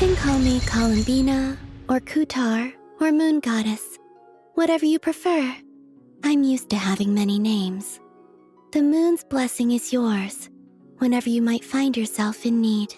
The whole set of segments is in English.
can call me Columbina, or Kutar, or Moon Goddess. Whatever you prefer. I'm used to having many names. The moon's blessing is yours, whenever you might find yourself in need.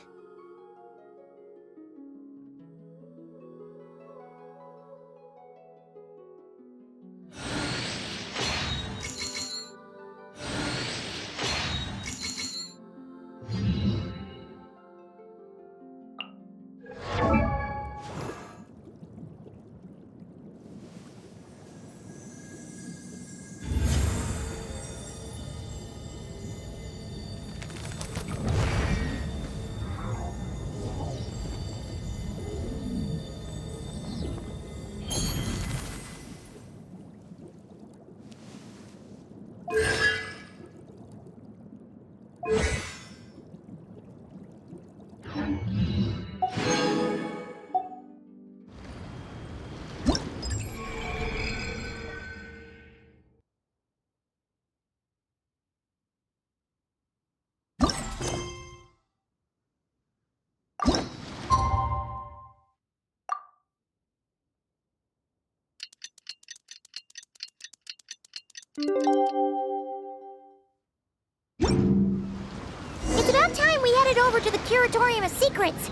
It's about time we headed over to the Curatorium of Secrets.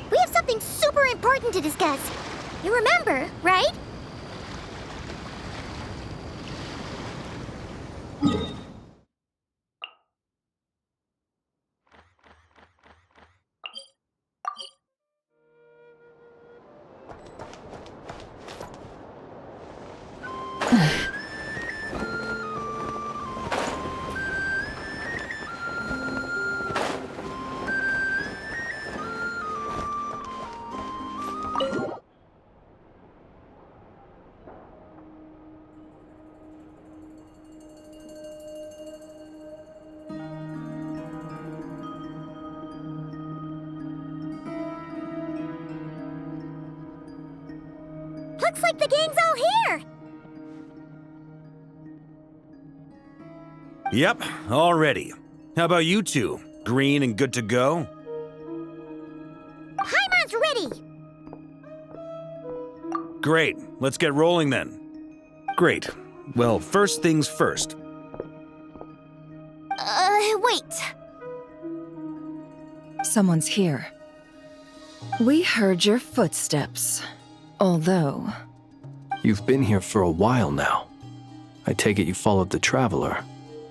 We have something super important to discuss. You remember, right? Looks like the gang's all here! Yep, all ready. How about you two? Green and good to go? Paimon's ready! Great, let's get rolling then. Great. Well, first things first. Wait. Someone's here. We heard your footsteps. Although... You've been here for a while now. I take it you followed the Traveler,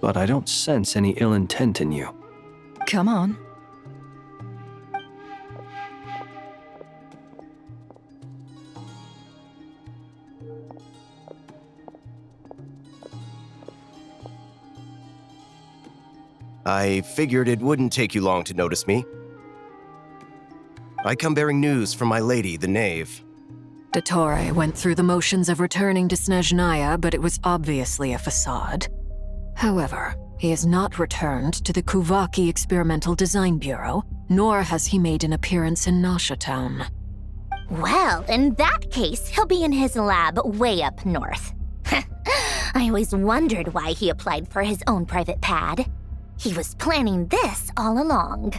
but I don't sense any ill intent in you. Come on. I figured it wouldn't take you long to notice me. I come bearing news from my lady, the Knave. Dottore went through the motions of returning to Snezhnaya, but it was obviously a facade. However, he has not returned to the Kuvaki Experimental Design Bureau, nor has he made an appearance in Nasha Town. Well, in that case, he'll be in his lab way up north. I always wondered why he applied for his own private pad. He was planning this all along.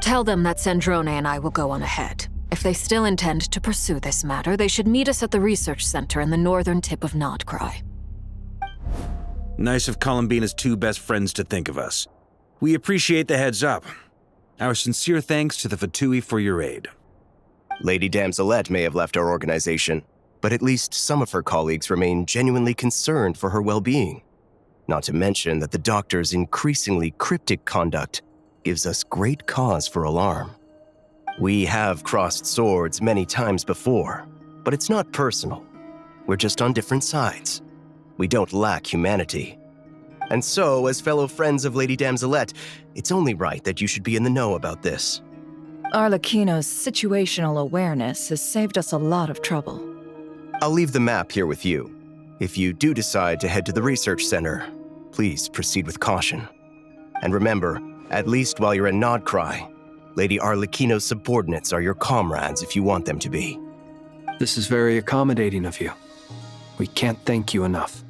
Tell them that Sandrone and I will go on ahead. If they still intend to pursue this matter, they should meet us at the research center in the northern tip of Nod-Krai. Nice of Columbina's two best friends to think of us. We appreciate the heads up. Our sincere thanks to the Fatui for your aid. Lady Damselette may have left our organization, but at least some of her colleagues remain genuinely concerned for her well-being. Not to mention that the doctor's increasingly cryptic conduct gives us great cause for alarm. We have crossed swords many times before, but it's not personal. We're just on different sides. We don't lack humanity. And so, as fellow friends of Lady Damselette, it's only right that you should be in the know about this. Arlecchino's situational awareness has saved us a lot of trouble. I'll leave the map here with you. If you do decide to head to the research center, please proceed with caution. And remember, at least while you're in Nod-Krai, Lady Arlecchino's subordinates are your comrades if you want them to be. This is very accommodating of you. We can't thank you enough.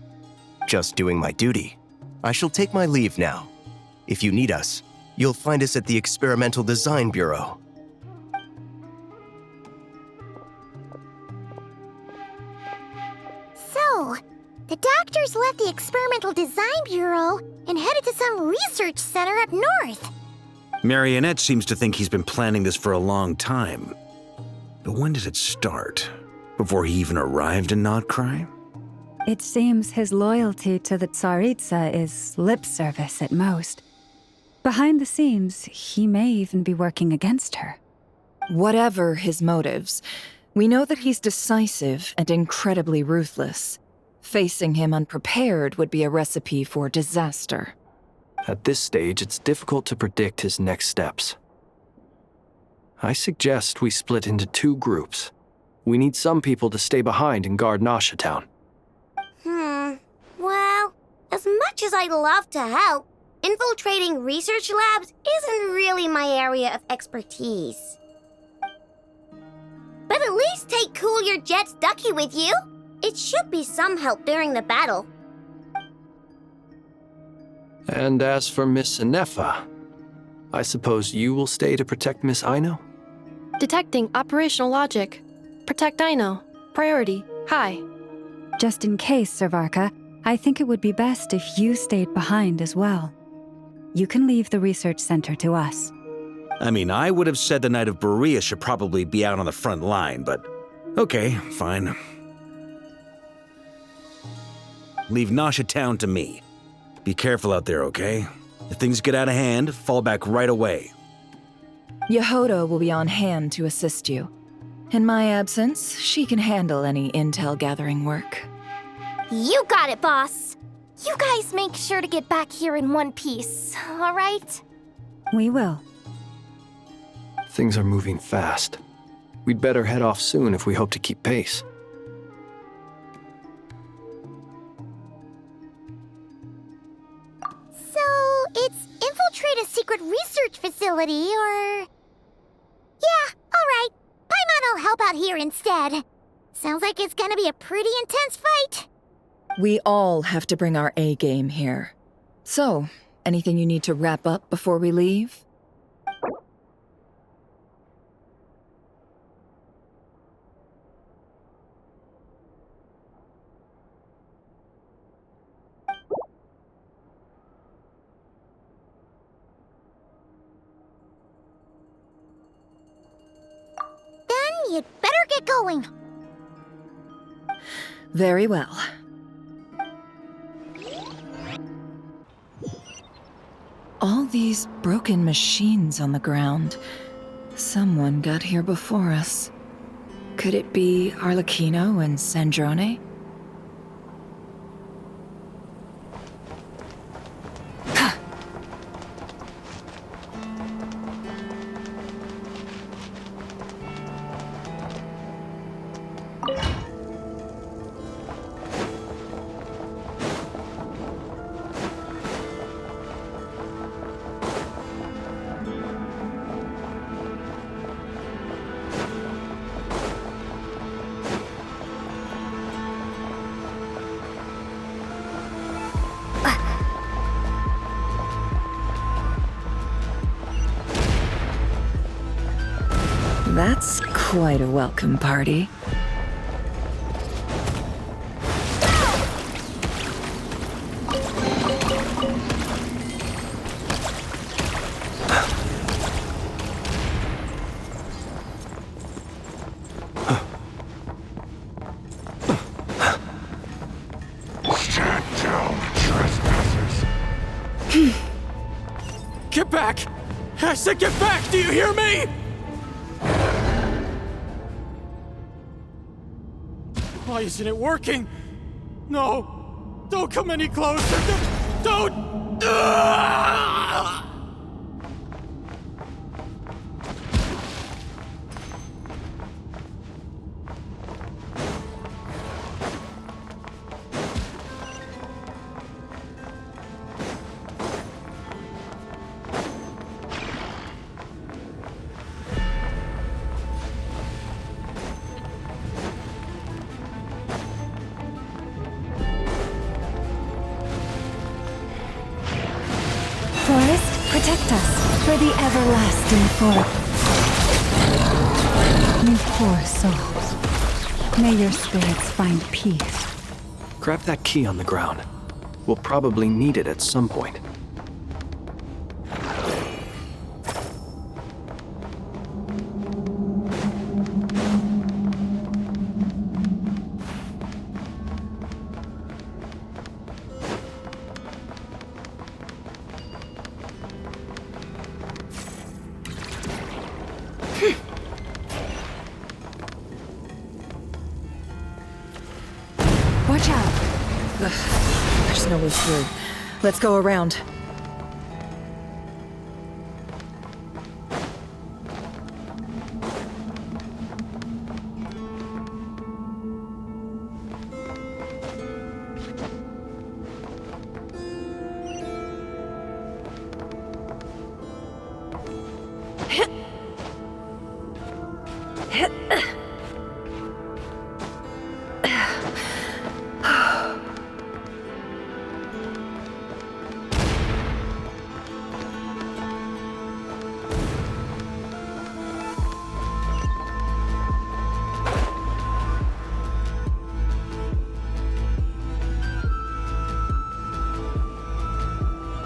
Just doing my duty. I shall take my leave now. If you need us, you'll find us at the Experimental Design Bureau. Oh, the doctors left the Experimental Design Bureau and headed to some research center up north. Marionette seems to think he's been planning this for a long time. But when did it start? Before he even arrived in Nod-Krai? It seems his loyalty to the Tsaritsa is lip service at most. Behind the scenes, he may even be working against her. Whatever his motives, we know that he's decisive and incredibly ruthless. Facing him unprepared would be a recipe for disaster. At this stage, it's difficult to predict his next steps. I suggest we split into 2 groups. We need some people to stay behind and guard Nasha Town. Well, as much as I'd love to help, infiltrating research labs isn't really my area of expertise. But at least take Cool Your Jet's Ducky with you. It should be some help during the battle. And as for Miss Inefa, I suppose you will stay to protect Miss Aino? Detecting operational logic. Protect Aino. Priority. High. Just in case, Servarka, I think it would be best if you stayed behind as well. You can leave the research center to us. I mean, I would have said the Knight of Berea should probably be out on the front line, but okay, fine. Leave Nasha Town to me. Be careful out there, okay? If things get out of hand, fall back right away. Yehoda will be on hand to assist you. In my absence, she can handle any intel gathering work. You got it, boss. You guys make sure to get back here in one piece, all right? We will. Things are moving fast. We'd better head off soon if we hope to keep pace. So, it's infiltrate a secret research facility, or... Yeah, all right. Paimon will help out here instead. Sounds like it's gonna be a pretty intense fight. We all have to bring our A game here. So, anything you need to wrap up before we leave? Then you'd better get going. Very well. All these broken machines on the ground. Someone got here before us. Could it be Arlecchino and Sandrone? That's quite a welcome party. Stand down, trespassers. Get back! I said get back! Do you hear me? Why isn't it working? No! Don't come any closer! Don't! Ah! Forest, protect us for the everlasting forest. You poor souls. May your spirits find peace. Grab that key on the ground. We'll probably need it at some point. Watch out! Ugh, there's no way through. Let's go around.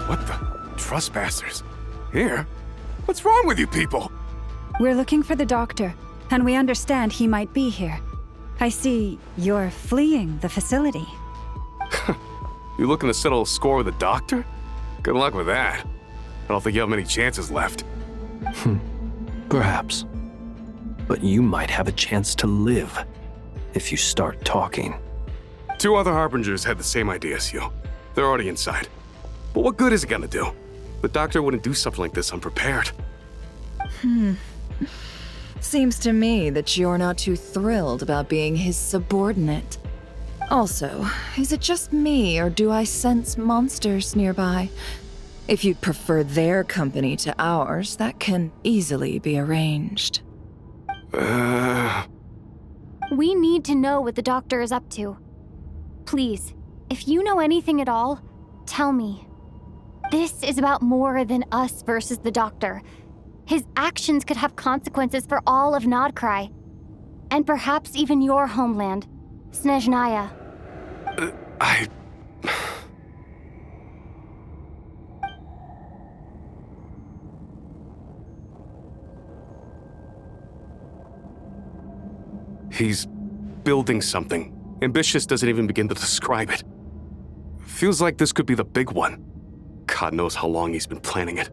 What the? Trespassers? Here? What's wrong with you people? We're looking for the doctor, and we understand he might be here. I see you're fleeing the facility. You looking to settle a score with the doctor? Good luck with that. I don't think you have many chances left. Perhaps. But you might have a chance to live if you start talking. 2 other Harbingers had the same idea as you. They're already inside. But what good is it gonna do? The doctor wouldn't do something like this unprepared. Seems to me that you're not too thrilled about being his subordinate. Also, is it just me, or do I sense monsters nearby? If you'd prefer their company to ours, that can easily be arranged. We need to know what the doctor is up to. Please, if you know anything at all, tell me. This is about more than us versus the doctor. His actions could have consequences for all of Nod-Krai. And perhaps even your homeland, Snezhnaya. He's building something. Ambitious doesn't even begin to describe it. Feels like this could be the big one. God knows how long he's been planning it.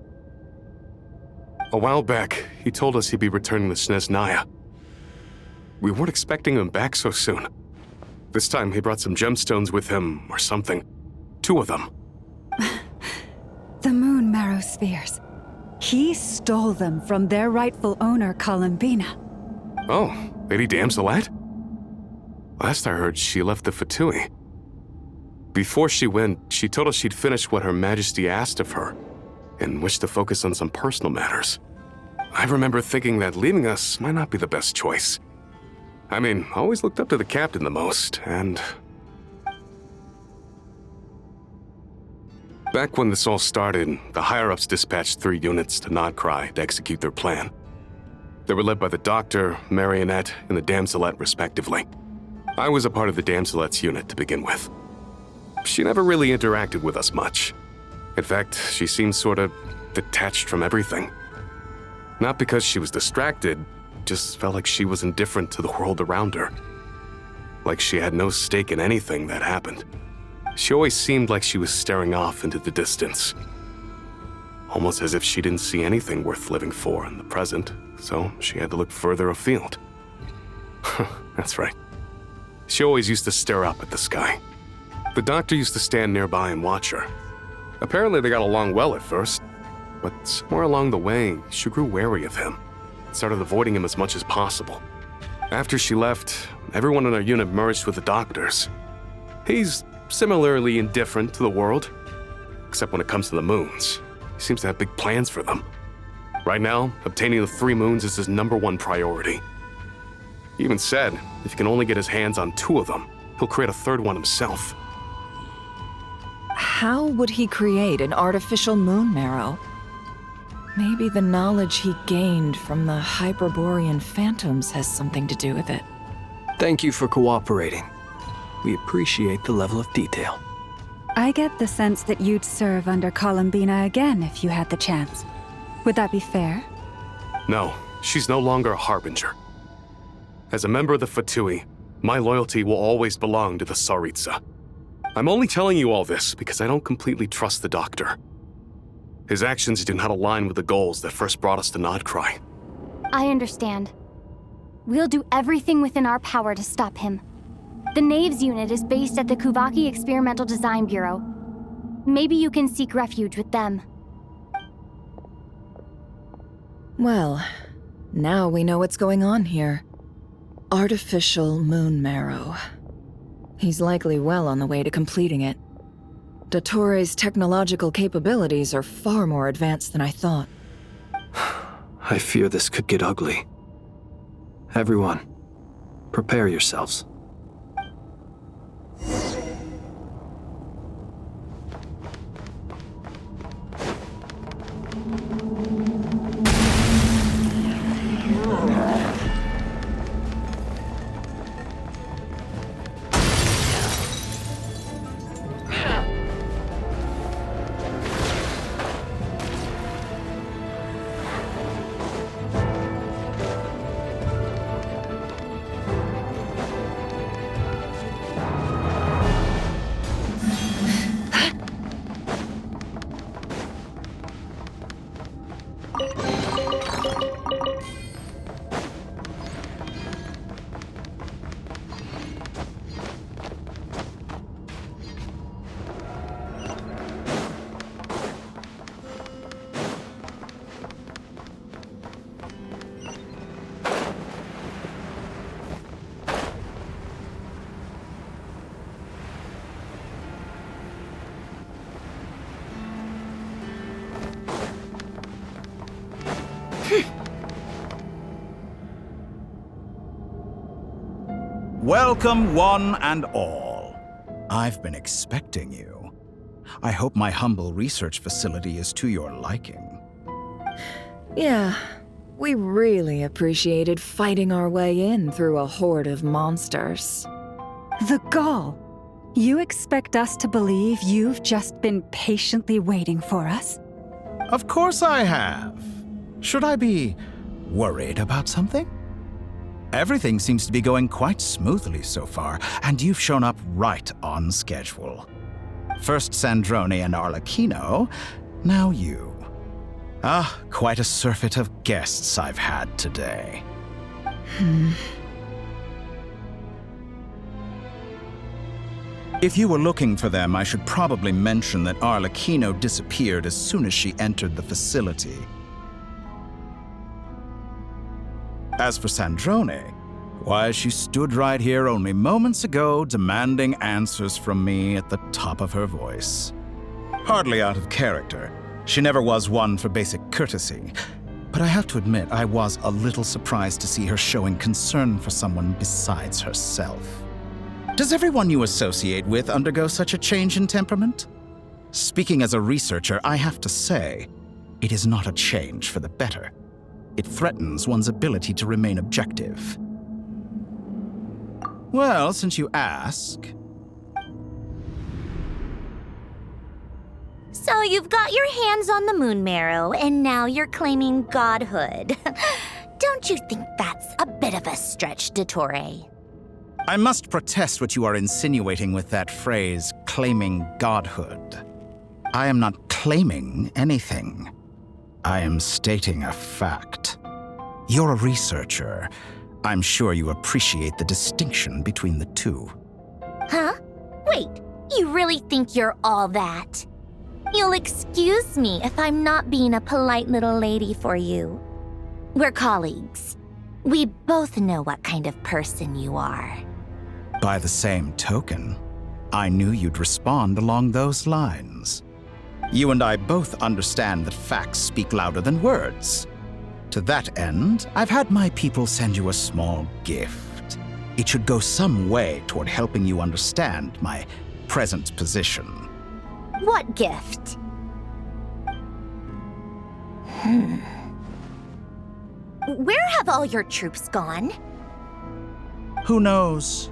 A while back, he told us he'd be returning to Snezhnaya. We weren't expecting him back so soon. This time he brought some gemstones with him, or something. 2 of them. The moon marrow spheres. He stole them from their rightful owner, Columbina. Oh, Lady Damselat? Last I heard, she left the Fatui. Before she went, she told us she'd finished what Her Majesty asked of her, and wished to focus on some personal matters. I remember thinking that leaving us might not be the best choice. I mean, I always looked up to the captain the most, and... Back when this all started, the higher-ups dispatched 3 units to Nod-Krai to execute their plan. They were led by the Doctor, Marionette, and the Damselet, respectively. I was a part of the Damselet's unit to begin with. She never really interacted with us much. In fact, she seemed sort of detached from everything. Not because she was distracted, just felt like she was indifferent to the world around her. Like she had no stake in anything that happened. She always seemed like she was staring off into the distance. Almost as if she didn't see anything worth living for in the present, so she had to look further afield. That's right. She always used to stare up at the sky. The doctor used to stand nearby and watch her. Apparently they got along well at first, but somewhere along the way, she grew wary of him and started avoiding him as much as possible. After she left, everyone in our unit merged with the doctors. He's similarly indifferent to the world, except when it comes to the moons. He seems to have big plans for them. Right now, obtaining the 3 moons is his #1 priority. He even said if he can only get his hands on 2 of them, he'll create a 3rd one himself. How would he create an artificial moon marrow? Maybe the knowledge he gained from the Hyperborean phantoms has something to do with it. Thank you for cooperating. We appreciate the level of detail. I get the sense that you'd serve under Columbina again if you had the chance. Would that be fair? No, she's no longer a harbinger. As a member of the Fatui, my loyalty will always belong to the Tsaritsa. I'm only telling you all this because I don't completely trust the Doctor. His actions do not align with the goals that first brought us to Nod-Krai. I understand. We'll do everything within our power to stop him. The Knaves unit is based at the Kuvaki Experimental Design Bureau. Maybe you can seek refuge with them. Well, now we know what's going on here. Artificial moon marrow. He's likely well on the way to completing it. Dottore's technological capabilities are far more advanced than I thought. I fear this could get ugly. Everyone, prepare yourselves. Welcome, one and all. I've been expecting you. I hope my humble research facility is to your liking. Yeah, we really appreciated fighting our way in through a horde of monsters. The gall! You expect us to believe you've just been patiently waiting for us? Of course I have. Should I be worried about something? Everything seems to be going quite smoothly so far, and you've shown up right on schedule. First Sandrone and Arlecchino, now you. Ah, quite a surfeit of guests I've had today. If you were looking for them, I should probably mention that Arlecchino disappeared as soon as she entered the facility. As for Sandrone, why, she stood right here only moments ago demanding answers from me at the top of her voice. Hardly out of character. She never was one for basic courtesy. But I have to admit, I was a little surprised to see her showing concern for someone besides herself. Does everyone you associate with undergo such a change in temperament? Speaking as a researcher, I have to say, it is not a change for the better. It threatens one's ability to remain objective. Well, since you ask... So you've got your hands on the moon marrow, and now you're claiming godhood. Don't you think that's a bit of a stretch, Dottore? I must protest what you are insinuating with that phrase, claiming godhood. I am not claiming anything. I am stating a fact. You're a researcher. I'm sure you appreciate the distinction between the two. Huh? Wait, you really think you're all that? You'll excuse me if I'm not being a polite little lady for you. We're colleagues. We both know what kind of person you are. By the same token, I knew you'd respond along those lines. You and I both understand that facts speak louder than words. To that end, I've had my people send you a small gift. It should go some way toward helping you understand my present position. What gift? Where have all your troops gone? Who knows?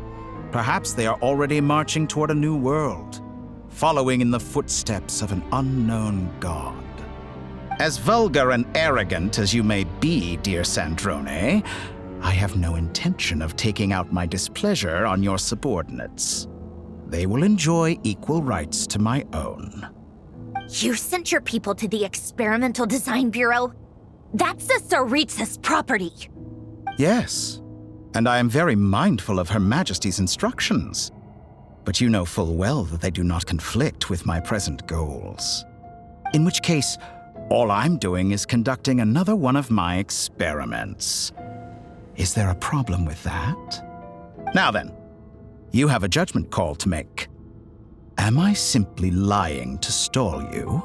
Perhaps they are already marching toward a new world, following in the footsteps of an unknown god. As vulgar and arrogant as you may be, dear Sandrone, I have no intention of taking out my displeasure on your subordinates. They will enjoy equal rights to my own. You sent your people to the Experimental Design Bureau? That's the Tsaritsa's property. Yes, and I am very mindful of Her Majesty's instructions. But you know full well that they do not conflict with my present goals. In which case, all I'm doing is conducting another one of my experiments. Is there a problem with that? Now then, you have a judgment call to make. Am I simply lying to stall you?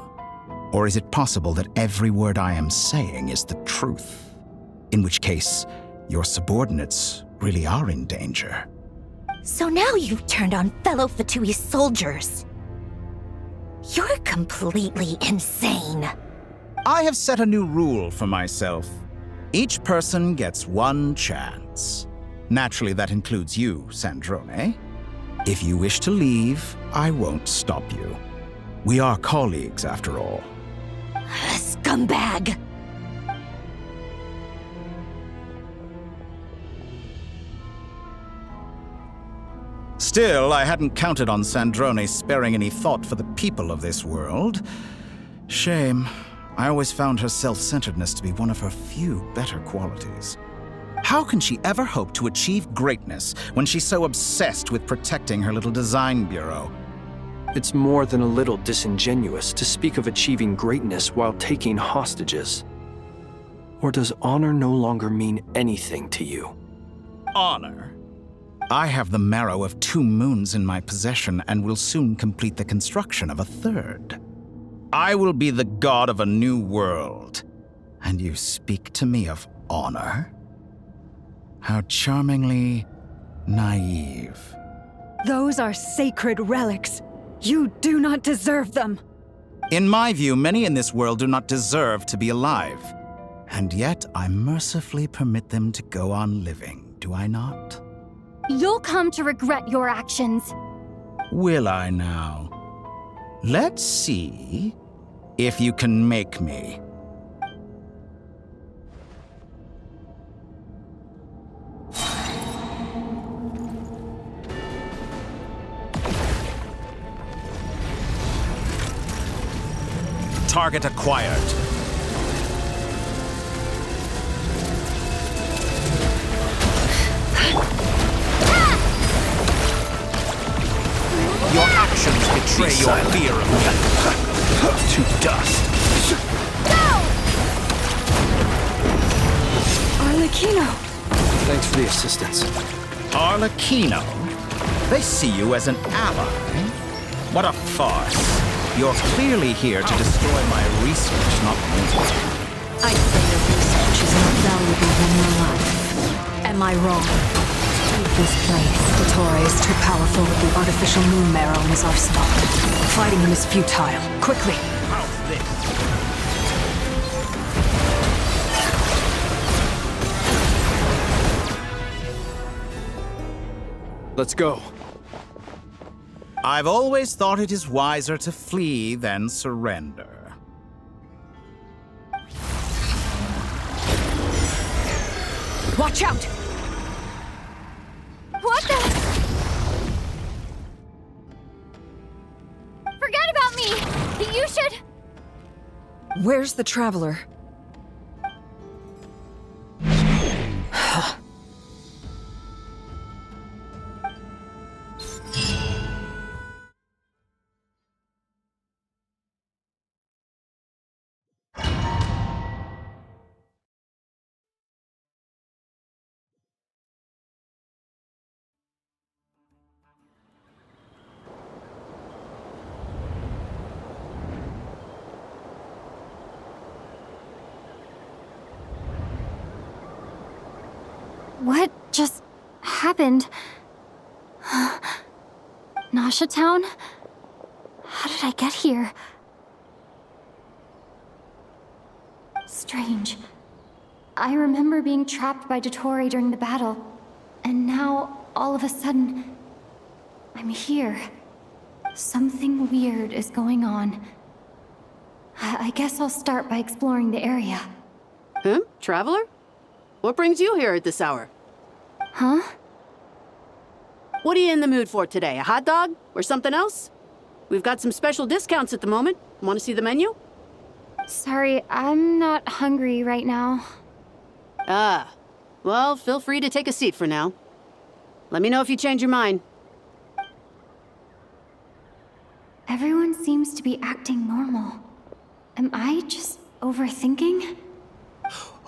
Or is it possible that every word I am saying is the truth? In which case, your subordinates really are in danger. So now you've turned on fellow Fatui soldiers. You're completely insane. I have set a new rule for myself. Each person gets one chance. Naturally, that includes you, Sandrone. If you wish to leave, I won't stop you. We are colleagues, after all. Scumbag! Still, I hadn't counted on Sandrone sparing any thought for the people of this world. Shame. I always found her self-centeredness to be one of her few better qualities. How can she ever hope to achieve greatness when she's so obsessed with protecting her little design bureau? It's more than a little disingenuous to speak of achieving greatness while taking hostages. Or does honor no longer mean anything to you? Honor? I have the marrow of 2 moons in my possession and will soon complete the construction of a 3rd. I will be the god of a new world. And you speak to me of honor? How charmingly naive. Those are sacred relics. You do not deserve them. In my view, many in this world do not deserve to be alive. And yet I mercifully permit them to go on living, do I not? You'll come to regret your actions. Will I now? Let's see if you can make me. Target acquired. Your actions betray your fear of me. To dust. Arlecchino! Thanks for the assistance. Arlecchino? They see you as an ally? What a farce. You're clearly here to destroy my research, not me. I'd say your research is more valuable than your life. Am I wrong? Leave this place. Dottore is too powerful with the artificial moon marrow in his arsenal. Fighting him is futile. Quickly! How's this? Let's go. I've always thought it is wiser to flee than surrender. Watch out! What the? Forget about me! You should... Where's the Traveler? What just happened? Nasha Town? How did I get here? Strange. I remember being trapped by Dottore during the battle, and now, all of a sudden, I'm here. Something weird is going on. I guess I'll start by exploring the area. Traveler? What brings you here at this hour? Huh? What are you in the mood for today? A hot dog? Or something else? We've got some special discounts at the moment. Want to see the menu? Sorry, I'm not hungry right now. Ah. Well, feel free to take a seat for now. Let me know if you change your mind. Everyone seems to be acting normal. Am I just overthinking?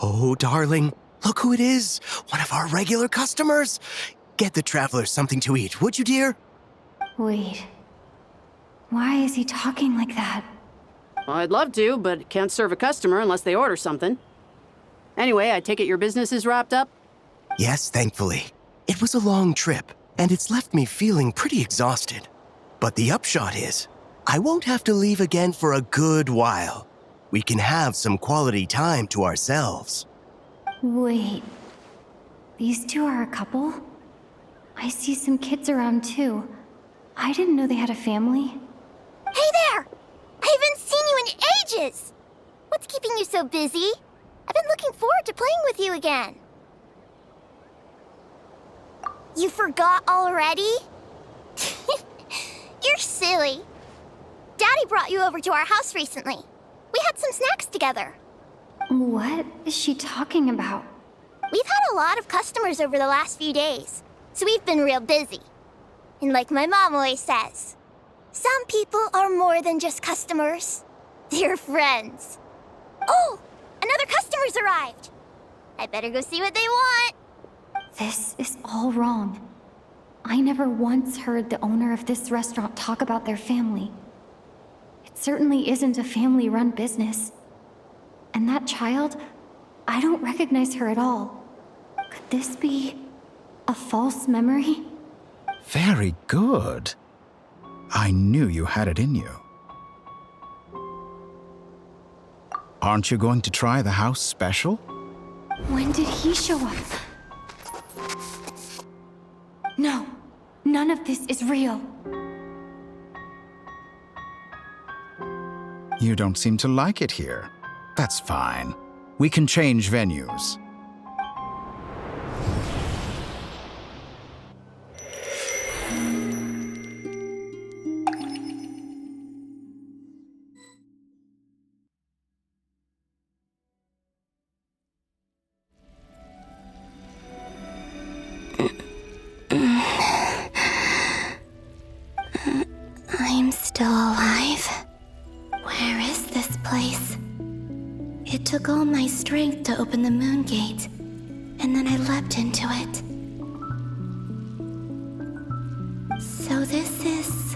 Oh, darling, look who it is. One of our regular customers. Get the traveler something to eat, would you, dear? Wait. Why is he talking like that? Well, I'd love to, but can't serve a customer unless they order something. Anyway, I take it your business is wrapped up? Yes, thankfully. It was a long trip, and it's left me feeling pretty exhausted. But the upshot is, I won't have to leave again for a good while. We can have some quality time to ourselves. Wait. These two are a couple? I see some kids around too. I didn't know they had a family. Hey there! I haven't seen you in ages! What's keeping you so busy? I've been looking forward to playing with you again. You forgot already? You're silly. Daddy brought you over to our house recently. We had some snacks together. What is she talking about? We've had a lot of customers over the last few days, so we've been real busy. And like my mom always says, some people are more than just customers. They're friends. Oh, another customer's arrived. I better go see what they want. This is all wrong. I never once heard the owner of this restaurant talk about their family. It certainly isn't a family-run business. And that child, I don't recognize her at all. Could this be a false memory? Very good. I knew you had it in you. Aren't you going to try the house special? When did he show up? No, none of this is real. You don't seem to like it here. That's fine. We can change venues. I'm still alive. Where is this place? It took all my strength to open the moon gate, and then I leapt into it. So this is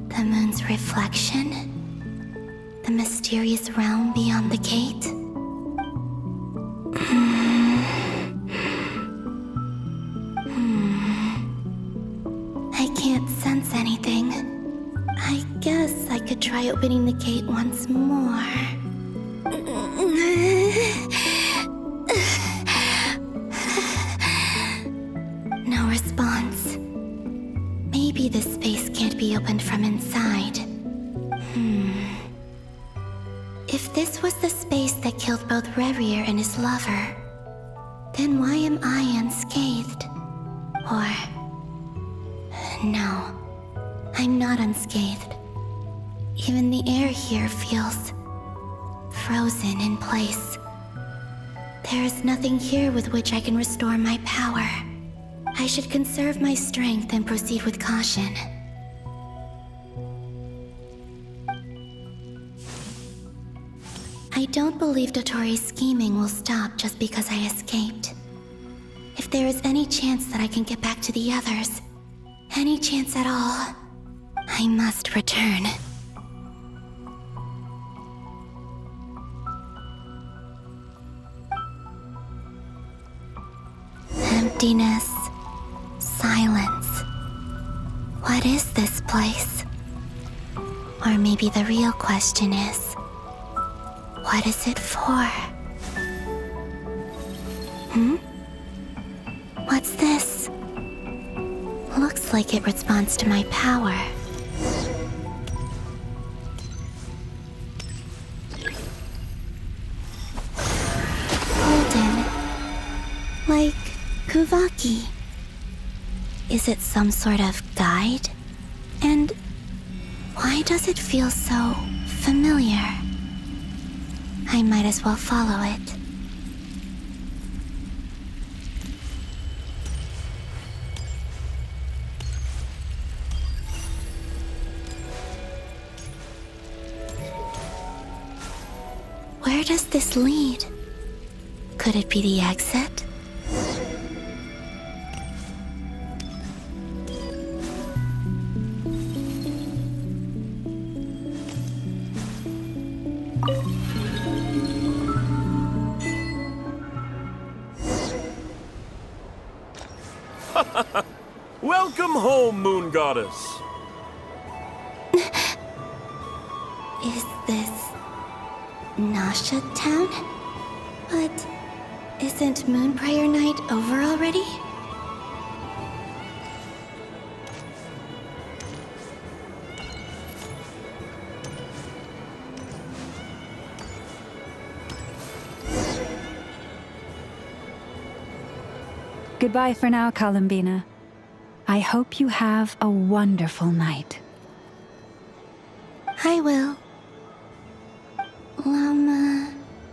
the moon's reflection? The mysterious realm beyond the gate? I can't sense anything. I guess I could try opening the gate once more. No response. Maybe this space can't be opened from inside. If this was the space that killed both Rerir and his lover, then why am I unscathed? Or... no, I'm not unscathed. Even the air here feels frozen in place. There is nothing here with which I can restore my power. I should conserve my strength and proceed with caution. I don't believe Dotori's scheming will stop just because I escaped. If there is any chance that I can get back to the others, any chance at all, I must return. Emptiness, silence. What is this place? Or maybe the real question is, what is it for? What's this? Looks It's like it responds to my power. Golden. Like Kuvaki. Is it some sort of guide? And why does it feel so familiar? I might as well follow it. Where does this lead? Could it be the exit? Welcome home, Moon Goddess. Is this Nasha Town? But isn't Moon Prayer Night over already? Goodbye for now, Columbina. I hope you have a wonderful night. I will.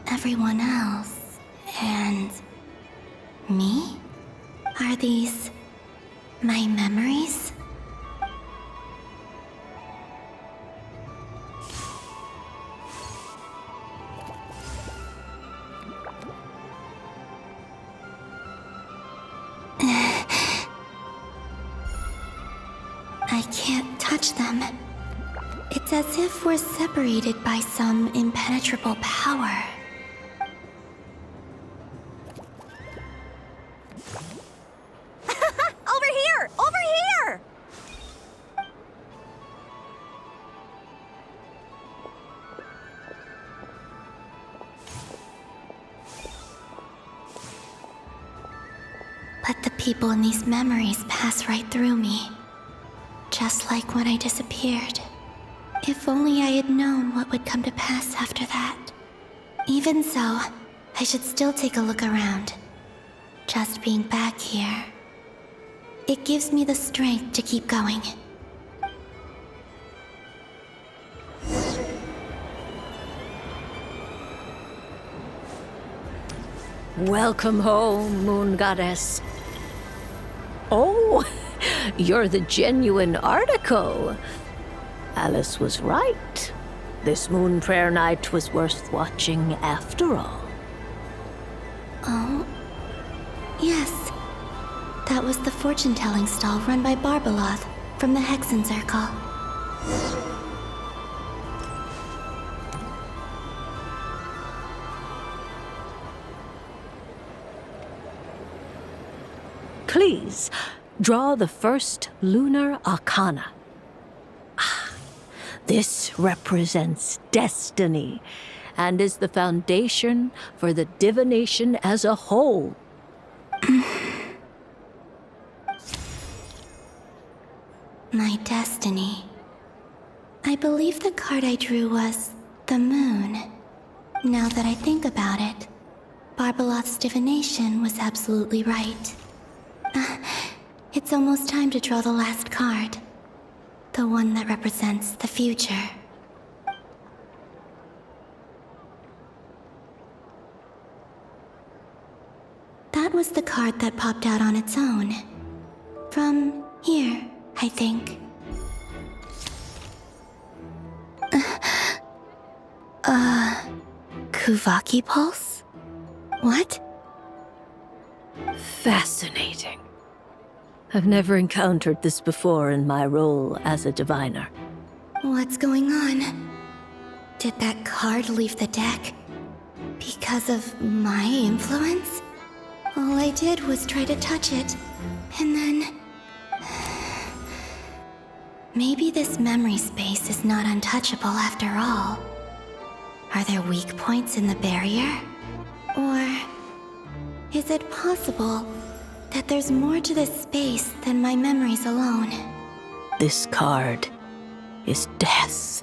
Everyone else. And me? Are these my memories? I can't touch them. It's as if we're separated by some impenetrable power. Over here! Over here! But the people in these memories pass right through me. Just like when I disappeared. If only I had known what would come to pass after that. Even so, I should still take a look around. Just being back here. It gives me the strength to keep going. Welcome home, Moon Goddess. Oh, you're the genuine article. Alice was right. This Moon Prayer Night was worth watching after all. Oh, yes. That was the fortune-telling stall run by Barbaloth from the Hexen Circle. Please, draw the first lunar arcana. This represents destiny and is the foundation for the divination as a whole. My destiny. I believe the card I drew was the moon. Now that I think about it, Barbaloth's divination was absolutely right. It's almost time to draw the last card. The one that represents the future. That was the card that popped out on its own. From here, I think. Kuvaki Pulse? What? Fascinating. I've never encountered this before in my role as a diviner. What's going on? Did that card leave the deck? Because of my influence? All I did was try to touch it, and then... Maybe this memory space is not untouchable after all. Are there weak points in the barrier? Or is it possible that there's more to this space than my memories alone. This card is death.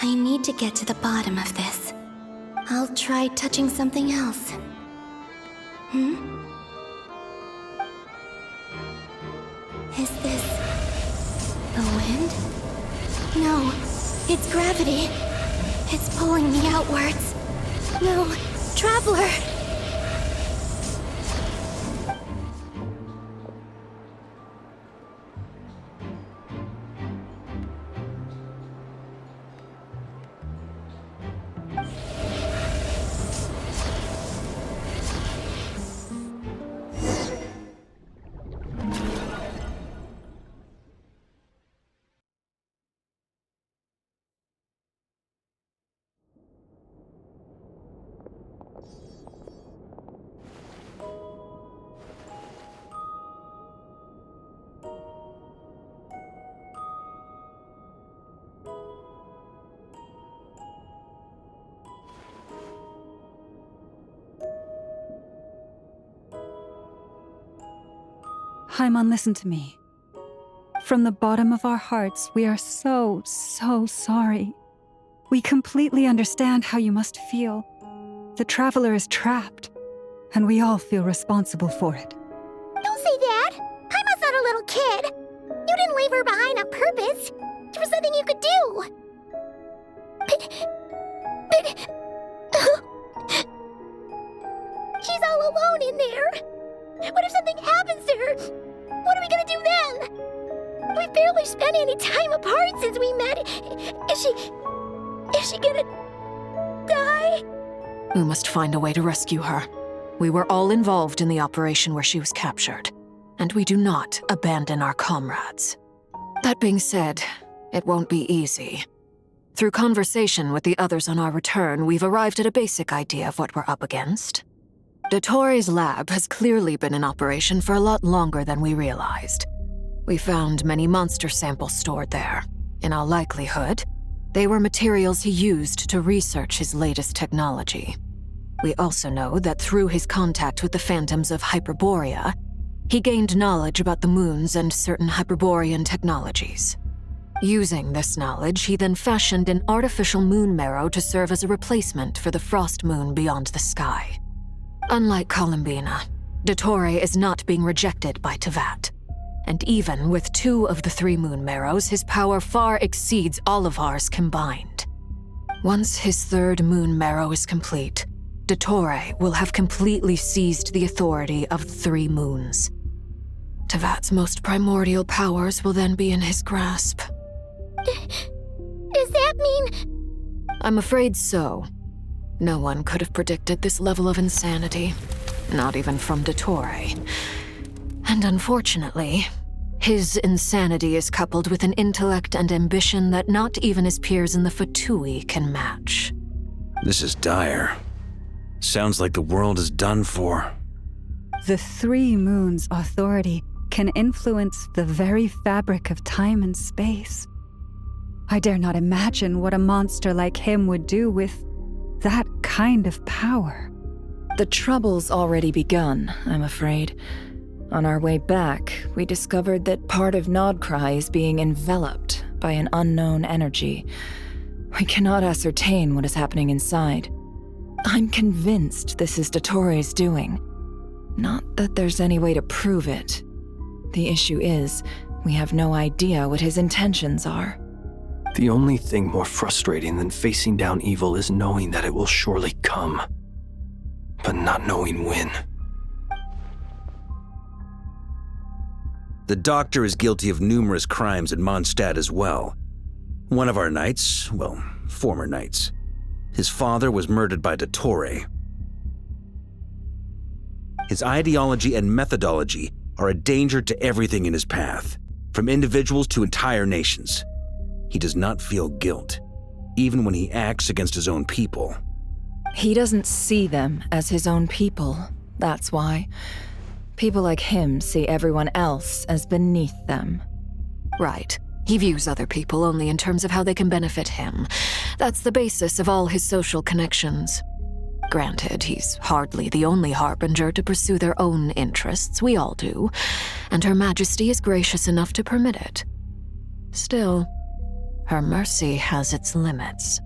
I need to get to the bottom of this. I'll try touching something else. Is this the wind? No, it's gravity. It's pulling me outwards. No, Traveler! Haimon, listen to me. From the bottom of our hearts, we are so sorry. We completely understand how you must feel. The Traveler is trapped, and we all feel responsible for it. Don't say that! Haimon's not a little kid! You didn't leave her behind on purpose! There was nothing you could do! But... She's all alone in there! What if something happens to her? What are we gonna do then? We've barely spent any time apart since we met. Is she gonna die? We must find a way to rescue her. We were all involved in the operation where she was captured, and we do not abandon our comrades. That being said, it won't be easy. Through conversation with the others on our return, we've arrived at a basic idea of what we're up against. Dottore's lab has clearly been in operation for a lot longer than we realized. We found many monster samples stored there. In all likelihood, they were materials he used to research his latest technology. We also know that through his contact with the phantoms of Hyperborea, he gained knowledge about the moons and certain Hyperborean technologies. Using this knowledge, he then fashioned an artificial moon marrow to serve as a replacement for the frost moon beyond the sky. Unlike Columbina, Dottore is not being rejected by Teyvat. And even with 2 of the 3 moon marrows, his power far exceeds all of ours combined. Once his 3rd moon marrow is complete, Dottore will have completely seized the authority of the 3 moons. Teyvat's most primordial powers will then be in his grasp. Does that mean... I'm afraid so. No one could have predicted this level of insanity, not even from Dottore. And unfortunately, his insanity is coupled with an intellect and ambition that not even his peers in the Fatui can match. This is dire. Sounds like the world is done for. The 3 moons' authority can influence the very fabric of time and space. I dare not imagine what a monster like him would do with that kind of power. The trouble's already begun, I'm afraid. On our way back, we discovered that part of Nod-Krai is being enveloped by an unknown energy. We cannot ascertain what is happening inside. I'm convinced this is Dottore's doing. Not that there's any way to prove it. The issue is, we have no idea what his intentions are. The only thing more frustrating than facing down evil is knowing that it will surely come, but not knowing when. The Doctor is guilty of numerous crimes in Mondstadt as well. One of our knights, well, former knights, his father was murdered by Dottore. His ideology and methodology are a danger to everything in his path, from individuals to entire nations. He does not feel guilt, even when he acts against his own people. He doesn't see them as his own people, that's why. People like him see everyone else as beneath them. Right. He views other people only in terms of how they can benefit him. That's the basis of all his social connections. Granted, he's hardly the only harbinger to pursue their own interests, we all do, and Her Majesty is gracious enough to permit it. Still, her mercy has its limits.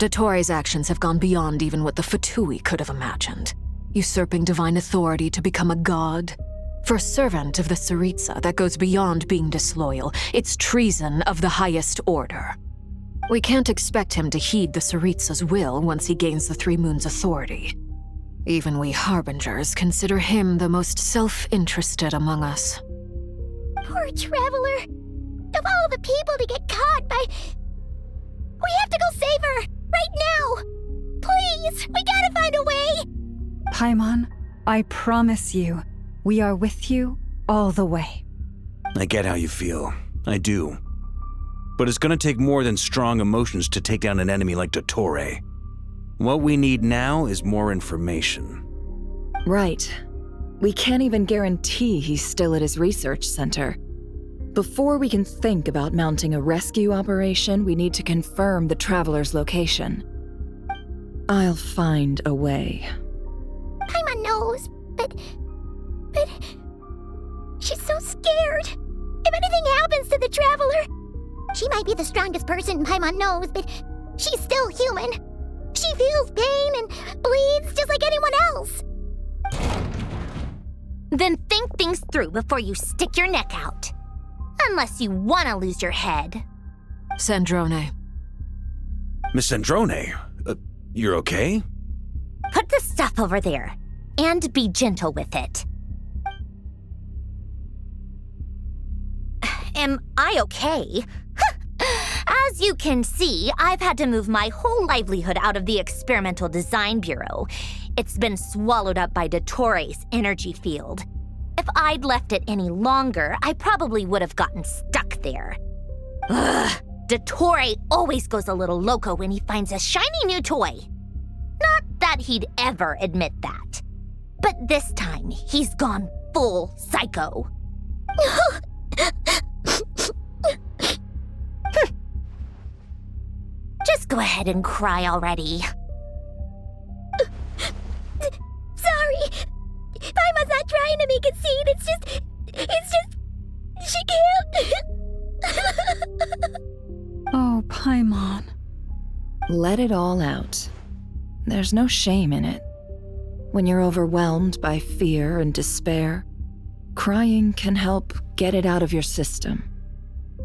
Dottoro's actions have gone beyond even what the Fatui could have imagined, usurping divine authority to become a god. For a servant of the Tsaritsa, that goes beyond being disloyal. It's treason of the highest order. We can't expect him to heed the Tsaritsa's will once he gains the Three Moons' authority. Even we Harbingers consider him the most self-interested among us. Poor Traveler. Of all the people to get caught by... We have to go save her! Right now! Please! We gotta find a way! Paimon, I promise you, we are with you all the way. I get how you feel. I do. But it's gonna take more than strong emotions to take down an enemy like Dottore. What we need now is more information. Right. We can't even guarantee he's still at his research center. Before we can think about mounting a rescue operation, we need to confirm the Traveler's location. I'll find a way. Paimon knows, but... She's so scared. If anything happens to the Traveler... She might be the strongest person Paimon knows, but she's still human. She feels pain and bleeds just like anyone else. Then think things through before you stick your neck out. Unless you want to lose your head. Sandrone. Miss Sandrone, you're okay? Put the stuff over there, and be gentle with it. Am I okay? As you can see, I've had to move my whole livelihood out of the Experimental Design Bureau. It's been swallowed up by Dottore's energy field. If I'd left it any longer, I probably would have gotten stuck there. Ugh, Dottore always goes a little loco when he finds a shiny new toy. Not that he'd ever admit that. But this time, he's gone full psycho. Just go ahead and cry already. Sorry. Paimon's not trying to make a scene. It's just... She can't. Oh, Paimon. Let it all out. There's no shame in it. When you're overwhelmed by fear and despair, crying can help get it out of your system.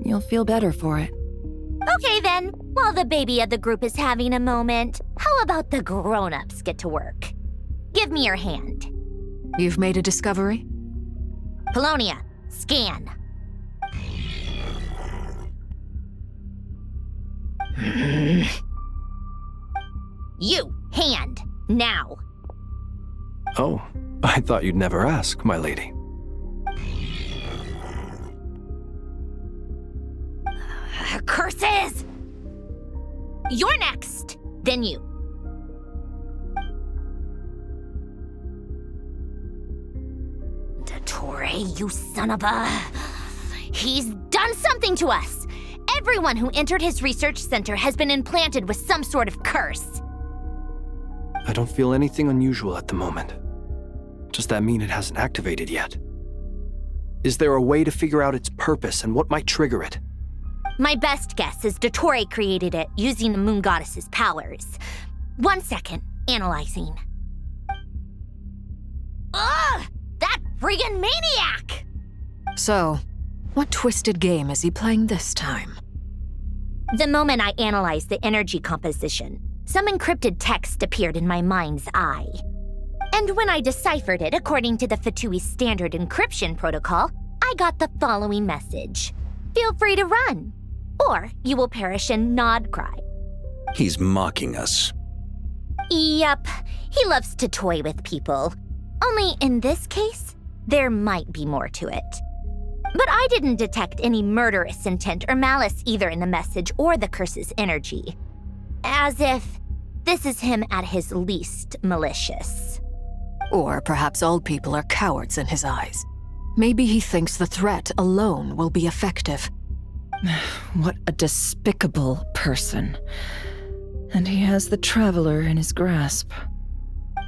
You'll feel better for it. Okay then, while the baby of the group is having a moment, how about the grown-ups get to work? Give me your hand. You've made a discovery? Polonia, scan. You, hand, now. Oh, I thought you'd never ask, my lady. Curses! You're next, then you. Dottore, you son of a... He's done something to us! Everyone who entered his research center has been implanted with some sort of curse. I don't feel anything unusual at the moment. Does that mean it hasn't activated yet? Is there a way to figure out its purpose and what might trigger it? My best guess is Dottore created it using the Moon Goddess's powers. 1 second, analyzing. Ugh! That friggin' maniac! So, what twisted game is he playing this time? The moment I analyzed the energy composition, some encrypted text appeared in my mind's eye. And when I deciphered it according to the Fatui standard encryption protocol, I got the following message. Feel free to run, or you will perish in Nod-Krai. He's mocking us. Yep, he loves to toy with people. Only in this case, there might be more to it. But I didn't detect any murderous intent or malice either in the message or the curse's energy. As if this is him at his least malicious. Or perhaps all people are cowards in his eyes. Maybe he thinks the threat alone will be effective. What a despicable person. And he has the Traveler in his grasp.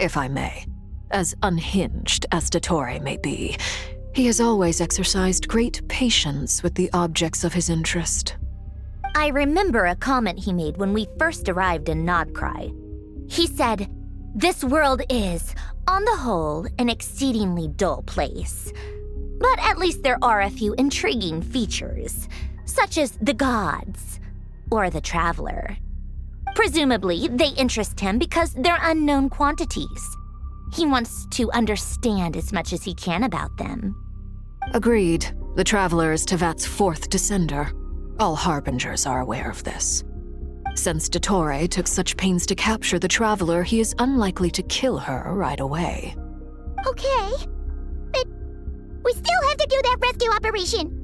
if I may. As unhinged as Dottore may be, he has always exercised great patience with the objects of his interest. I remember a comment he made when we first arrived in Nod-Krai. He said, "This world is, on the whole, an exceedingly dull place. But at least there are a few intriguing features, such as the gods or the traveler. Presumably, they interest him because they're unknown quantities. He wants to understand as much as he can about them." Agreed. The Traveler is Tevat's fourth descender. All Harbingers are aware of this. Since Dottore took such pains to capture the Traveler, he is unlikely to kill her right away. Okay, but we still have to do that rescue operation.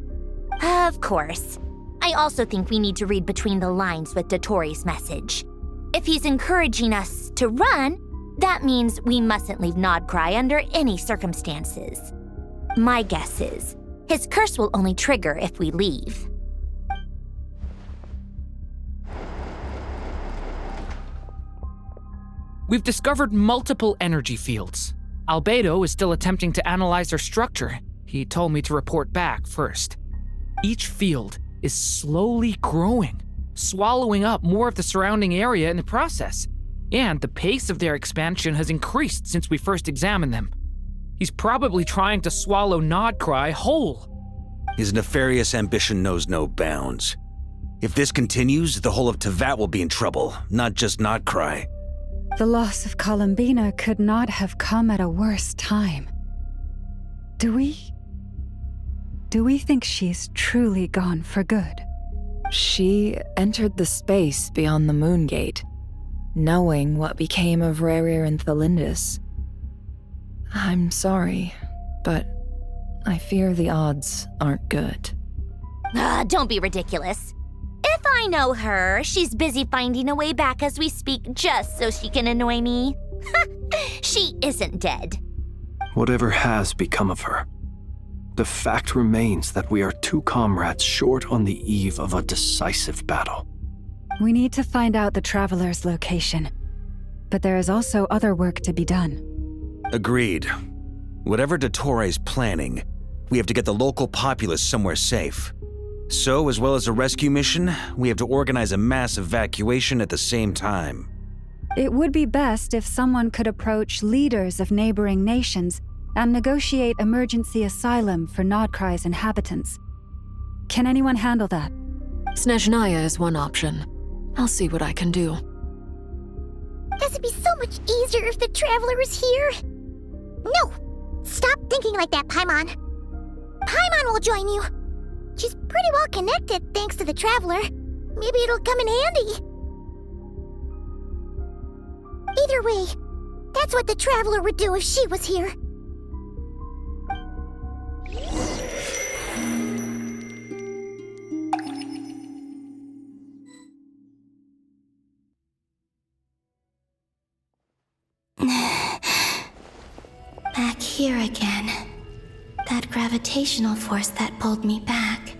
Of course. I also think we need to read between the lines with Dottore's message. If he's encouraging us to run, that means we mustn't leave Nod-Krai under any circumstances. My guess is, his curse will only trigger if we leave. We've discovered multiple energy fields. Albedo is still attempting to analyze their structure. He told me to report back first. Each field is slowly growing, swallowing up more of the surrounding area in the process. And the pace of their expansion has increased since we first examined them. He's probably trying to swallow Nod-Krai whole. His nefarious ambition knows no bounds. If this continues, the whole of Tevat will be in trouble, not just Nod-Krai. The loss of Columbina could not have come at a worse time. Do we think she's truly gone for good? She entered the space beyond the Moon Gate, knowing what became of Rerir and Thalindus. I'm sorry, but I fear the odds aren't good. Don't be ridiculous. If I know her, she's busy finding a way back as we speak just so she can annoy me. She isn't dead. Whatever has become of her, the fact remains that we are two comrades short on the eve of a decisive battle. We need to find out the Traveler's location, but there is also other work to be done. Agreed. Whatever Dottore is planning, we have to get the local populace somewhere safe. So, as well as a rescue mission, we have to organize a mass evacuation at the same time. It would be best if someone could approach leaders of neighboring nations and negotiate emergency asylum for Nod-Krai's inhabitants. Can anyone handle that? Snezhnaya is one option. I'll see what I can do. This would be so much easier if the Traveler was here. No! Stop thinking like that, Paimon. Paimon will join you. She's pretty well connected thanks to the Traveler. Maybe it'll come in handy. Either way, that's what the Traveler would do if she was here. Back here again. That gravitational force that pulled me back.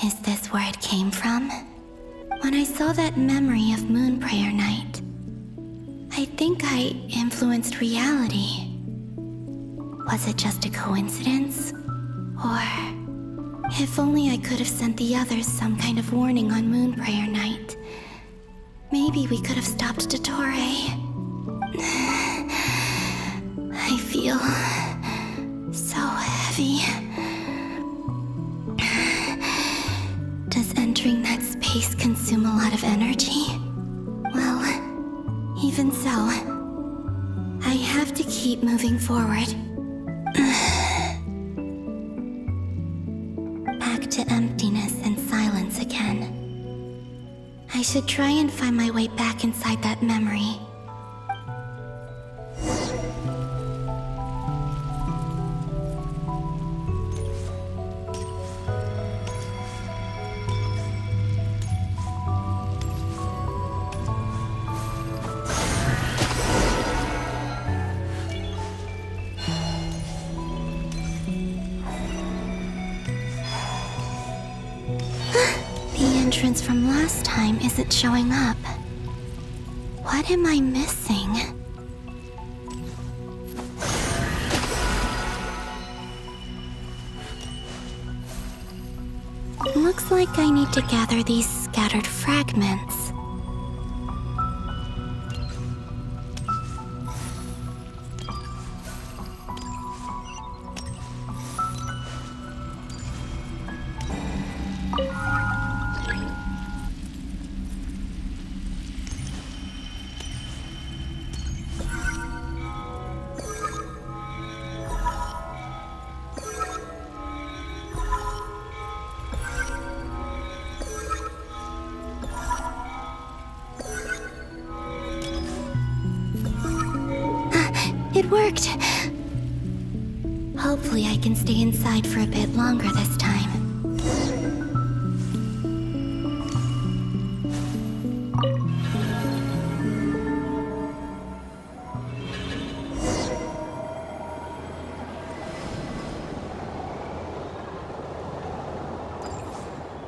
Is this where it came from? When I saw that memory of Moon Prayer Night, I think I influenced reality. Was it just a coincidence? Or if only I could have sent the others some kind of warning on Moon Prayer Night. Maybe we could have stopped Dottore. I feel so heavy. Does entering that space consume a lot of energy? Well, even so, I have to keep moving forward. Back to emptiness and silence again. I should try and find my way back inside that memory. From last time isn't showing up. What am I missing? Looks like I need to gather these scattered fragments. It worked! Hopefully I can stay inside for a bit longer this time.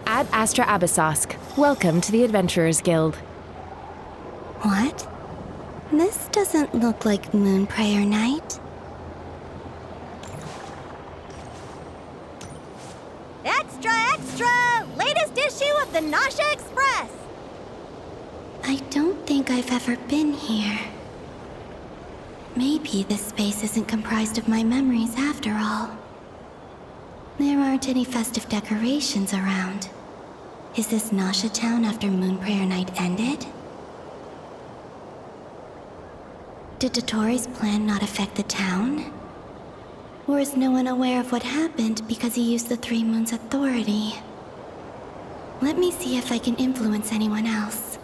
Ad Astra Abyssosque. Welcome to the Adventurers Guild. What? This doesn't look like Moonprayer Night. Extra, extra! Latest issue of the Nausea Express! I don't think I've ever been here. Maybe this space isn't comprised of my memories after all. There aren't any festive decorations around. Is this Nausea Town after Moonprayer Night ended? Did Dottoro's plan not affect the town? Or is no one aware of what happened because he used the Three Moons' authority? Let me see if I can influence anyone else.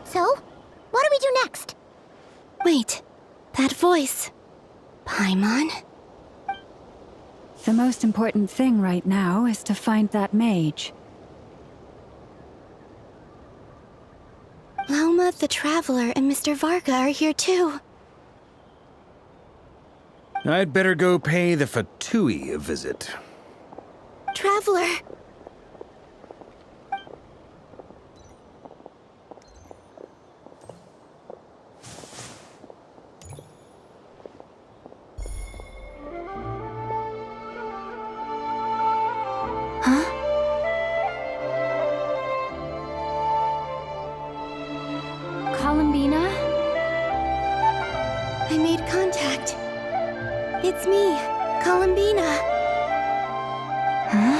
So, what do we do next? Wait, that voice. Paimon? The most important thing right now is to find that mage. Lauma the Traveler and Mr. Varga are here too. I'd better go pay the Fatui a visit. Traveler! Columbina? I made contact. It's me, Columbina. Huh?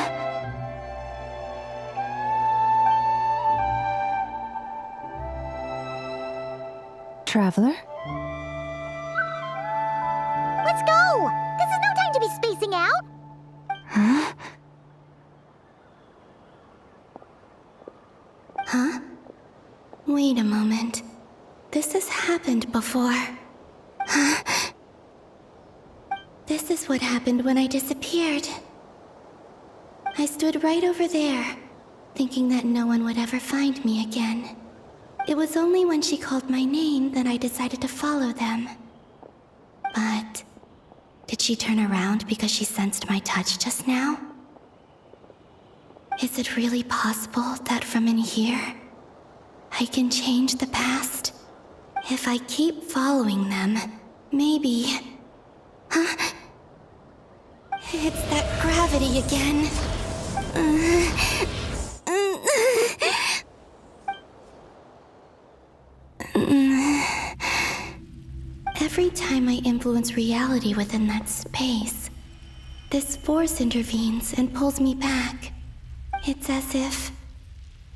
Traveler? Let's go! This is no time to be spacing out! Huh? Huh? Wait a moment. This has happened before. Huh? This is what happened when I disappeared. I stood right over there, thinking that no one would ever find me again. It was only when she called my name that I decided to follow them. But did she turn around because she sensed my touch just now? Is it really possible that from in here, I can change the past? If I keep following them, maybe... Huh? It's that gravity again. Every time I influence reality within that space, this force intervenes and pulls me back. It's as if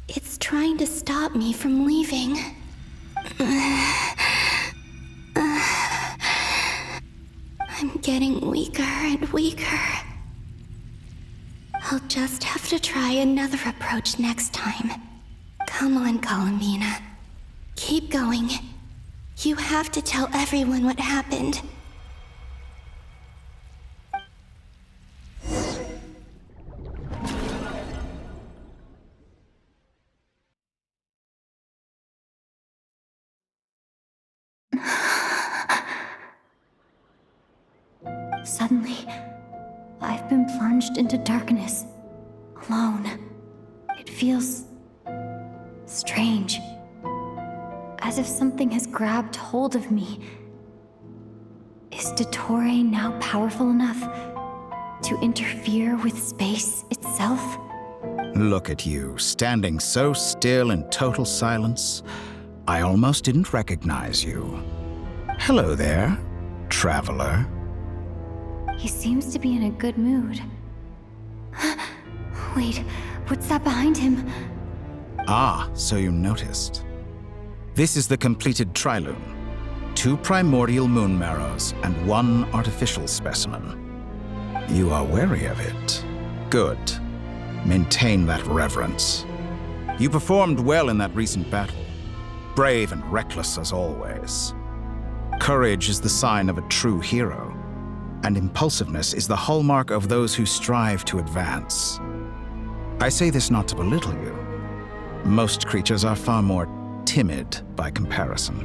it's trying to stop me from leaving. I'm getting weaker and weaker. I'll just have to try another approach next time. Come on, Columbina. Keep going. You have to tell everyone what happened. Suddenly, I've been plunged into darkness, alone. It feels strange, as if something has grabbed hold of me Is Dottore now powerful enough to interfere with space itself? Look at you, standing so still in total silence. I almost didn't recognize you. Hello there, traveler. He seems to be in a good mood. Wait, what's that behind him? Ah, so you noticed. This is the completed trilune. 2 primordial moon marrows and 1 artificial specimen. You are wary of it. Good. Maintain that reverence. You performed well in that recent battle. Brave and reckless as always. Courage is the sign of a true hero, and impulsiveness is the hallmark of those who strive to advance. I say this not to belittle you. Most creatures are far more timid by comparison.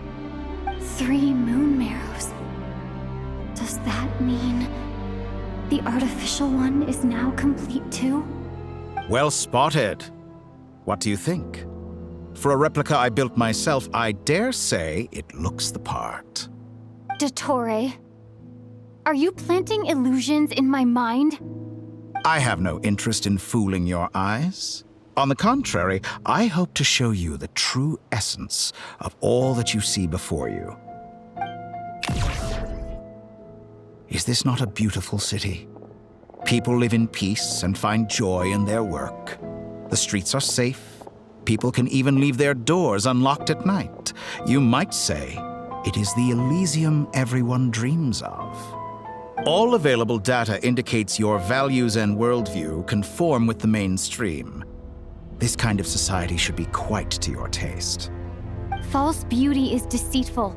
3 moon marrows. Does that mean the artificial one is now complete too? Well spotted. What do you think? For a replica I built myself, I dare say it looks the part. Dottore, are you planting illusions in my mind? I have no interest in fooling your eyes. On the contrary, I hope to show you the true essence of all that you see before you. Is this not a beautiful city? People live in peace and find joy in their work. The streets are safe. People can even leave their doors unlocked at night. You might say it is the Elysium everyone dreams of. All available data indicates your values and worldview conform with the mainstream. This kind of society should be quite to your taste. False beauty is deceitful.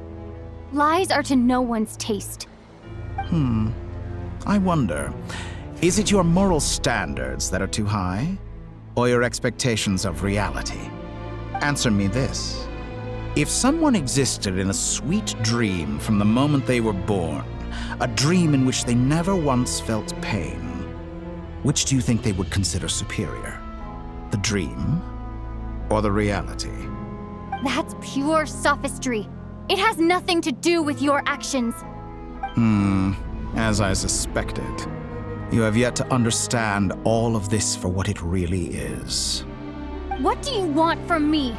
Lies are to no one's taste. I wonder, is it your moral standards that are too high? Or your expectations of reality? Answer me this. If someone existed in a sweet dream from the moment they were born, a dream in which they never once felt pain, which do you think they would consider superior? The dream or the reality? That's pure sophistry. It has nothing to do with your actions. As I suspected. You have yet to understand all of this for what it really is. What do you want from me?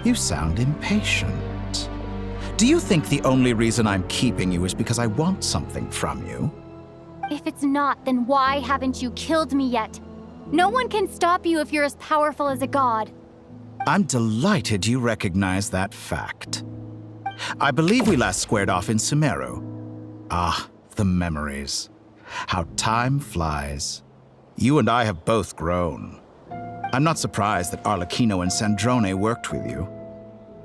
You sound impatient. Do you think the only reason I'm keeping you is because I want something from you? If it's not, then why haven't you killed me yet? No one can stop you if you're as powerful as a god. I'm delighted you recognize that fact. I believe we last squared off in Sumeru. Ah, the memories. How time flies. You and I have both grown. I'm not surprised that Arlecchino and Sandrone worked with you.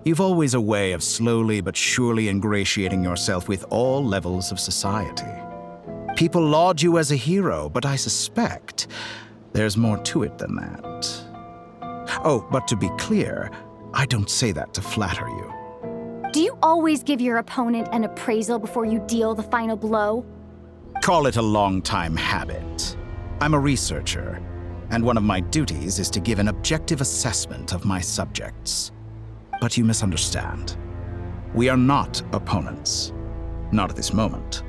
You've always a way of slowly but surely ingratiating yourself with all levels of society. People laud you as a hero, but I suspect there's more to it than that. Oh, but to be clear, I don't say that to flatter you. Do you always give your opponent an appraisal before you deal the final blow? Call it a long-time habit. I'm a researcher, and one of my duties is to give an objective assessment of my subjects. But you misunderstand. We are not opponents. Not at this moment.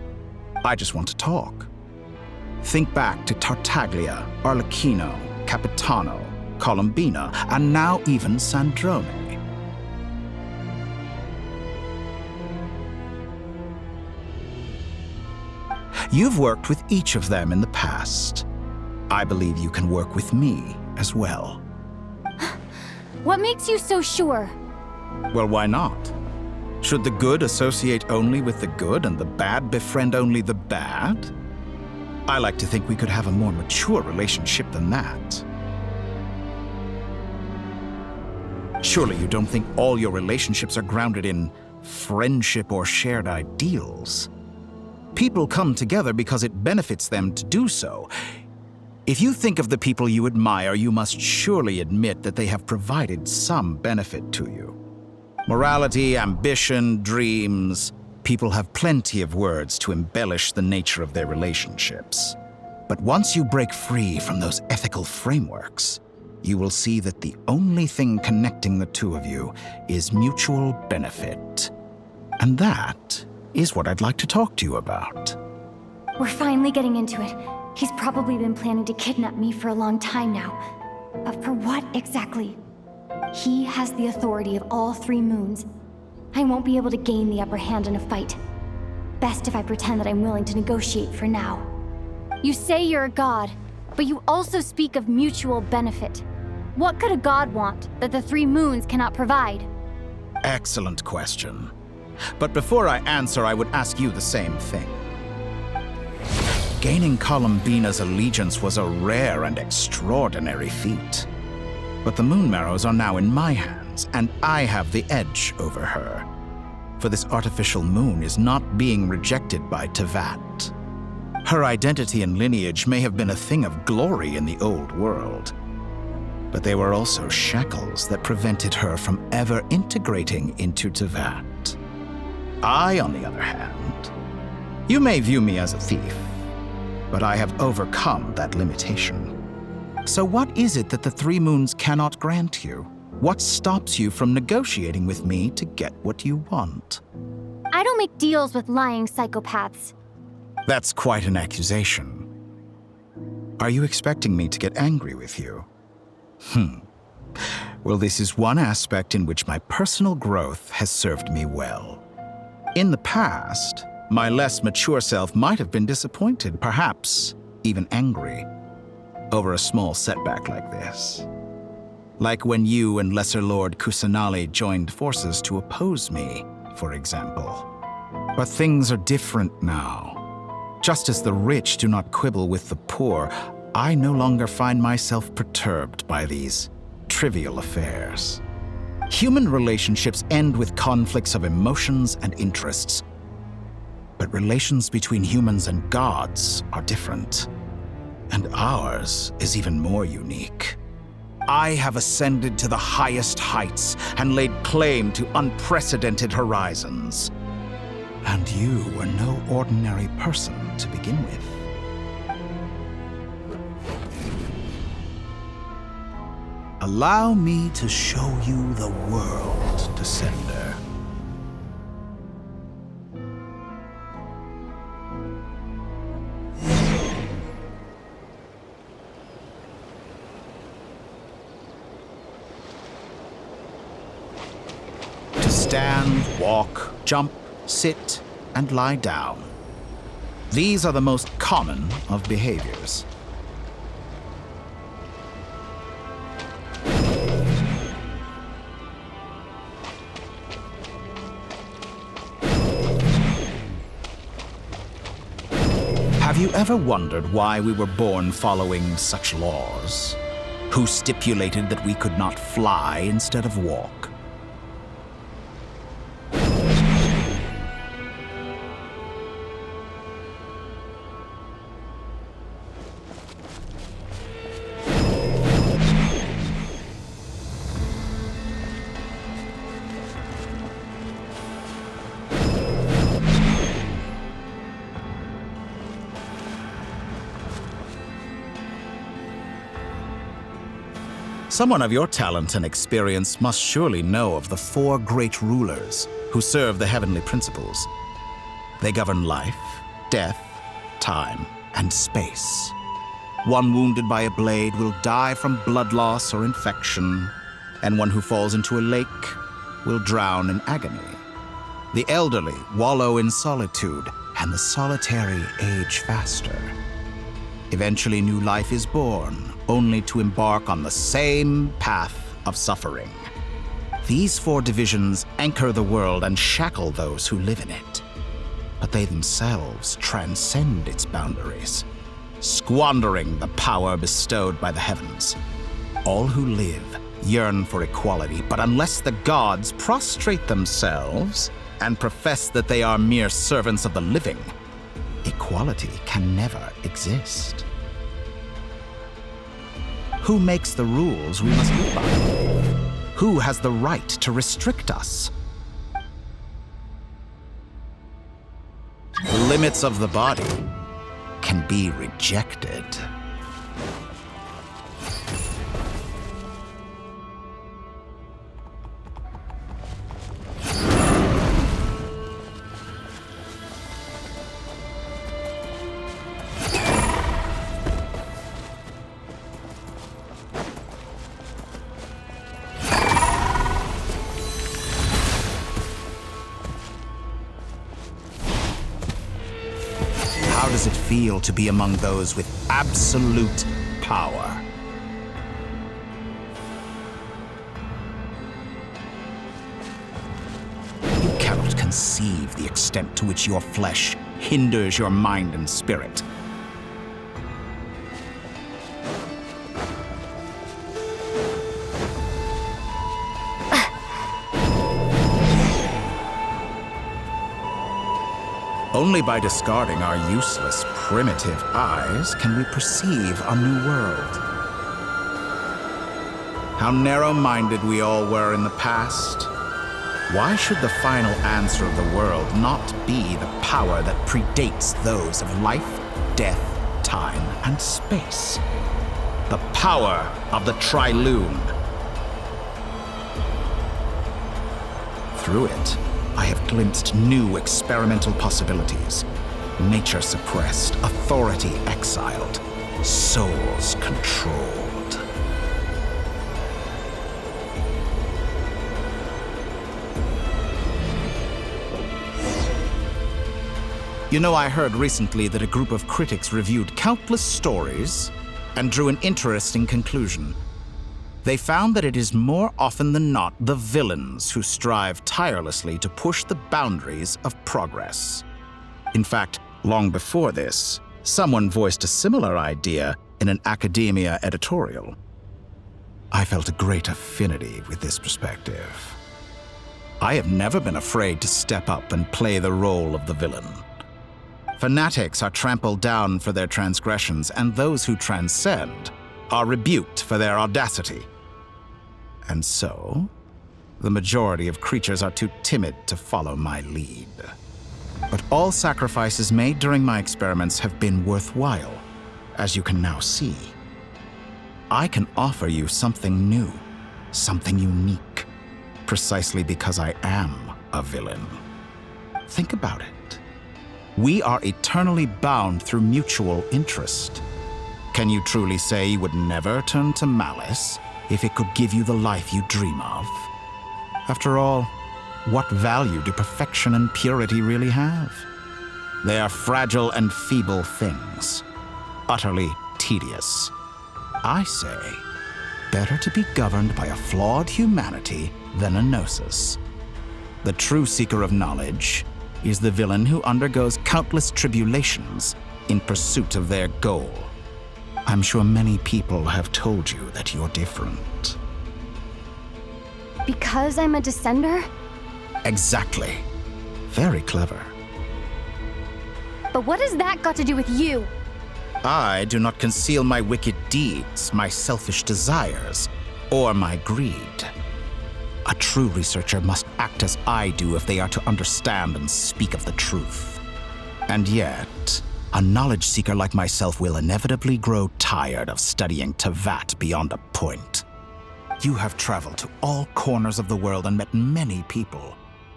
I just want to talk. Think back to Tartaglia, Arlecchino, Capitano, Colombina, and now even Sandrone. You've worked with each of them in the past. I believe you can work with me as well. What makes you so sure? Well, why not? Should the good associate only with the good and the bad befriend only the bad? I like to think we could have a more mature relationship than that. Surely you don't think all your relationships are grounded in friendship or shared ideals. People come together because it benefits them to do so. If you think of the people you admire, you must surely admit that they have provided some benefit to you. Morality, ambition, dreams. People have plenty of words to embellish the nature of their relationships. But once you break free from those ethical frameworks, you will see that the only thing connecting the two of you is mutual benefit. And that is what I'd like to talk to you about. We're finally getting into it. He's probably been planning to kidnap me for a long time now. For what exactly? He has the authority of all 3 moons. I won't be able to gain the upper hand in a fight. Best if I pretend that I'm willing to negotiate for now. You say you're a god, but you also speak of mutual benefit. What could a god want that the 3 moons cannot provide? Excellent question. But before I answer, I would ask you the same thing. Gaining Columbina's allegiance was a rare and extraordinary feat. But the Moon Marrows are now in my hands, and I have the edge over her. For this artificial moon is not being rejected by Teyvat. Her identity and lineage may have been a thing of glory in the old world, but they were also shackles that prevented her from ever integrating into Teyvat. I, on the other hand, you may view me as a thief, but I have overcome that limitation. So what is it that the 3 moons cannot grant you? What stops you from negotiating with me to get what you want? I don't make deals with lying psychopaths. That's quite an accusation. Are you expecting me to get angry with you? Well, this is one aspect in which my personal growth has served me well. In the past, my less mature self might have been disappointed, perhaps even angry, over a small setback like this. Like when you and Lesser Lord Kusanali joined forces to oppose me, for example. But things are different now. Just as the rich do not quibble with the poor, I no longer find myself perturbed by these trivial affairs. Human relationships end with conflicts of emotions and interests. But relations between humans and gods are different. And ours is even more unique. I have ascended to the highest heights and laid claim to unprecedented horizons. And you were no ordinary person to begin with. Allow me to show you the world, Descender. To stand, walk, jump, sit, and lie down. These are the most common of behaviors. Have you ever wondered why we were born following such laws? Who stipulated that we could not fly instead of walk? Someone of your talent and experience must surely know of the 4 great rulers who serve the heavenly principles. They govern life, death, time, and space. One wounded by a blade will die from blood loss or infection, and one who falls into a lake will drown in agony. The elderly wallow in solitude, and the solitary age faster. Eventually, new life is born, only to embark on the same path of suffering. These 4 divisions anchor the world and shackle those who live in it. But they themselves transcend its boundaries, squandering the power bestowed by the heavens. All who live yearn for equality, but unless the gods prostrate themselves and profess that they are mere servants of the living, equality can never exist. Who makes the rules we must live by? Who has the right to restrict us? The limits of the body can be rejected. How does it feel to be among those with absolute power? You cannot conceive the extent to which your flesh hinders your mind and spirit. Only by discarding our useless, primitive eyes can we perceive a new world. How narrow-minded we all were in the past. Why should the final answer of the world not be the power that predates those of life, death, time, and space? The power of the Trilune. Through it, I have glimpsed new experimental possibilities. Nature suppressed, authority exiled, souls controlled. You know, I heard recently that a group of critics reviewed countless stories and drew an interesting conclusion. They found that it is more often than not the villains who strive tirelessly to push the boundaries of progress. In fact, long before this, someone voiced a similar idea in an academia editorial. I felt a great affinity with this perspective. I have never been afraid to step up and play the role of the villain. Fanatics are trampled down for their transgressions, and those who transcend are rebuked for their audacity. And so, the majority of creatures are too timid to follow my lead. But all sacrifices made during my experiments have been worthwhile, as you can now see. I can offer you something new, something unique, precisely because I am a villain. Think about it. We are eternally bound through mutual interest. Can you truly say you would never turn to malice if it could give you the life you dream of? After all, what value do perfection and purity really have? They are fragile and feeble things, utterly tedious. I say, better to be governed by a flawed humanity than a gnosis. The true seeker of knowledge is the villain who undergoes countless tribulations in pursuit of their goal. I'm sure many people have told you that you're different. Because I'm a descender? Exactly. Very clever. But what has that got to do with you? I do not conceal my wicked deeds, my selfish desires, or my greed. A true researcher must act as I do if they are to understand and speak of the truth. And yet, a knowledge seeker like myself will inevitably grow tired of studying Teyvat beyond a point. You have traveled to all corners of the world and met many people.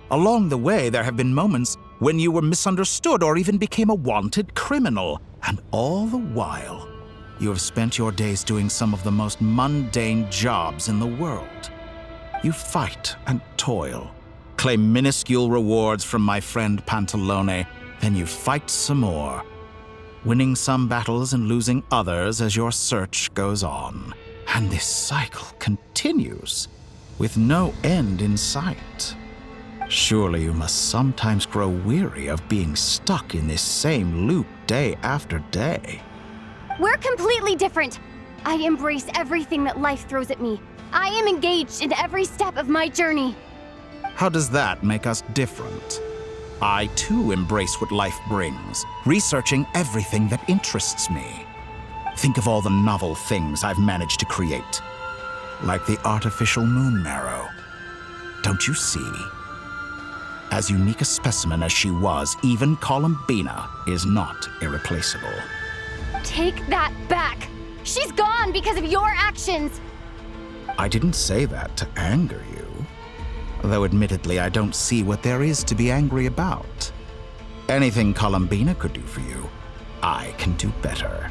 Along the way, there have been moments when you were misunderstood or even became a wanted criminal. And all the while, you have spent your days doing some of the most mundane jobs in the world. You fight and toil, claim minuscule rewards from my friend Pantalone, then you fight some more, winning some battles and losing others as your search goes on. And this cycle continues, with no end in sight. Surely you must sometimes grow weary of being stuck in this same loop day after day. We're completely different. I embrace everything that life throws at me. I am engaged in every step of my journey. How does that make us different? I too embrace what life brings, researching everything that interests me. Think of all the novel things I've managed to create, like the artificial moon marrow. Don't you see? As unique a specimen as she was, even Columbina is not irreplaceable. Take that back! She's gone because of your actions! I didn't say that to anger you. Though admittedly, I don't see what there is to be angry about. Anything Columbina could do for you, I can do better.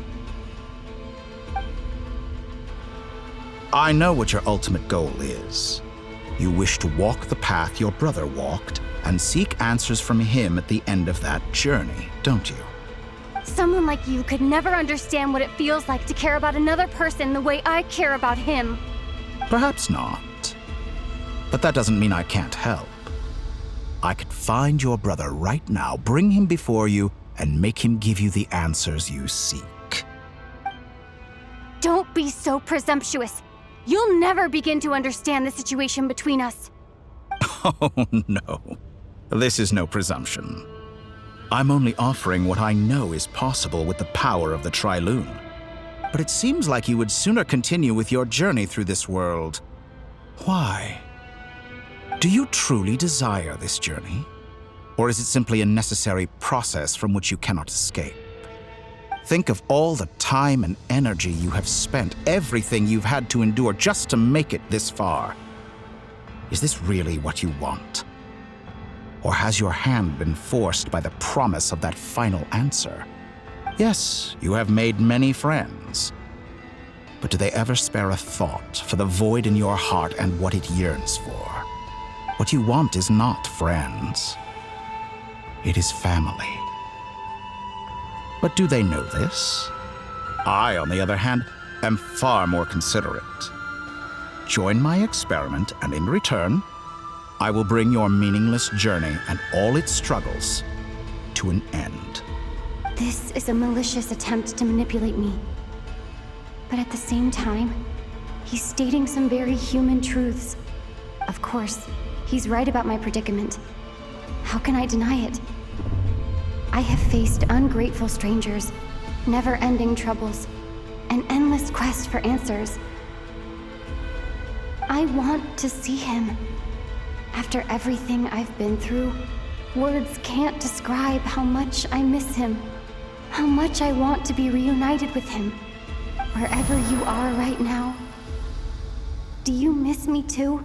I know what your ultimate goal is. You wish to walk the path your brother walked and seek answers from him at the end of that journey, don't you? Someone like you could never understand what it feels like to care about another person the way I care about him. Perhaps not. But that doesn't mean I can't help. I could find your brother right now, bring him before you, and make him give you the answers you seek. Don't be so presumptuous. You'll never begin to understand the situation between us. Oh, no. This is no presumption. I'm only offering what I know is possible with the power of the Trilune. But it seems like you would sooner continue with your journey through this world. Why? Do you truly desire this journey? Or is it simply a necessary process from which you cannot escape? Think of all the time and energy you have spent, everything you've had to endure just to make it this far. Is this really what you want? Or has your hand been forced by the promise of that final answer? Yes, you have made many friends. But do they ever spare a thought for the void in your heart and what it yearns for? What you want is not friends. It is family. But do they know this? I, on the other hand, am far more considerate. Join my experiment, and in return, I will bring your meaningless journey and all its struggles to an end. This is a malicious attempt to manipulate me. But at the same time, he's stating some very human truths. Of course, he's right about my predicament. How can I deny it? I have faced ungrateful strangers, never-ending troubles, an endless quest for answers. I want to see him. After everything I've been through, words can't describe how much I miss him, how much I want to be reunited with him. Wherever you are right now, do you miss me too?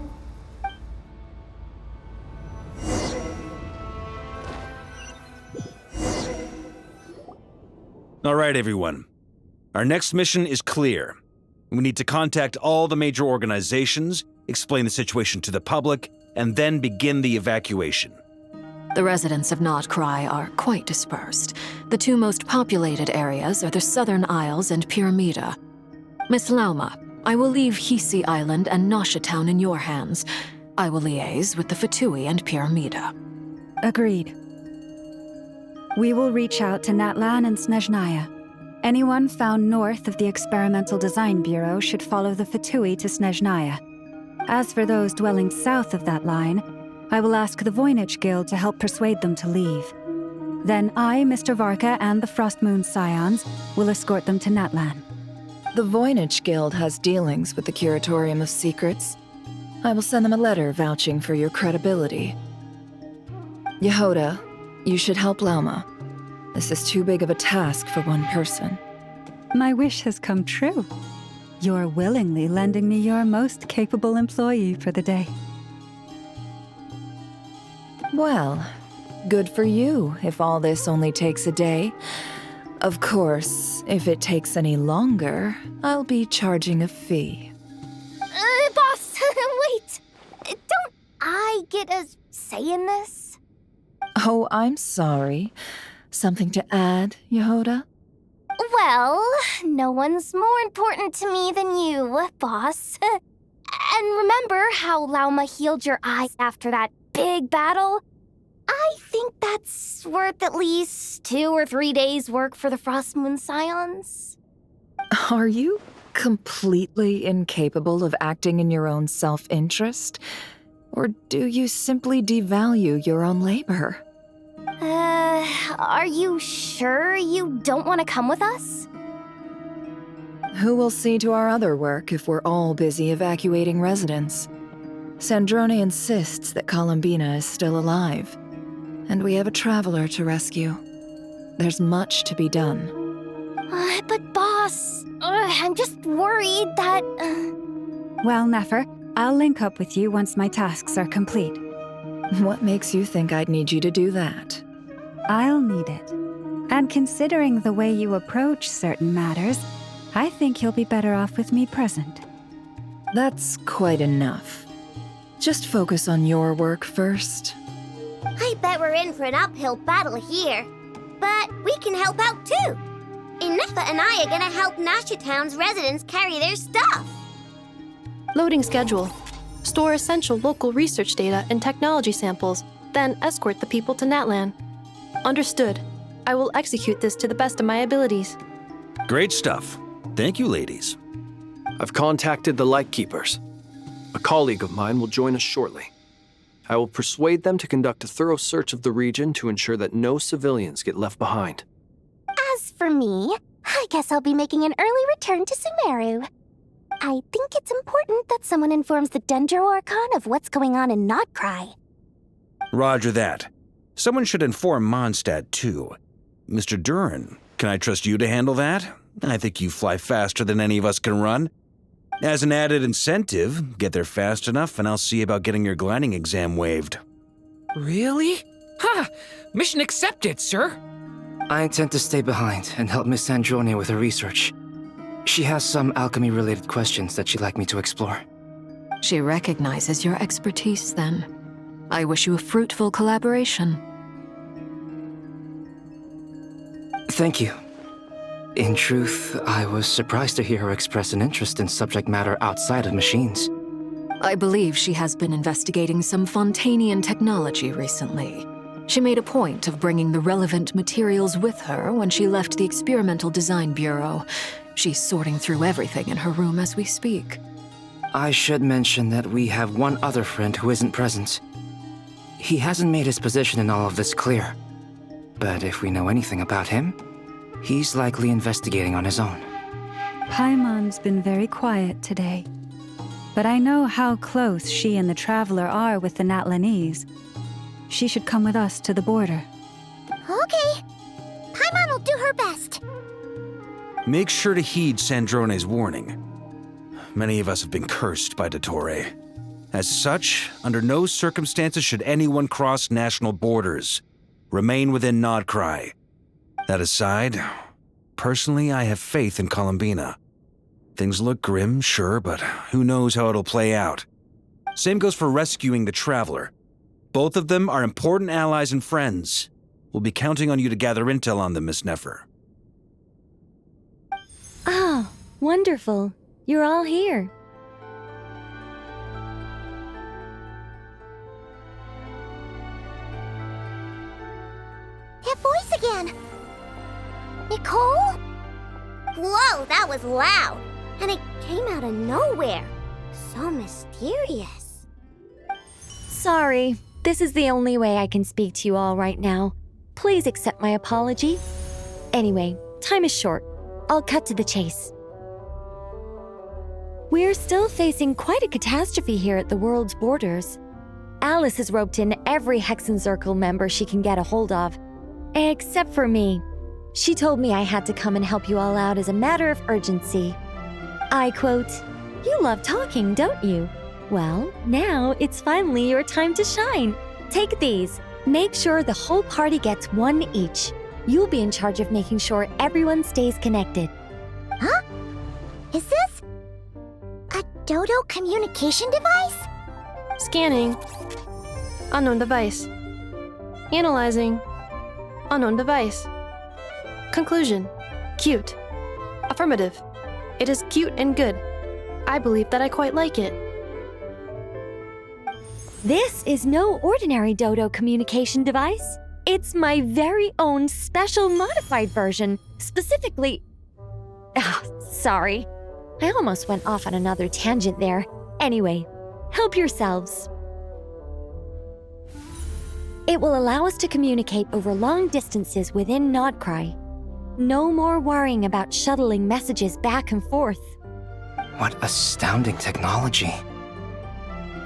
All right, everyone. Our next mission is clear. We need to contact all the major organizations, explain the situation to the public, and then begin the evacuation. The residents of Nod-Krai are quite dispersed. The two most populated areas are the Southern Isles and Pyramida. Miss Lauma, I will leave Hisi Island and Nasha Town in your hands. I will liaise with the Fatui and Pyramida. Agreed. We will reach out to Natlan and Snezhnaya. Anyone found north of the Experimental Design Bureau should follow the Fatui to Snezhnaya. As for those dwelling south of that line, I will ask the Voynich Guild to help persuade them to leave. Then I, Mr. Varka, and the Frostmoon Scions will escort them to Natlan. The Voynich Guild has dealings with the Curatorium of Secrets. I will send them a letter vouching for your credibility. Yehoda, you should help Lauma. This is too big of a task for one person. My wish has come true. You're willingly lending me your most capable employee for the day. Well, good for you if all this only takes a day. Of course, if it takes any longer, I'll be charging a fee. Boss, wait! Don't I get a say in this? Oh, I'm sorry. Something to add, Yehoda? Well, no one's more important to me than you, boss. And remember how Lauma healed your eyes after that big battle? I think that's worth at least 2 or 3 days' work for the Frostmoon Scions. Are you completely incapable of acting in your own self-interest? Or do you simply devalue your own labor? Are you sure you don't want to come with us? Who will see to our other work if we're all busy evacuating residents? Sandrone insists that Columbina is still alive, and we have a traveler to rescue. There's much to be done. But boss, I'm just worried that... Well, Nefer, I'll link up with you once my tasks are complete. What makes you think I'd need you to do that? I'll need it. And considering the way you approach certain matters, I think you'll be better off with me present. That's quite enough. Just focus on your work first. I bet we're in for an uphill battle here. But we can help out too. Inefa and I are gonna help Nasha Town's residents carry their stuff. Loading schedule. Store essential local research data and technology samples, then escort the people to Natlan. Understood. I will execute this to the best of my abilities. Great stuff. Thank you, ladies. I've contacted the Lightkeepers. A colleague of mine will join us shortly. I will persuade them to conduct a thorough search of the region to ensure that no civilians get left behind. As for me, I guess I'll be making an early return to Sumeru. I think it's important that someone informs the Dendro Archon of what's going on in Nod-Krai. Roger that. Someone should inform Mondstadt, too. Mr. Duran, can I trust you to handle that? I think you fly faster than any of us can run. As an added incentive, get there fast enough and I'll see about getting your gliding exam waived. Really? Ha! Mission accepted, sir. I intend to stay behind and help Miss Sandrone with her research. She has some alchemy-related questions that she'd like me to explore. She recognizes your expertise, then. I wish you a fruitful collaboration. Thank you. In truth, I was surprised to hear her express an interest in subject matter outside of machines. I believe she has been investigating some Fontanian technology recently. She made a point of bringing the relevant materials with her when she left the Experimental Design Bureau. She's sorting through everything in her room as we speak. I should mention that we have one other friend who isn't present. He hasn't made his position in all of this clear. But if we know anything about him, he's likely investigating on his own. Paimon's been very quiet today. But I know how close she and the Traveler are with the Natlanese. She should come with us to the border. Okay. Paimon will do her best. Make sure to heed Sandrone's warning. Many of us have been cursed by Dottore. As such, under no circumstances should anyone cross national borders. Remain within Nod-Krai. That aside, personally, I have faith in Columbina. Things look grim, sure, but who knows how it'll play out. Same goes for rescuing the Traveler. Both of them are important allies and friends. We'll be counting on you to gather intel on them, Miss Nefer. Oh, wonderful. You're all here. That voice again! Nicole? Whoa, that was loud! And it came out of nowhere. So mysterious. Sorry, this is the only way I can speak to you all right now. Please accept my apology. Anyway, time is short. I'll cut to the chase. We're still facing quite a catastrophe here at the world's borders. Alice has roped in every Hexen Circle member she can get a hold of. Except for me. She told me I had to come and help you all out as a matter of urgency. I quote, "You love talking, don't you? Well, now it's finally your time to shine. Take these. Make sure the whole party gets one each. You'll be in charge of making sure everyone stays connected." Huh? Is this a Dodo communication device? Scanning. Unknown device. Analyzing. Unknown device. Conclusion. Cute. Affirmative. It is cute and good. I believe that I quite like it. This is no ordinary Dodo communication device. It's my very own special modified version, specifically... sorry. I almost went off on another tangent there. Anyway, help yourselves. It will allow us to communicate over long distances within Nod-Krai. No more worrying about shuttling messages back and forth. What astounding technology.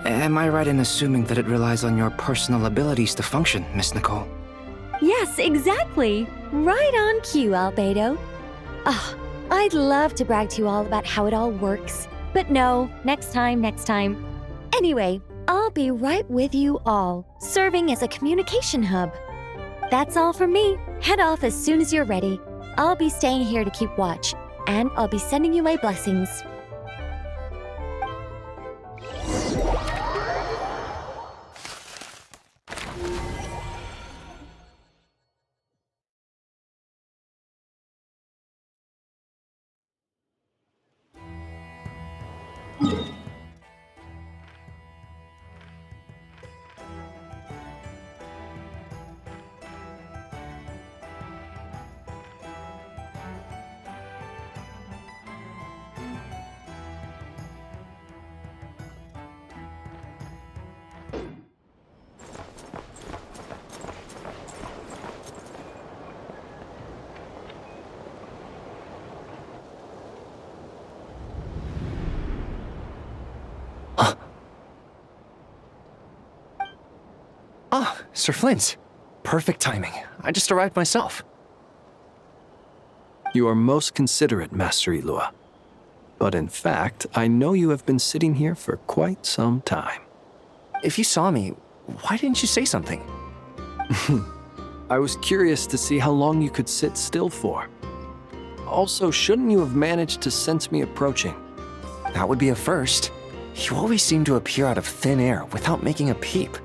Am I right in assuming that it relies on your personal abilities to function, Miss Nicole? Yes, exactly. Right on cue, Albedo. I'd love to brag to you all about how it all works. But no, next time. Anyway, I'll be right with you all, serving as a communication hub. That's all from me. Head off as soon as you're ready. I'll be staying here to keep watch, and I'll be sending you my blessings. Sir Flint, perfect timing. I just arrived myself. You are most considerate, Master Ilua. But in fact, I know you have been sitting here for quite some time. If you saw me, why didn't you say something? I was curious to see how long you could sit still for. Also, shouldn't you have managed to sense me approaching? That would be a first. You always seem to appear out of thin air without making a peep.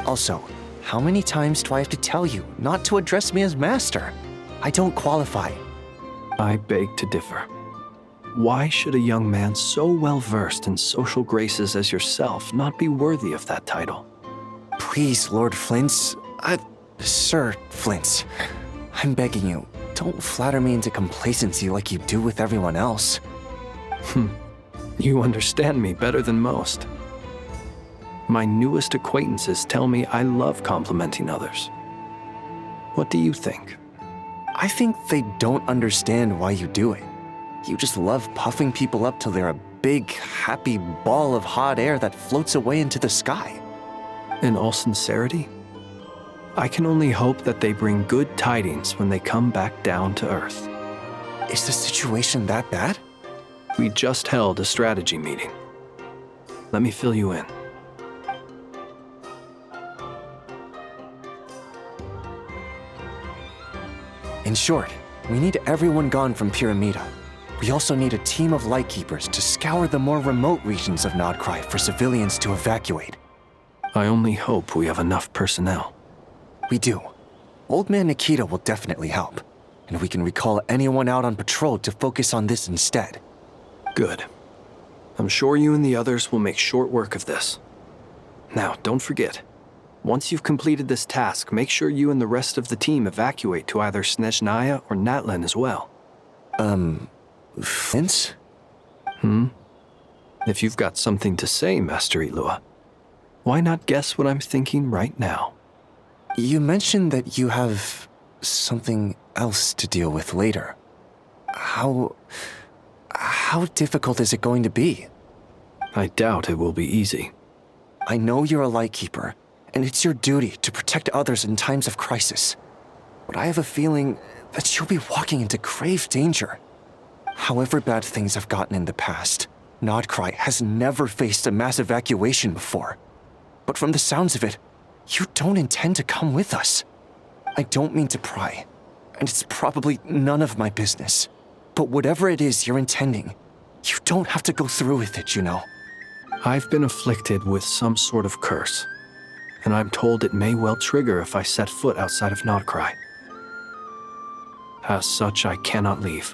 Also, how many times do I have to tell you not to address me as master? I don't qualify. I beg to differ. Why should a young man so well versed in social graces as yourself not be worthy of that title? Please, Lord Flint's... Sir Flint's. I'm begging you, don't flatter me into complacency like you do with everyone else. You understand me better than most. My newest acquaintances tell me I love complimenting others. What do you think? I think they don't understand why you do it. You just love puffing people up till they're a big, happy ball of hot air that floats away into the sky. In all sincerity, I can only hope that they bring good tidings when they come back down to Earth. Is the situation that bad? We just held a strategy meeting. Let me fill you in. In short, we need everyone gone from Pyramida. We also need a team of Lightkeepers to scour the more remote regions of Nod-Krai for civilians to evacuate. I only hope we have enough personnel. We do. Old Man Nikita will definitely help, and we can recall anyone out on patrol to focus on this instead. Good. I'm sure you and the others will make short work of this. Now, don't forget, once you've completed this task, make sure you and the rest of the team evacuate to either Snezhnaya or Natlan as well. Flint? If you've got something to say, Master Ilua, why not guess what I'm thinking right now? You mentioned that you have something else to deal with later. How difficult is it going to be? I doubt it will be easy. I know you're a Lightkeeper, and it's your duty to protect others in times of crisis. But I have a feeling that you'll be walking into grave danger. However bad things have gotten in the past, Nod-Krai has never faced a mass evacuation before. But from the sounds of it, you don't intend to come with us. I don't mean to pry, and it's probably none of my business. But whatever it is you're intending, you don't have to go through with it, you know. I've been afflicted with some sort of curse, and I'm told it may well trigger if I set foot outside of Nod-Krai. As such, I cannot leave.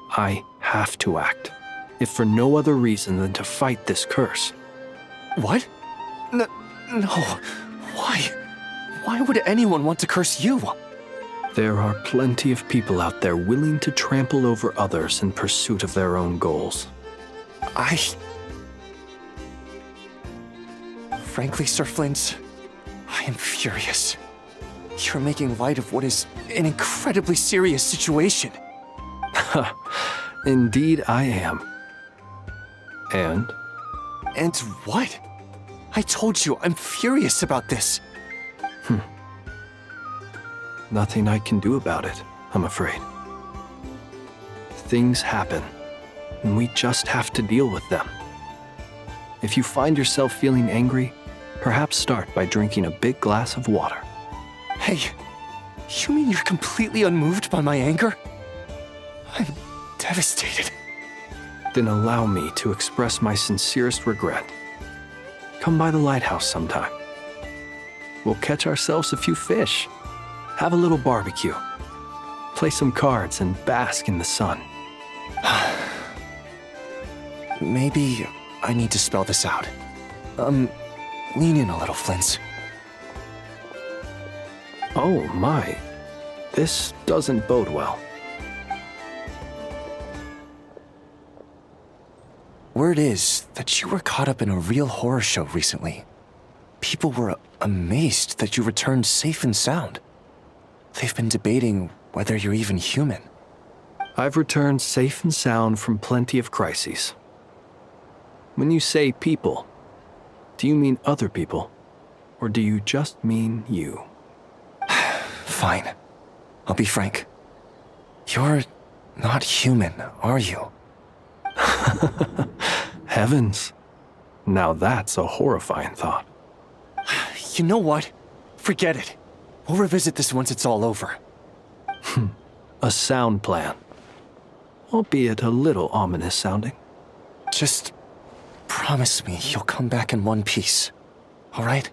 I have to act, if for no other reason than to fight this curse. What? No. Why? Why would anyone want to curse you? There are plenty of people out there willing to trample over others in pursuit of their own goals. Frankly, Sir Flint, I am furious. You're making light of what is an incredibly serious situation. Indeed I am. And? And what? I told you, I'm furious about this. Nothing I can do about it, I'm afraid. Things happen, and we just have to deal with them. If you find yourself feeling angry, perhaps start by drinking a big glass of water. Hey, you mean you're completely unmoved by my anger? I'm devastated. Then allow me to express my sincerest regret. Come by the lighthouse sometime. We'll catch ourselves a few fish, have a little barbecue, play some cards, and bask in the sun. Maybe I need to spell this out. Lean in a little, Flint. Oh my, this doesn't bode well. Word is that you were caught up in a real horror show recently. People were amazed that you returned safe and sound. They've been debating whether you're even human. I've returned safe and sound from plenty of crises. When you say people, do you mean other people? Or do you just mean you? Fine. I'll be frank. You're not human, are you? Heavens. Now that's a horrifying thought. You know what? Forget it. We'll revisit this once it's all over. A sound plan. Albeit a little ominous sounding. Just promise me you'll come back in one piece, all right?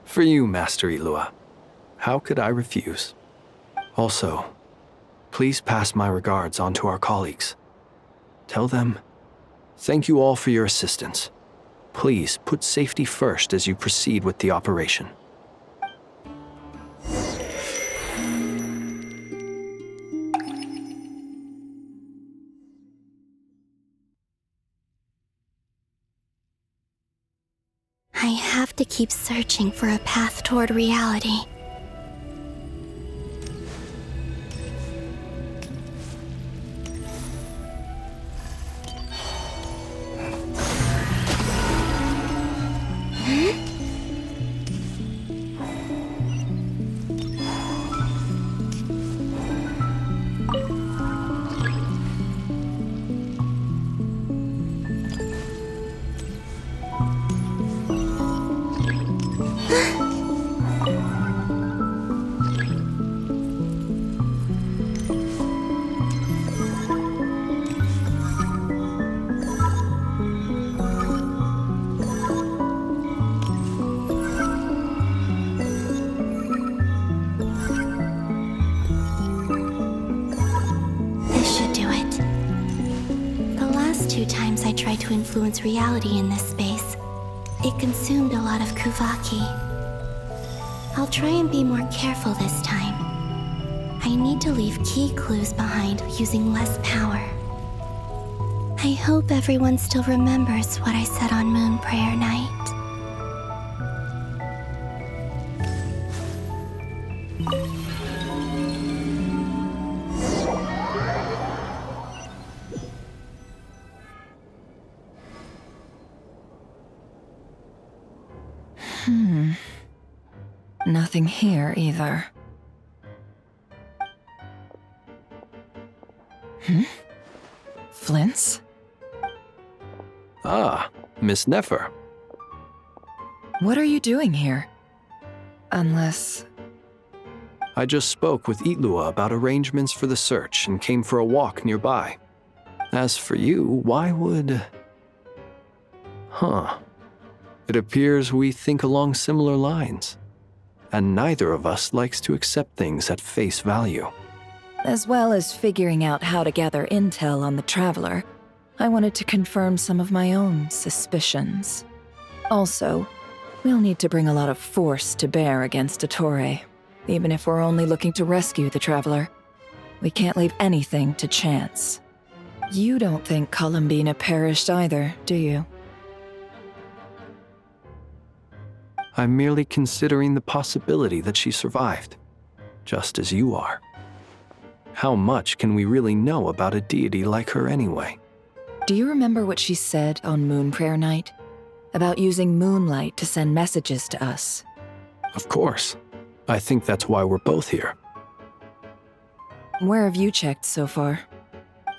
For you, Master Ilua. How could I refuse? Also, please pass my regards on to our colleagues. Tell them, thank you all for your assistance. Please put safety first as you proceed with the operation. I have to keep searching for a path toward reality. To influence reality in this space, it consumed a lot of Kuvaki. I'll try and be more careful this time. I need to leave key clues behind using less power. I hope everyone still remembers what I said on Moon Prayer Night. Nothing here either. Flints? Ah, Miss Nefer. What are you doing here? Unless... I just spoke with Ilua about arrangements for the search and came for a walk nearby. As for you, why would... It appears we think along similar lines. And neither of us likes to accept things at face value. As well as figuring out how to gather intel on the Traveler, I wanted to confirm some of my own suspicions. Also, we'll need to bring a lot of force to bear against Ettore, even if we're only looking to rescue the Traveler. We can't leave anything to chance. You don't think Columbina perished either, do you? I'm merely considering the possibility that she survived, just as you are. How much can we really know about a deity like her anyway? Do you remember what she said on Moon Prayer Night? About using moonlight to send messages to us? Of course. I think that's why we're both here. Where have you checked so far?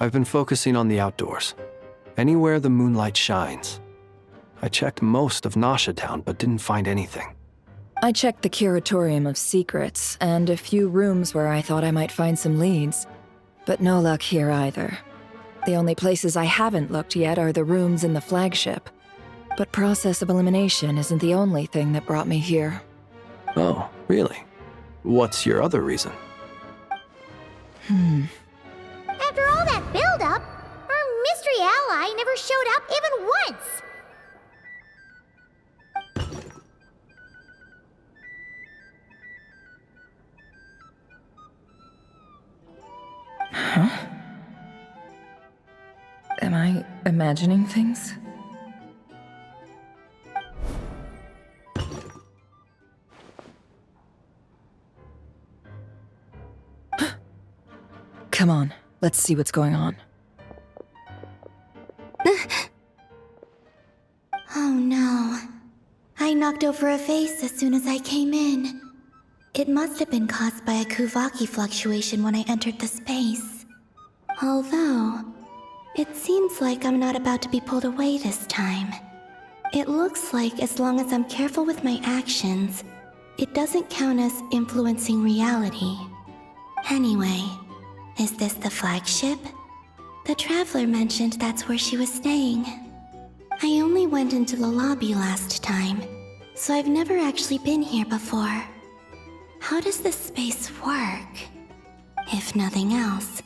I've been focusing on the outdoors. Anywhere the moonlight shines. I checked most of Nasha Town, but didn't find anything. I checked the Curatorium of Secrets, and a few rooms where I thought I might find some leads. But no luck here either. The only places I haven't looked yet are the rooms in the flagship. But process of elimination isn't the only thing that brought me here. Oh, really? What's your other reason? After all that build-up, our mystery ally never showed up even once! Huh? Am I imagining things? Come on, let's see what's going on. Oh no. I knocked knocked over a vase as soon as I came in. It must have been caused by a Kuvaki fluctuation when I entered the space. Although, it seems like I'm not about to be pulled away this time. It looks like as long as I'm careful with my actions, it doesn't count as influencing reality. Anyway, is this the flagship? The Traveler mentioned that's where she was staying. I only went into the lobby last time, so I've never actually been here before. How does this space work? If nothing else,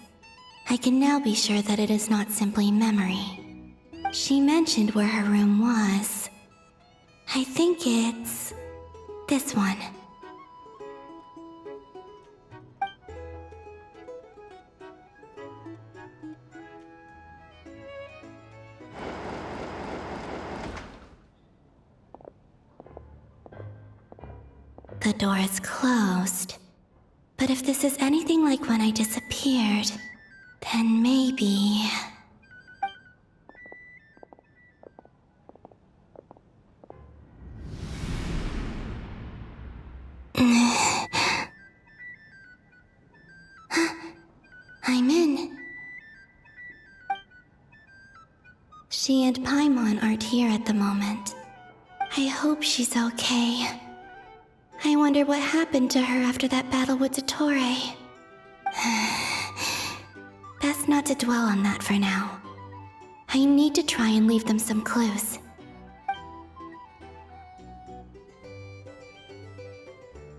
I can now be sure that it is not simply memory. She mentioned where her room was. I think it's this one. The door is closed. But if this is anything like when I disappeared, then maybe... I'm in. She and Paimon aren't here at the moment. I hope she's okay. I wonder what happened to her after that battle with Dottore. Best not to dwell on that for now. I need to try and leave them some clues.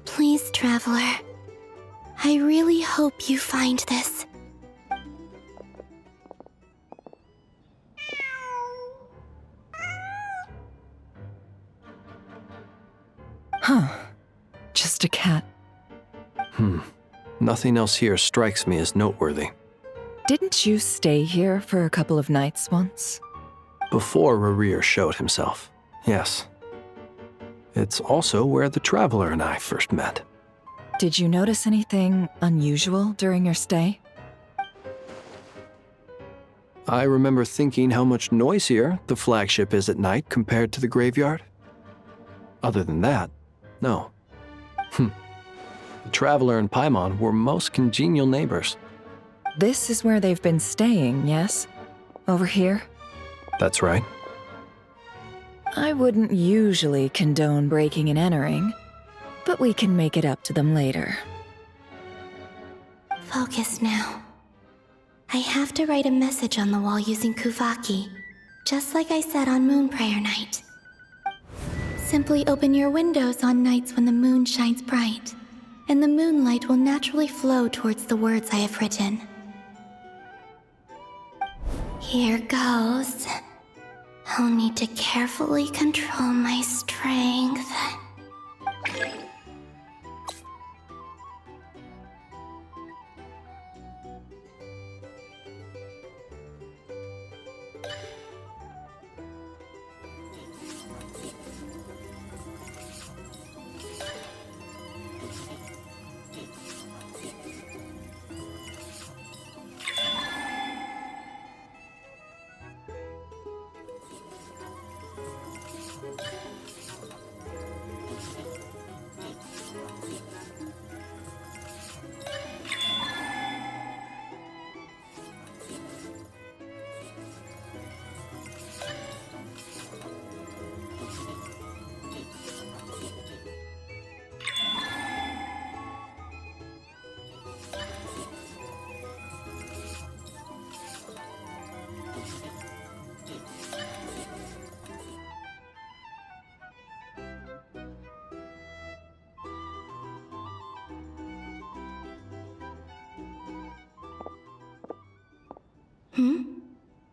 Please, Traveler. I really hope you find this. Huh. Just a cat. Nothing else here strikes me as noteworthy. Didn't you stay here for a couple of nights once? Before Rerir showed himself, yes. It's also where the Traveler and I first met. Did you notice anything unusual during your stay? I remember thinking how much noisier the flagship is at night compared to the graveyard. Other than that, no. The Traveler and Paimon were most congenial neighbors. This is where they've been staying, yes? Over here? That's right. I wouldn't usually condone breaking and entering, but we can make it up to them later. Focus now. I have to write a message on the wall using Kuvaki, just like I said on Moon Prayer Night. Simply open your windows on nights when the moon shines bright, and the moonlight will naturally flow towards the words I have written. Here goes. I'll need to carefully control my strength.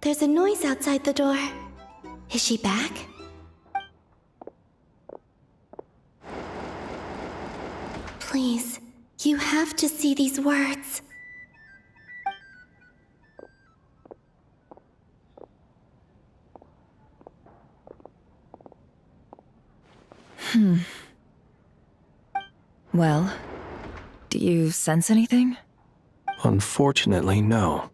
There's a noise outside the door. Is she back? Please, you have to see these words. Well, do you sense anything? Unfortunately, no.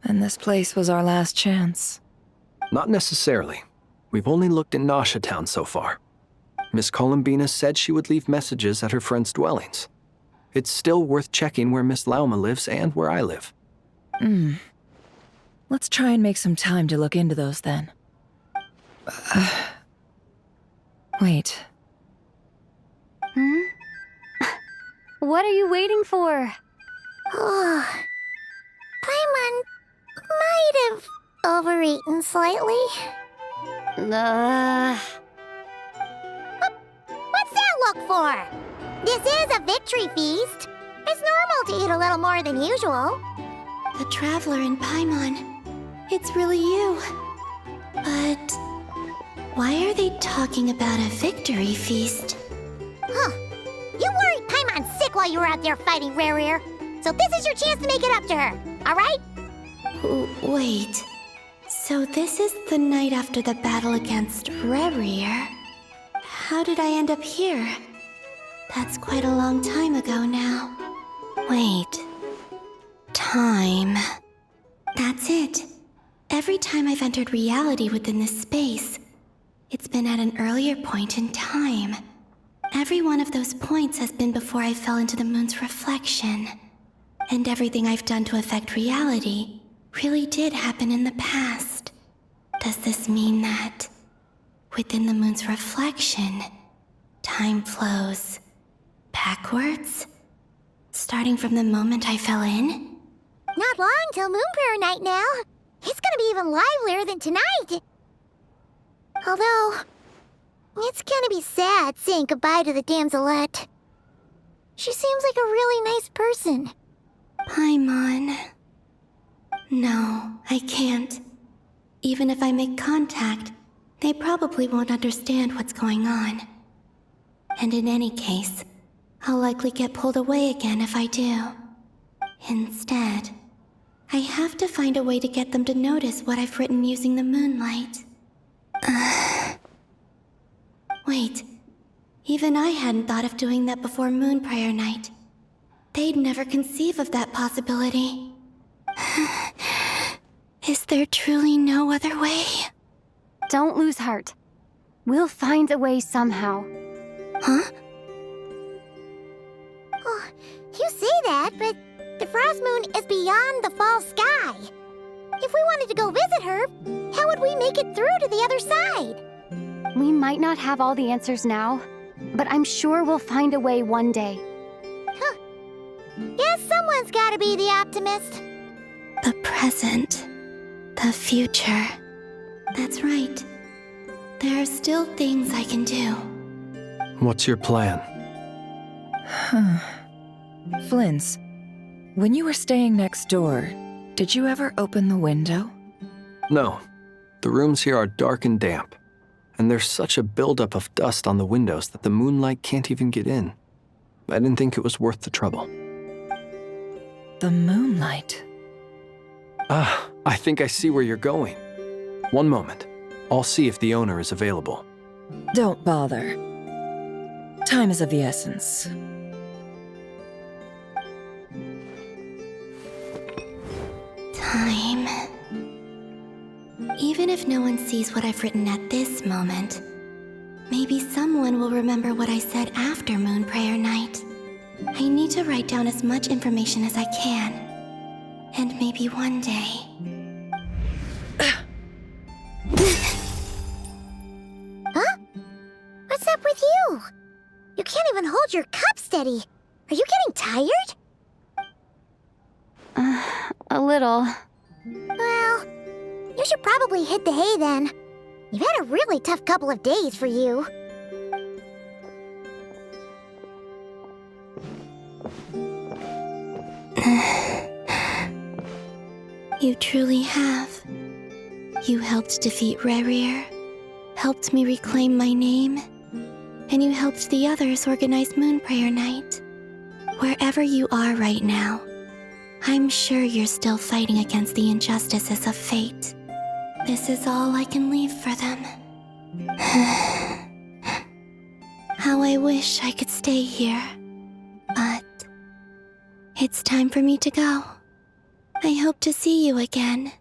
And this place was our last chance. Not necessarily. We've only looked in Nasha Town so far. Miss Columbina said she would leave messages at her friends' dwellings. It's still worth checking where Miss Lauma lives and where I live. Let's try and make some time to look into those then. Wait. What are you waiting for? Oh, Paimon might have overeaten slightly. What's that look for? This is a victory feast. It's normal to eat a little more than usual. The Traveler in Paimon. It's really you. But why are they talking about a victory feast? Huh. You worried Paimon sick while you were out there fighting Rare. So this is your chance to make it up to her, alright? Wait. So this is the night after the battle against Rare. How did I end up here? That's quite a long time ago now. Wait. Time. That's it. Every time I've entered reality within this space, it's been at an earlier point in time. Every one of those points has been before I fell into the moon's reflection. And everything I've done to affect reality really did happen in the past. Does this mean that, within the moon's reflection, time flows backwards? Starting from the moment I fell in? Not long till Moon Prayer Night now. It's gonna be even livelier than tonight. Although, it's gonna be sad saying goodbye to the damselette. She seems like a really nice person. Paimon. No, I can't. Even if I make contact, they probably won't understand what's going on. And in any case, I'll likely get pulled away again if I do. Instead, I have to find a way to get them to notice what I've written using the moonlight. Wait, even I hadn't thought of doing that before Moon Prayer Night. They'd never conceive of that possibility. Is there truly no other way? Don't lose heart. We'll find a way somehow. Huh? Oh, you say that, but the Frost Moon is beyond the fall sky. If we wanted to go visit her, how would we make it through to the other side? We might not have all the answers now, but I'm sure we'll find a way one day. Huh. Guess someone's gotta be the optimist. The present. The future. That's right. There are still things I can do. What's your plan? Flins, when you were staying next door, did you ever open the window? No. The rooms here are dark and damp, and there's such a buildup of dust on the windows that the moonlight can't even get in. I didn't think it was worth the trouble. The moonlight? I think I see where you're going. One moment. I'll see if the owner is available. Don't bother. Time is of the essence. Time. Even if no one sees what I've written at this moment, maybe someone will remember what I said after Moon Prayer Night. I need to write down as much information as I can. And maybe one day... Huh? What's up with you? You can't even hold your cup steady. Are you getting tired? A little. Well, you should probably hit the hay then. You've had a really tough couple of days for you. You truly have. You helped defeat Rare, helped me reclaim my name, and you helped the others organize Moon Prayer Night. Wherever you are right now, I'm sure you're still fighting against the injustices of fate. This is all I can leave for them. How I wish I could stay here. But it's time for me to go. I hope to see you again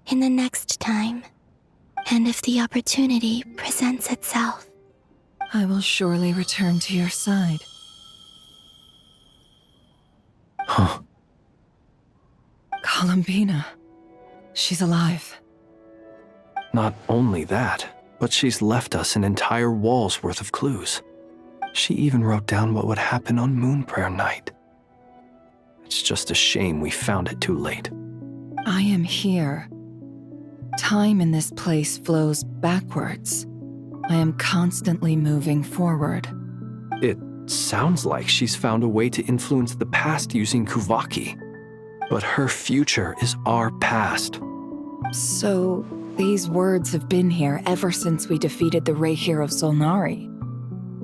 in the next time. And if the opportunity presents itself, I will surely return to your side. Huh. Columbina. She's alive. Not only that, but she's left us an entire wall's worth of clues. She even wrote down what would happen on Moon Prayer Night. It's just a shame we found it too late. I am here. Time in this place flows backwards. I am constantly moving forward. It sounds like she's found a way to influence the past using Kuvaki. But her future is our past. So, these words have been here ever since we defeated the Rehir of Solnari.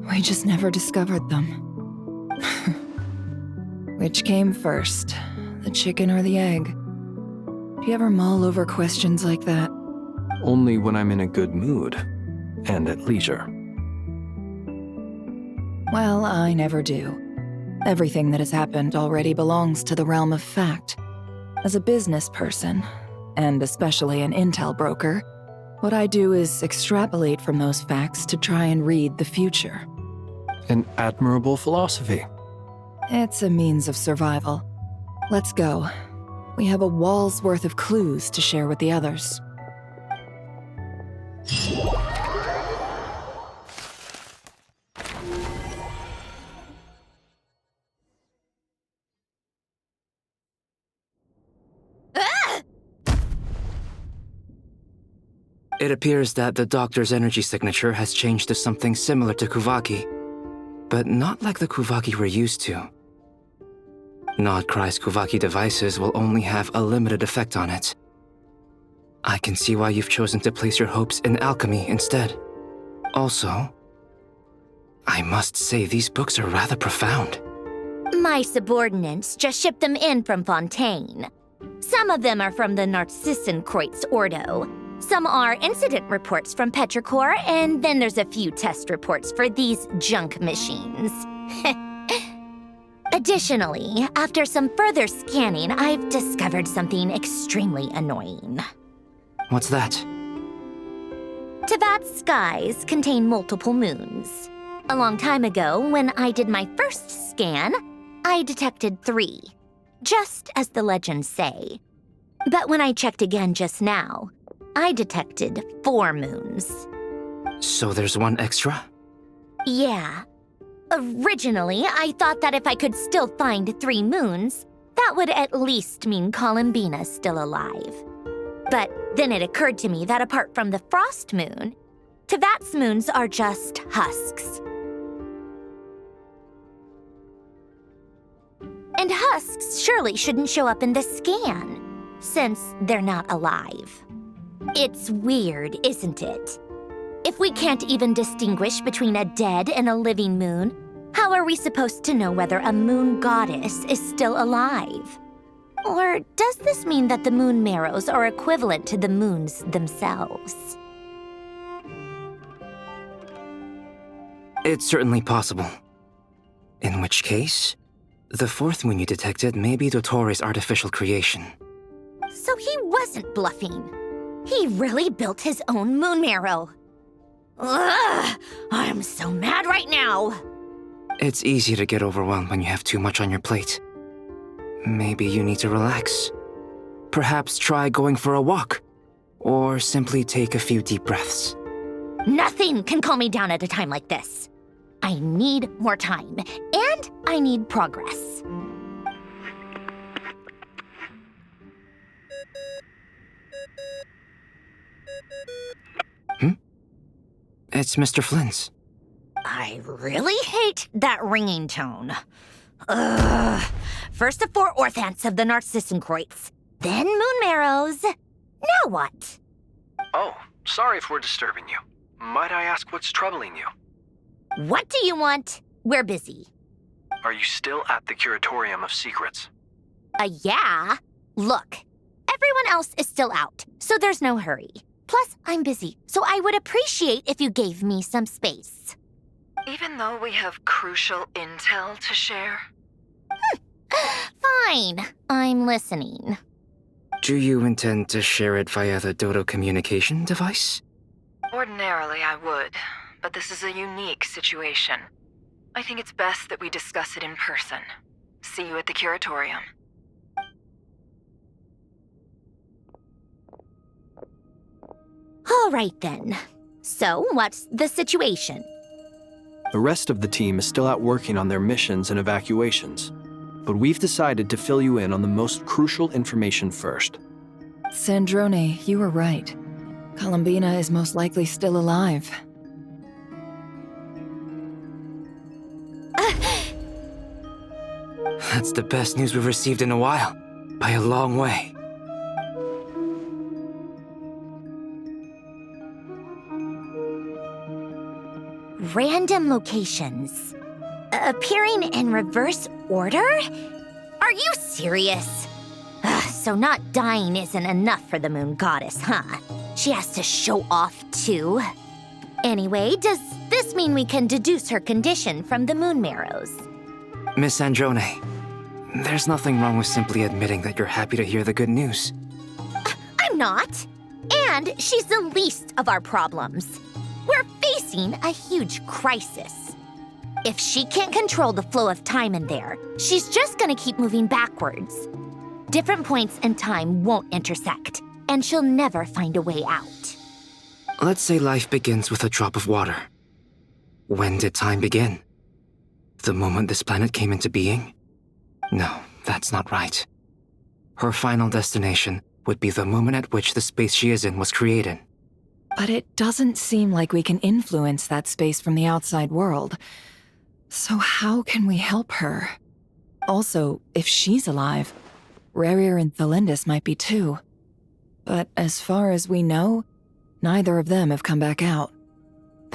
We just never discovered them. Which came first, the chicken or the egg? Do you ever mull over questions like that? Only when I'm in a good mood and at leisure. Well, I never do. Everything that has happened already belongs to the realm of fact. As a business person, and especially an intel broker, what I do is extrapolate from those facts to try and read the future. An admirable philosophy. It's a means of survival. Let's go. We have a wall's worth of clues to share with the others. It appears that the doctor's energy signature has changed to something similar to Kuvaki, but not like the Kuvaki we're used to. Nod-Krai's Kuvaki devices will only have a limited effect on it. I can see why you've chosen to place your hopes in alchemy instead. Also, I must say these books are rather profound. My subordinates just shipped them in from Fontaine. Some of them are from the Genshinimpact Ordo. Some are incident reports from Petrichor, and then there's a few test reports for these junk machines. Additionally, after some further scanning, I've discovered something extremely annoying. What's that? Teyvat's skies contain multiple moons. A long time ago, when I did my first scan, I detected 3, just as the legends say. But when I checked again just now, I detected 4 moons. So there's one extra? Yeah. Originally, I thought that if I could still find 3 moons, that would at least mean Columbina's still alive. But then it occurred to me that apart from the frost moon, Teyvat's moons are just husks. And husks surely shouldn't show up in the scan, since they're not alive. It's weird, isn't it? If we can't even distinguish between a dead and a living moon, how are we supposed to know whether a moon goddess is still alive? Or does this mean that the moon marrows are equivalent to the moons themselves? It's certainly possible. In which case, the 4th moon you detected may be Dottore artificial creation. So he wasn't bluffing. He really built his own moon marrow. Ugh! I'm so mad right now! It's easy to get overwhelmed when you have too much on your plate. Maybe you need to relax. Perhaps try going for a walk, or simply take a few deep breaths. Nothing can calm me down at a time like this. I need more time, and I need progress. It's Mr. Flynn's. I really hate that ringing tone. Ugh. First the 4 orthants of the Genshinimpact, then moon marrows. Now what? Oh, sorry if we're disturbing you. Might I ask what's troubling you? What do you want? We're busy. Are you still at the Curatorium of Secrets? Yeah. Look, everyone else is still out, so there's no hurry. Plus, I'm busy, so I would appreciate if you gave me some space. Even though we have crucial intel to share? Fine, I'm listening. Do you intend to share it via the Dodo communication device? Ordinarily, I would, but this is a unique situation. I think it's best that we discuss it in person. See you at the curatorium. All right then. So, what's the situation? The rest of the team is still out working on their missions and evacuations, but we've decided to fill you in on the most crucial information first. Sandrone, you were right. Columbina is most likely still alive. That's the best news we've received in a while, by a long way. Random locations. Appearing in reverse order? Are you serious? So not dying isn't enough for the moon goddess, huh? She has to show off too. Anyway, does this mean we can deduce her condition from the moon marrows? Miss Sandrone, there's nothing wrong with simply admitting that you're happy to hear the good news. I'm not. And she's the least of our problems. We're facing a huge crisis. If she can't control the flow of time in there, she's just gonna keep moving backwards. Different points in time won't intersect, and she'll never find a way out. Let's say life begins with a drop of water. When did time begin? The moment this planet came into being? No, that's not right. Her final destination would be the moment at which the space she is in was created. But it doesn't seem like we can influence that space from the outside world. So how can we help her? Also, if she's alive, Rerir and Thalindis might be too. But as far as we know, neither of them have come back out.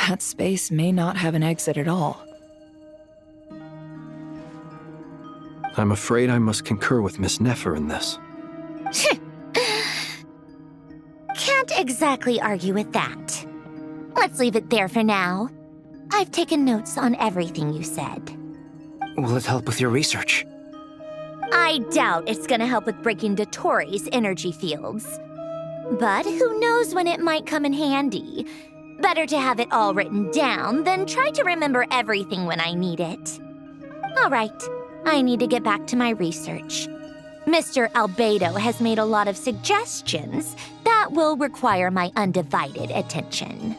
That space may not have an exit at all. I'm afraid I must concur with Miss Nefer in this. Can't exactly argue with that. Let's leave it there for now. I've taken notes on everything you said. Will it help with your research? I doubt it's gonna help with breaking Dotori's energy fields. But who knows when it might come in handy. Better to have it all written down than try to remember everything when I need it. All right, I need to get back to my research. Mr. Albedo has made a lot of suggestions that will require my undivided attention.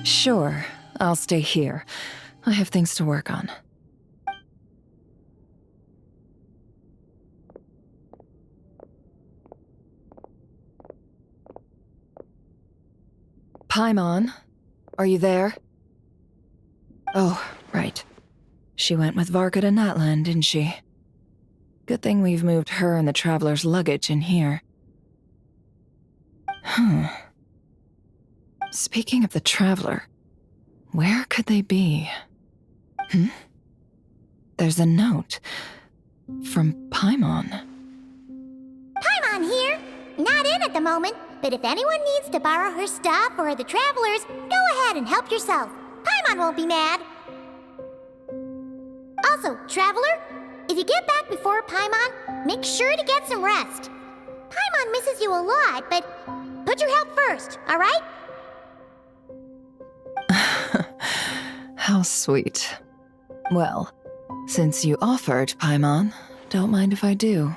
Sure, I'll stay here. I have things to work on. Paimon, are you there? Oh, right. She went with Varka to Natlan, didn't she? Good thing we've moved her and the Traveler's luggage in here. Speaking of the Traveler, where could they be? There's a note from Paimon. Paimon here. Not in at the moment, but if anyone needs to borrow her stuff or the Travelers, go ahead and help yourself. Paimon won't be mad. Also, Traveler, if you get back before Paimon, make sure to get some rest. Paimon misses you a lot, but put your health first, all right? How sweet. Well, since you offered, Paimon, don't mind if I do.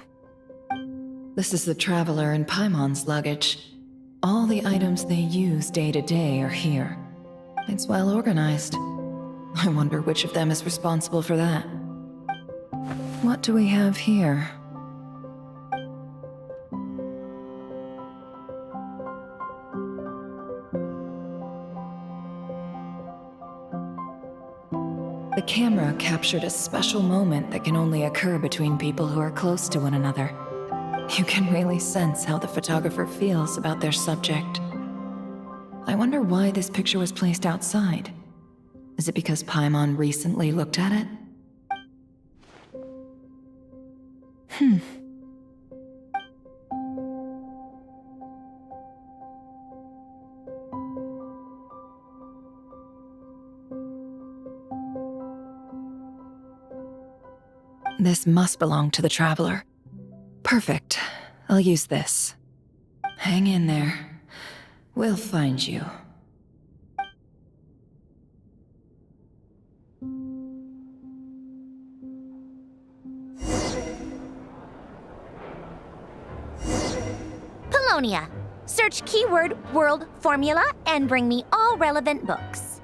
This is the Traveler and Paimon's luggage. All the items they use day to day are here. It's well organized. I wonder which of them is responsible for that. What do we have here? The camera captured a special moment that can only occur between people who are close to one another. You can really sense how the photographer feels about their subject. I wonder why this picture was placed outside. Is it because Paimon recently looked at it? This must belong to the Traveler. Perfect. I'll use this. Hang in there. We'll find you. Polonia, search keyword world formula and bring me all relevant books.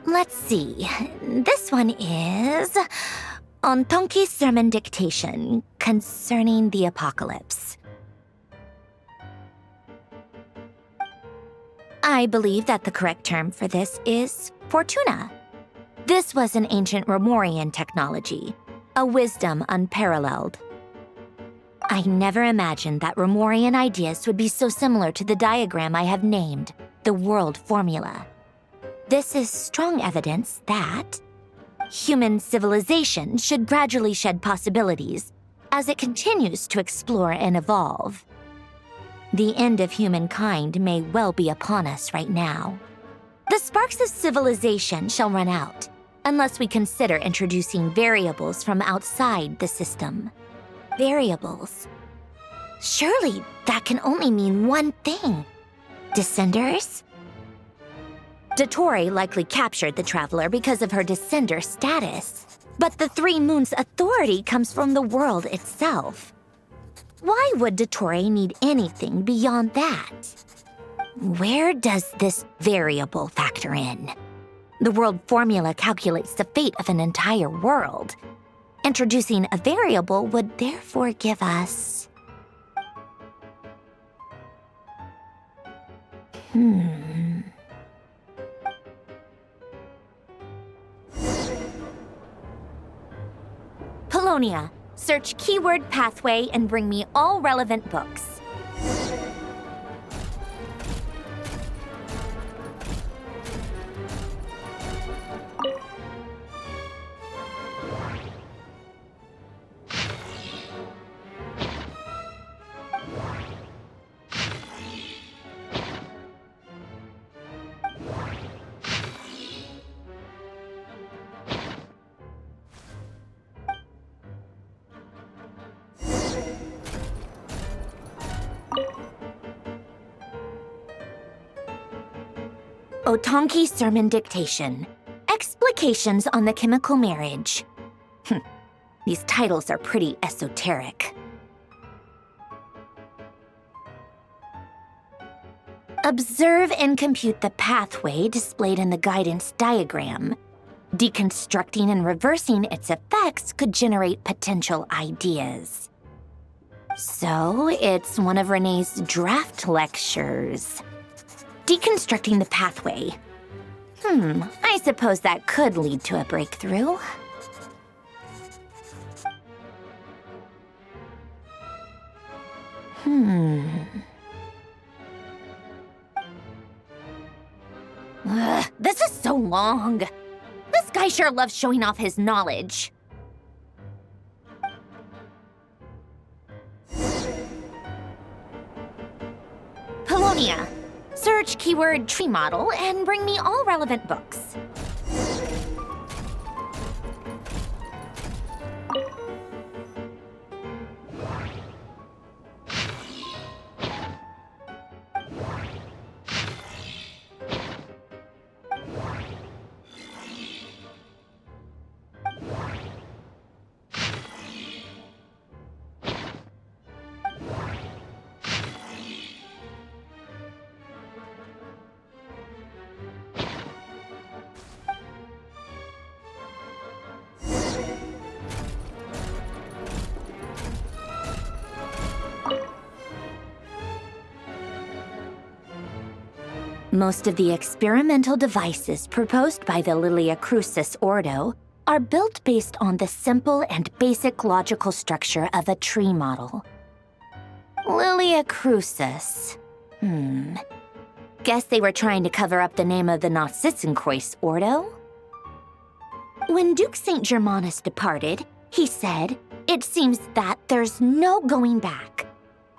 Let's see. This one is on Tonki's sermon dictation concerning the apocalypse. I believe that the correct term for this is Fortuna. This was an ancient Romorian technology, a wisdom unparalleled. I never imagined that Romorian ideas would be so similar to the diagram I have named, the world formula. This is strong evidence that human civilization should gradually shed possibilities as it continues to explore and evolve. The end of humankind may well be upon us right now. The sparks of civilization shall run out unless we consider introducing variables from outside the system. Variables. Surely that can only mean one thing. Descenders? Dottore likely captured the traveler because of her descender status. But the Three Moons' authority comes from the world itself. Why would Dottore need anything beyond that? Where does this variable factor in? The world formula calculates the fate of an entire world. Introducing a variable would therefore give us... Polonia, search keyword pathway and bring me all relevant books. Otonki Sermon Dictation. Explications on the Chemical Marriage. These titles are pretty esoteric. Observe and compute the pathway displayed in the guidance diagram. Deconstructing and reversing its effects could generate potential ideas. So, it's one of Renee's draft lectures. Deconstructing the pathway. I suppose that could lead to a breakthrough. This is so long. This guy sure loves showing off his knowledge. Polonia. Search keyword tree model and bring me all relevant books. Most of the experimental devices proposed by the Lilia Crucis Ordo are built based on the simple and basic logical structure of a tree model. Lilia crucis. Guess they were trying to cover up the name of the Narsissenkreuz Ordo? When Duke St. Germanus departed, he said, "It seems that there's no going back.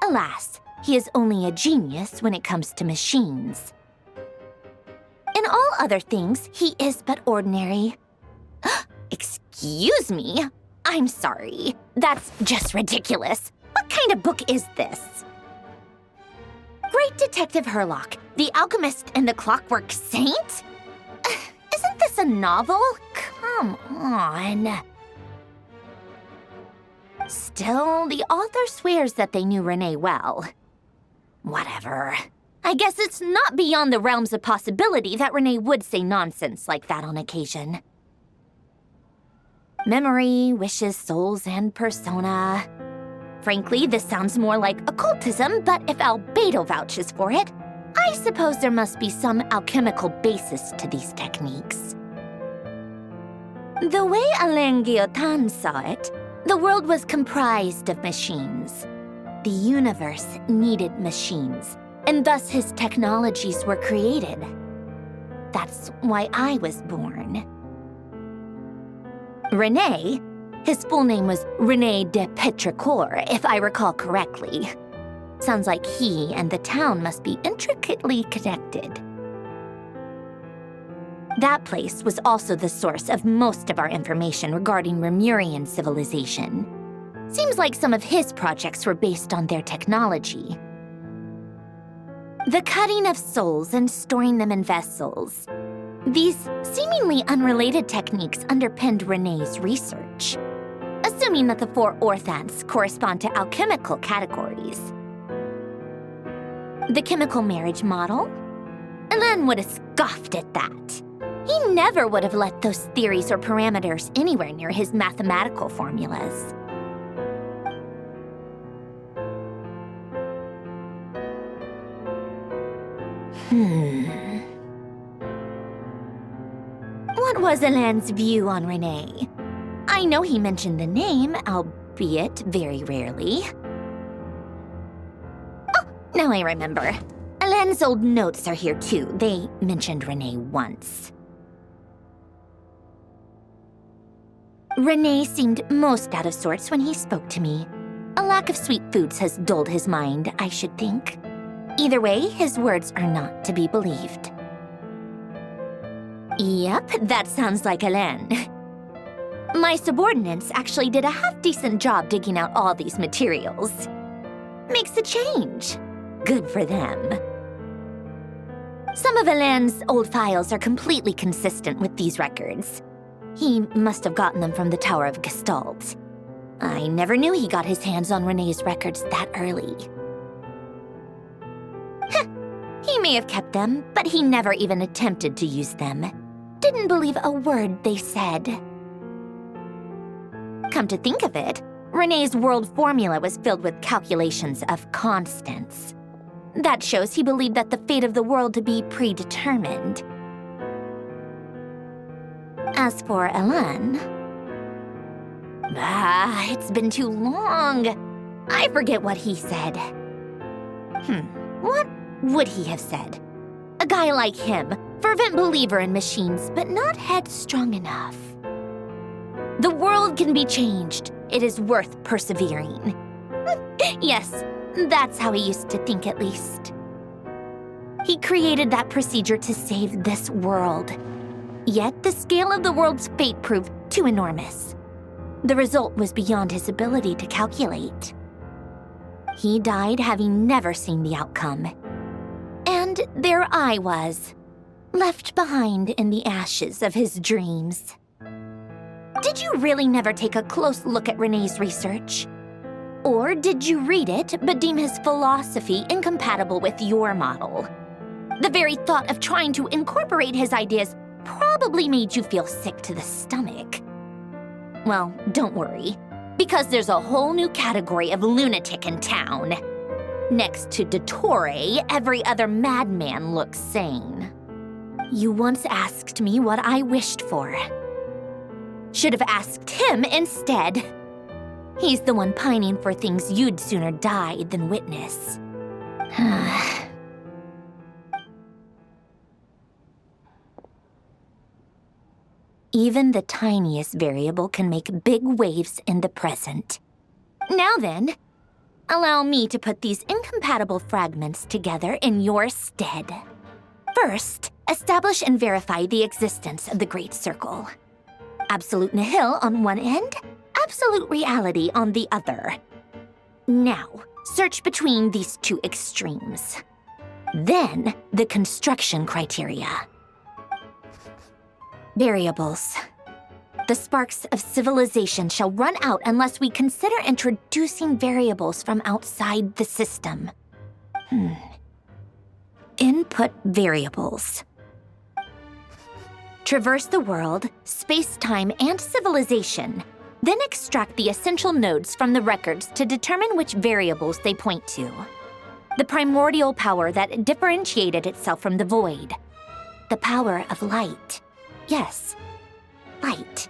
Alas, he is only a genius when it comes to machines. In all other things, he is but ordinary." Excuse me? I'm sorry. That's just ridiculous. What kind of book is this? Great Detective Herlock, the Alchemist and the Clockwork Saint? Isn't this a novel? Come on. Still, the author swears that they knew Renee well. Whatever. I guess it's not beyond the realms of possibility that Renee would say nonsense like that on occasion. Memory, wishes, souls, and persona. Frankly, this sounds more like occultism, but if Albedo vouches for it, I suppose there must be some alchemical basis to these techniques. The way Alain Guillotin saw it, the world was comprised of machines. The universe needed machines, and thus his technologies were created. That's why I was born. Renee, his full name was René de Petrichor, if I recall correctly. Sounds like he and the town must be intricately connected. That place was also the source of most of our information regarding Remurian civilization. Seems like some of his projects were based on their technology. The cutting of souls and storing them in vessels. These seemingly unrelated techniques underpinned Renee's research, assuming that the 4 orthants correspond to alchemical categories. The chemical marriage model? Alain would have scoffed at that. He never would have let those theories or parameters anywhere near his mathematical formulas. What was Alain's view on Renee? I know he mentioned the name, albeit very rarely. Oh, now I remember. Alain's old notes are here too. They mentioned Renee once. Renee seemed most out of sorts when he spoke to me. A lack of sweet foods has dulled his mind, I should think. Either way, his words are not to be believed. Yep, that sounds like Alain. My subordinates actually did a half-decent job digging out all these materials. Makes a change. Good for them. Some of Alain's old files are completely consistent with these records. He must have gotten them from the Tower of Gestalt. I never knew he got his hands on Renee's records that early. He may have kept them, but he never even attempted to use them. Didn't believe a word they said. Come to think of it, Renee's world formula was filled with calculations of constants. That shows he believed that the fate of the world to be predetermined. As for Alain... it's been too long. I forget what he said. What would he have said? A guy like him, fervent believer in machines, but not headstrong enough. The world can be changed. It is worth persevering. Yes, that's how he used to think at least. He created that procedure to save this world. Yet the scale of the world's fate proved too enormous. The result was beyond his ability to calculate. He died having never seen the outcome. And there I was, left behind in the ashes of his dreams. Did you really never take a close look at Renee's research? Or did you read it but deem his philosophy incompatible with your model? The very thought of trying to incorporate his ideas probably made you feel sick to the stomach. Well, don't worry, because there's a whole new category of lunatic in town. Next to Dottore, every other madman looks sane. You once asked me what I wished for. Should have asked him instead. He's the one pining for things you'd sooner die than witness. Even the tiniest variable can make big waves in the present. Now then, allow me to put these incompatible fragments together in your stead. First, establish and verify the existence of the Great Circle. Absolute nihil on one end, absolute reality on the other. Now, search between these two extremes. Then, the construction criteria. Variables. The sparks of civilization shall run out unless we consider introducing variables from outside the system. Input variables. Traverse the world, space-time, and civilization. Then extract the essential nodes from the records to determine which variables they point to. The primordial power that differentiated itself from the void. The power of light. Yes, light.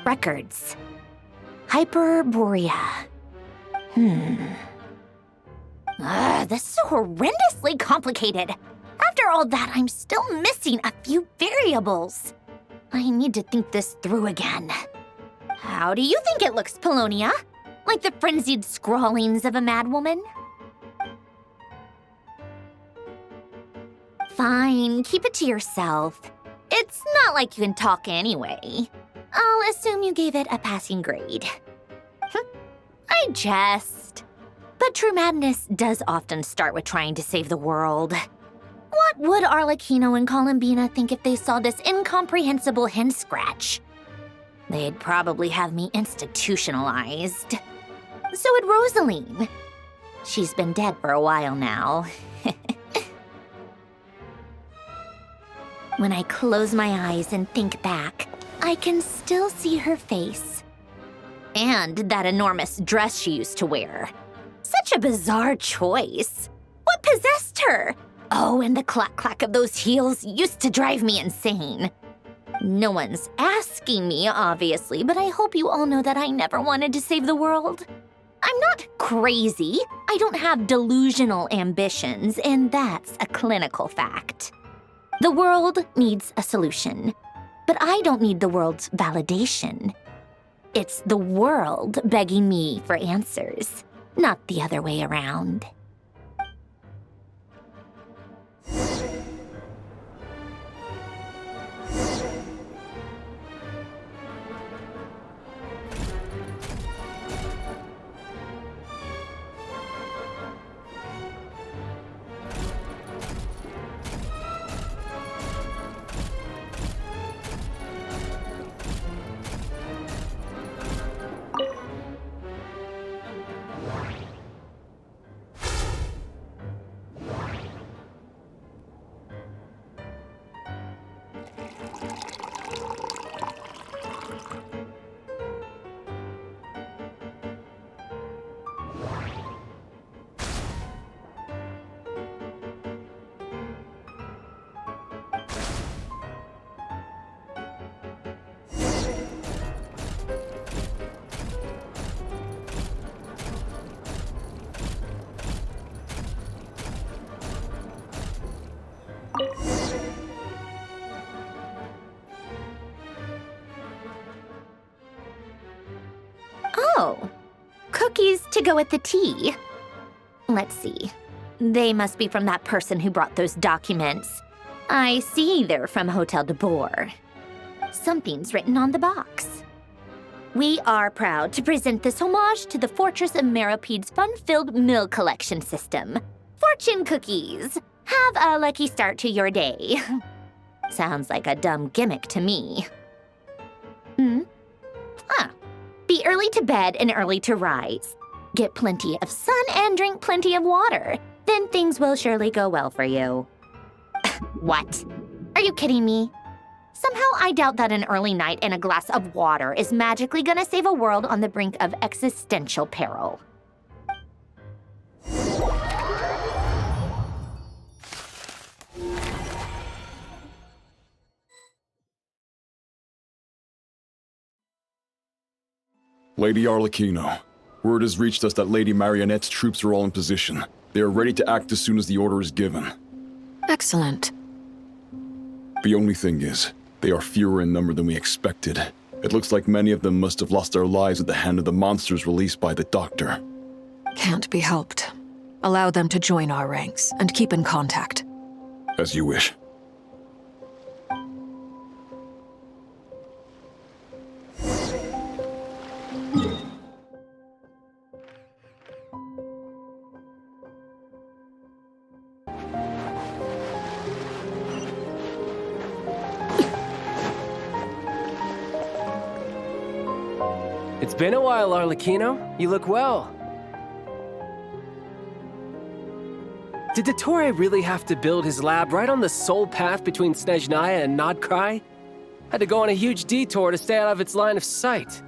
Records. Hyperborea. This is horrendously complicated. After all that, I'm still missing a few variables. I need to think this through again. How do you think it looks, Polonia? Like the frenzied scrawlings of a madwoman? Fine, keep it to yourself. It's not like you can talk anyway. I'll assume you gave it a passing grade. I jest. But true madness does often start with trying to save the world. What would Arlecchino and Columbina think if they saw this incomprehensible hen scratch? They'd probably have me institutionalized. So would Rosaline. She's been dead for a while now. When I close my eyes and think back, I can still see her face. And that enormous dress she used to wear. Such a bizarre choice. What possessed her? Oh, and the clack-clack of those heels used to drive me insane. No one's asking me, obviously, but I hope you all know that I never wanted to save the world. I'm not crazy. I don't have delusional ambitions, and that's a clinical fact. The world needs a solution, but I don't need the world's validation. It's the world begging me for answers, not the other way around. Oh, cookies to go with the tea. Let's see. They must be from that person who brought those documents. I see they're from Hotel de Boer. Something's written on the box. We are proud to present this homage to the Fortress of Meropede's fun-filled meal collection system. Fortune cookies. Have a lucky start to your day. Sounds like a dumb gimmick to me. Be early to bed and early to rise. Get plenty of sun and drink plenty of water. Then things will surely go well for you. What? Are you kidding me? Somehow I doubt that an early night and a glass of water is magically gonna save a world on the brink of existential peril. Lady Arlecchino, word has reached us that Lady Marionette's troops are all in position. They are ready to act as soon as the order is given. Excellent. The only thing is, they are fewer in number than we expected. It looks like many of them must have lost their lives at the hand of the monsters released by the Doctor. Can't be helped. Allow them to join our ranks and keep in contact. As you wish. It's been a while, Arlecchino. You look well. Did Dottore really have to build his lab right on the sole path between Snezhnaya and Nod-Krai? Had to go on a huge detour to stay out of its line of sight.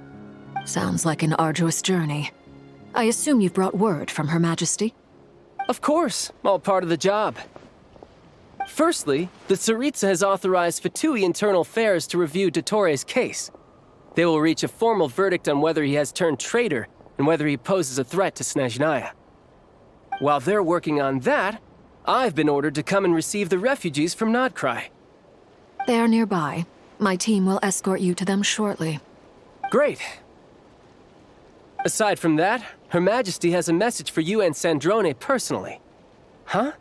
Sounds like an arduous journey. I assume you've brought word from Her Majesty? Of course, all part of the job. Firstly, the Tsaritsa has authorized Fatui Internal Affairs to review Dottore's case. They will reach a formal verdict on whether he has turned traitor and whether he poses a threat to Snezhnaya. While they're working on that, I've been ordered to come and receive the refugees from Nod-Krai. They are nearby. My team will escort you to them shortly. Great. Aside from that, Her Majesty has a message for you and Sandrone personally. Huh?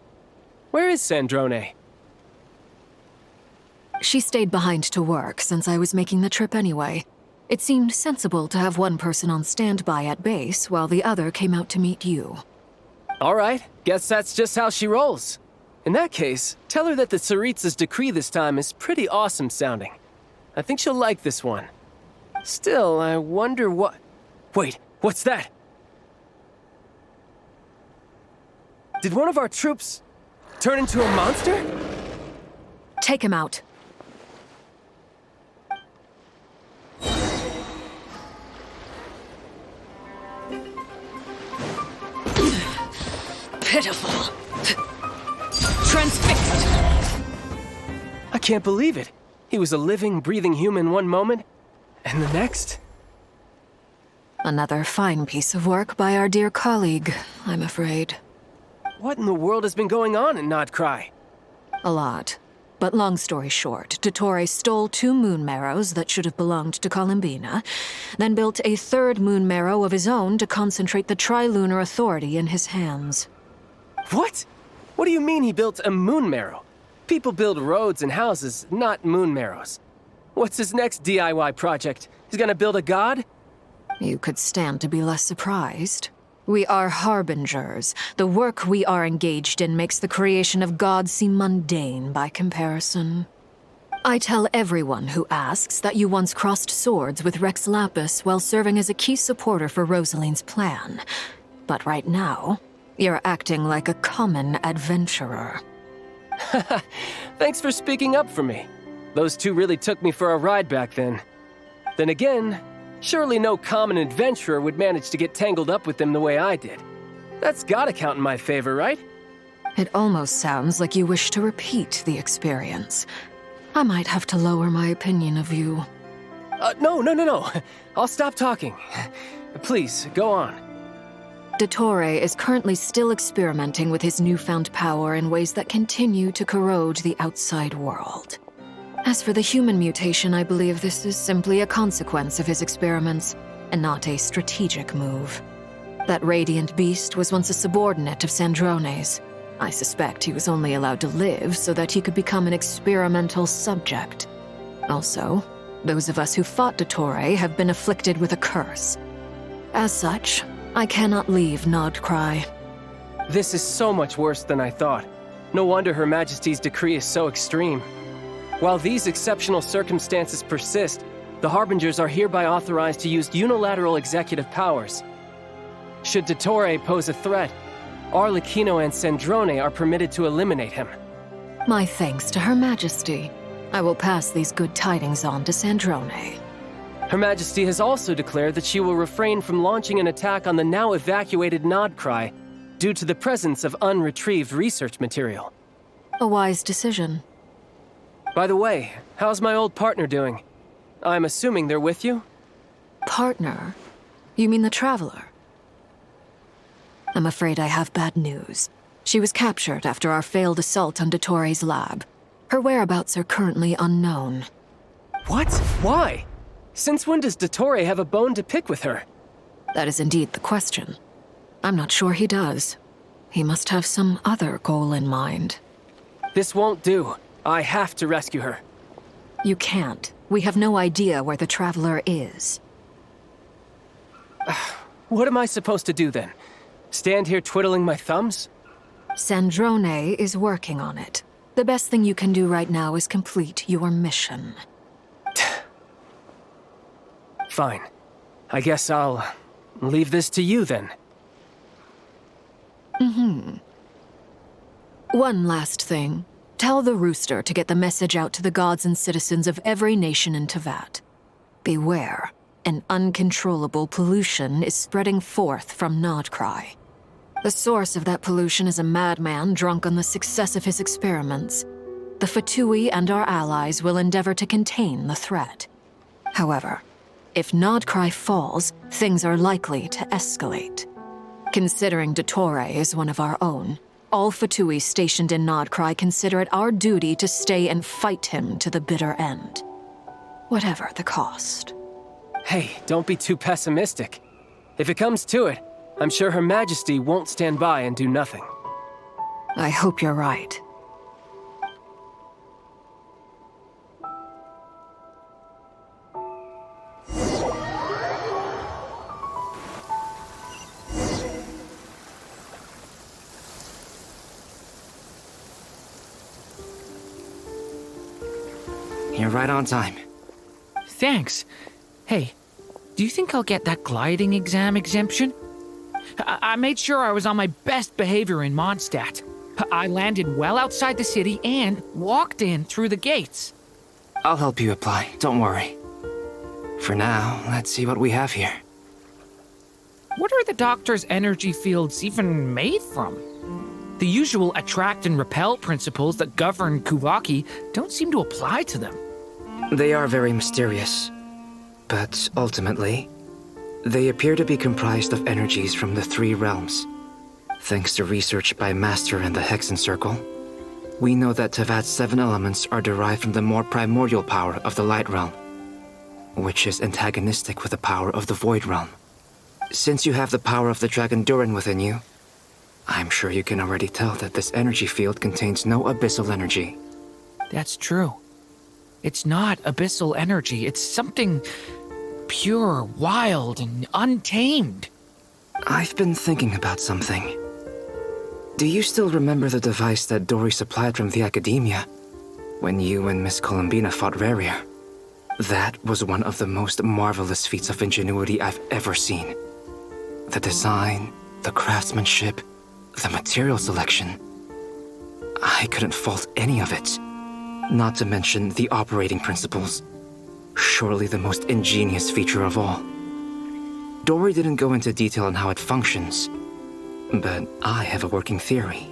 Where is Sandrone? She stayed behind to work since I was making the trip anyway. It seemed sensible to have one person on standby at base while the other came out to meet you. All right, guess that's just how she rolls. In that case, tell her that the Tsaritsa's decree this time is pretty awesome sounding. I think she'll like this one. Still, I wonder what... Wait, what's that? Did one of our troops turn into a monster? Take him out. Pitiful. Transfixed. I can't believe it. He was a living, breathing human one moment, and the next... Another fine piece of work by our dear colleague, I'm afraid. What in the world has been going on in Nod-Krai? A lot. But long story short, Dottore stole 2 moon marrows that should have belonged to Columbina, then built a 3rd moon marrow of his own to concentrate the Trilunar Authority in his hands. What? What do you mean he built a moon marrow? People build roads and houses, not moon marrows. What's his next DIY project? He's gonna build a god? You could stand to be less surprised. We are harbingers. The work we are engaged in makes the creation of gods seem mundane by comparison. I tell everyone who asks that you once crossed swords with Rex Lapis while serving as a key supporter for Rosaline's plan. But right now, you're acting like a common adventurer. Thanks for speaking up for me. Those 2 really took me for a ride back then. Then again, surely no common adventurer would manage to get tangled up with them the way I did. That's gotta count in my favor, right? It almost sounds like you wish to repeat the experience. I might have to lower my opinion of you. No. I'll stop talking. Please, go on. Dottore is currently still experimenting with his newfound power in ways that continue to corrode the outside world. As for the human mutation, I believe this is simply a consequence of his experiments, and not a strategic move. That radiant beast was once a subordinate of Sandrone's. I suspect he was only allowed to live so that he could become an experimental subject. Also, those of us who fought Dottore have been afflicted with a curse. As such, I cannot leave Nod-Krai. This is so much worse than I thought. No wonder Her Majesty's decree is so extreme. While these exceptional circumstances persist, the Harbingers are hereby authorized to use unilateral executive powers. Should Dottore pose a threat, Arlecchino and Sandrone are permitted to eliminate him. My thanks to Her Majesty. I will pass these good tidings on to Sandrone. Her Majesty has also declared that she will refrain from launching an attack on the now evacuated Nod-Krai due to the presence of unretrieved research material. A wise decision. By the way, how's my old partner doing? I'm assuming they're with you? Partner? You mean the Traveler? I'm afraid I have bad news. She was captured after our failed assault on Dottores' lab. Her whereabouts are currently unknown. What? Why? Since when does Dottore have a bone to pick with her? That is indeed the question. I'm not sure he does. He must have some other goal in mind. This won't do. I have to rescue her. You can't. We have no idea where the Traveler is. What am I supposed to do then? Stand here twiddling my thumbs? Sandrone is working on it. The best thing you can do right now is complete your mission. Fine. I guess I'll leave this to you then. One last thing. Tell the Rooster to get the message out to the gods and citizens of every nation in Teyvat. Beware. An uncontrollable pollution is spreading forth from Nod-Krai. The source of that pollution is a madman drunk on the success of his experiments. The Fatui and our allies will endeavor to contain the threat. However, if Nod-Krai falls, things are likely to escalate. Considering Dottore is one of our own, all Fatui stationed in Nod-Krai consider it our duty to stay and fight him to the bitter end. Whatever the cost. Hey, don't be too pessimistic. If it comes to it, I'm sure Her Majesty won't stand by and do nothing. I hope you're right. You're right on time. Thanks. Hey, do you think I'll get that gliding exam exemption? I made sure I was on my best behavior in Mondstadt. I landed well outside the city and walked in through the gates. I'll help you apply, don't worry. For now, let's see what we have here. What are the Doctor's energy fields even made from? The usual attract and repel principles that govern Kuvaki don't seem to apply to them. They are very mysterious, but ultimately, they appear to be comprised of energies from the three realms. Thanks to research by Master in the Hexen Circle, we know that Teyvat's 7 elements are derived from the more primordial power of the Light Realm, which is antagonistic with the power of the Void Realm. Since you have the power of the Dragon Durin within you, I'm sure you can already tell that this energy field contains no abyssal energy. That's true. It's not abyssal energy. It's something pure, wild, and untamed. I've been thinking about something. Do you still remember the device that Dory supplied from the Academia when you and Miss Columbina fought Rarier? That was one of the most marvelous feats of ingenuity I've ever seen. The design, the craftsmanship, the material selection. I couldn't fault any of it. Not to mention the operating principles. Surely the most ingenious feature of all. Dory didn't go into detail on how it functions, but I have a working theory.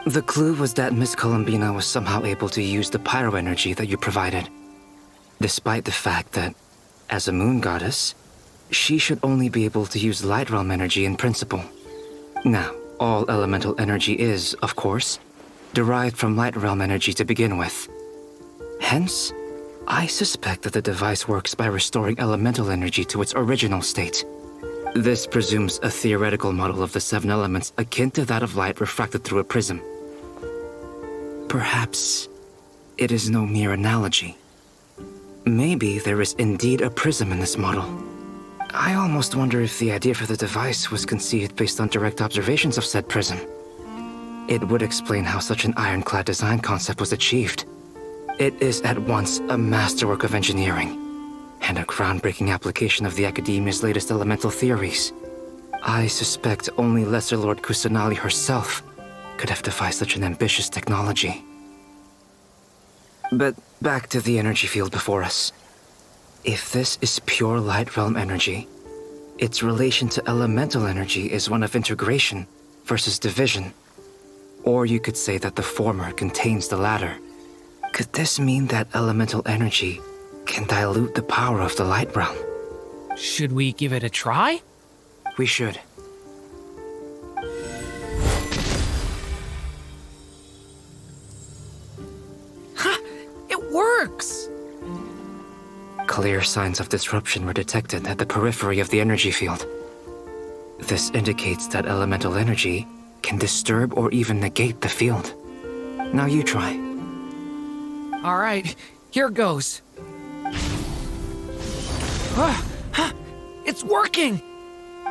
The clue was that Miss Columbina was somehow able to use the pyro energy that you provided, despite the fact that, as a moon goddess, she should only be able to use Light Realm energy in principle. Now, all elemental energy is, of course, derived from Light Realm energy to begin with. Hence, I suspect that the device works by restoring elemental energy to its original state. This presumes a theoretical model of the 7 elements akin to that of light refracted through a prism. Perhaps it is no mere analogy. Maybe there is indeed a prism in this model. I almost wonder if the idea for the device was conceived based on direct observations of said prism. It would explain how such an ironclad design concept was achieved. It is at once a masterwork of engineering and a groundbreaking application of the Academia's latest elemental theories. I suspect only Lesser Lord Kusanali herself could have devised such an ambitious technology. But back to the energy field before us. If this is pure Light Realm energy, its relation to elemental energy is one of integration versus division. Or you could say that the former contains the latter. Could this mean that elemental energy can dilute the power of the Light Realm? Should we give it a try? we should. It works! Clear signs of disruption were detected at the periphery of the energy field. This indicates that elemental energy can disturb or even negate the field. Now you try. All right, here goes. It's working!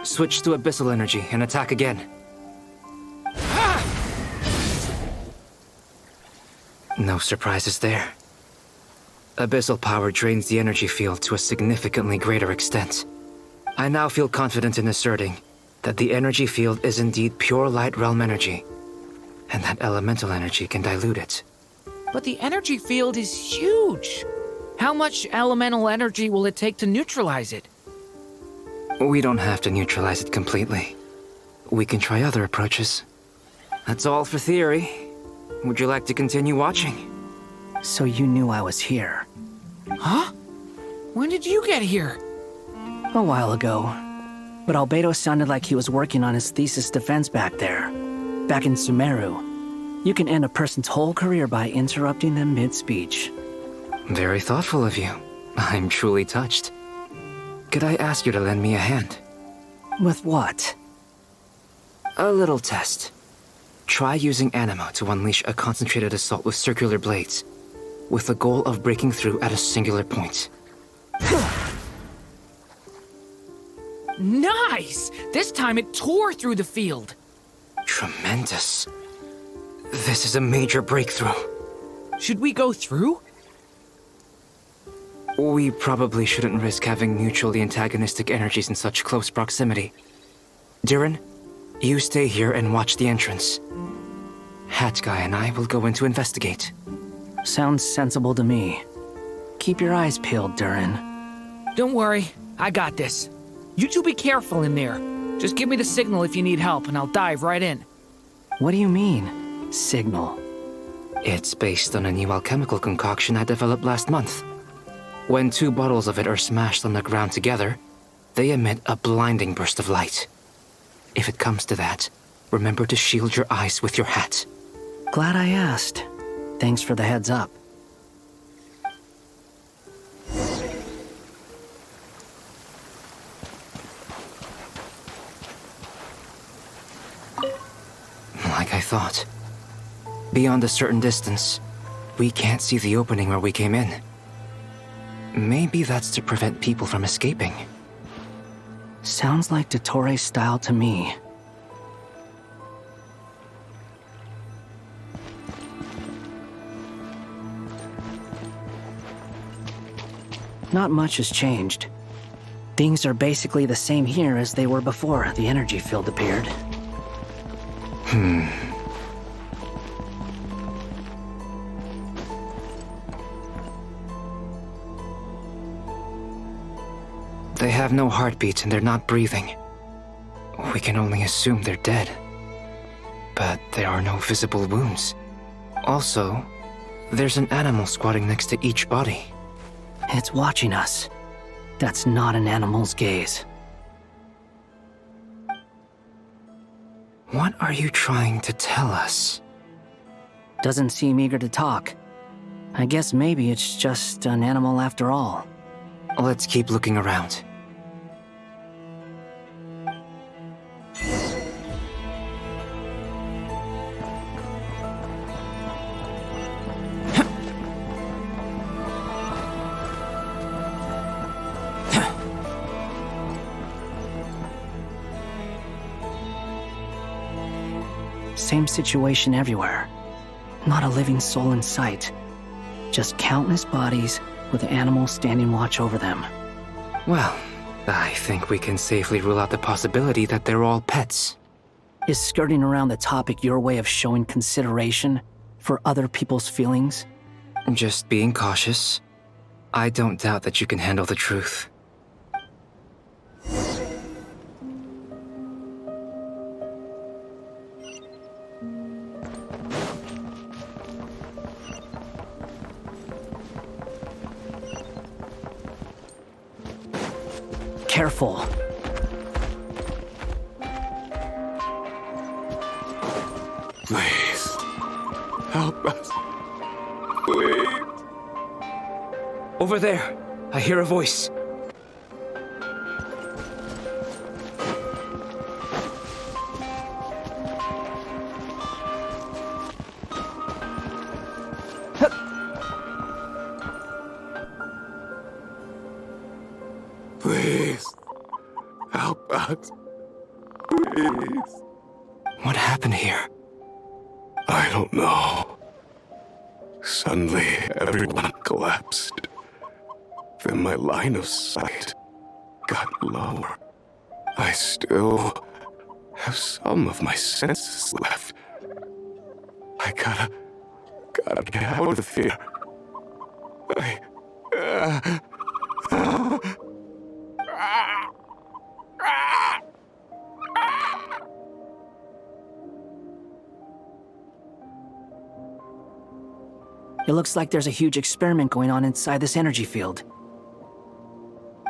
Switch to abyssal energy and attack again. No surprises there. Abyssal power drains the energy field to a significantly greater extent. I now feel confident in asserting that the energy field is indeed pure light realm energy, and that elemental energy can dilute it. But the energy field is huge. How much elemental energy will it take to neutralize it? We don't have to neutralize it completely. We can try other approaches. That's all for theory. Would you like to continue watching? So you knew I was here. Huh? When did you get here? A while ago. But Albedo sounded like he was working on his thesis defense back there. Back in Sumeru. You can end a person's whole career by interrupting them mid-speech. Very thoughtful of you. I'm truly touched. Could I ask you to lend me a hand? With what? A little test. Try using Animo to unleash a concentrated assault with circular blades, with the goal of breaking through at a singular point. Nice! This time it tore through the field. Tremendous. This is a major breakthrough. Should we go through? We probably shouldn't risk having mutually antagonistic energies in such close proximity. Durin, you stay here and watch the entrance. Hat Guy and I will go in to investigate. Sounds sensible to me. Keep your eyes peeled, Durin. Don't worry, I got this. You two be careful in there. Just give me the signal if you need help and I'll dive right in. What do you mean, signal? It's based on a new alchemical concoction I developed last month. When 2 bottles of it are smashed on the ground together, they emit a blinding burst of light. If it comes to that, remember to shield your eyes with your hat. Glad I asked. Thanks for the heads up. Like I thought. Beyond a certain distance, we can't see the opening where we came in. Maybe that's to prevent people from escaping. Sounds like Dottore style to me. Not much has changed. Things are basically the same here as they were before the energy field appeared. They have no heartbeat and they're not breathing. We can only assume they're dead. But there are no visible wounds. Also, there's an animal squatting next to each body. It's watching us. That's not an animal's gaze. What are you trying to tell us? Doesn't seem eager to talk. I guess maybe it's just an animal after all. Let's keep looking around. Same situation everywhere. Not a living soul in sight. Just countless bodies with animals standing watch over them. Well, I think we can safely rule out the possibility that they're all pets. Is skirting around the topic your way of showing consideration for other people's feelings? Just being cautious. I don't doubt that you can handle the truth. Careful. Help us. Please. Over there. I hear a voice. Please. Help us. Please. What happened here? I don't know. Suddenly, everyone collapsed. Then my line of sight got lower. I still have some of my senses left. I gotta get out of here. It looks like there's a huge experiment going on inside this energy field.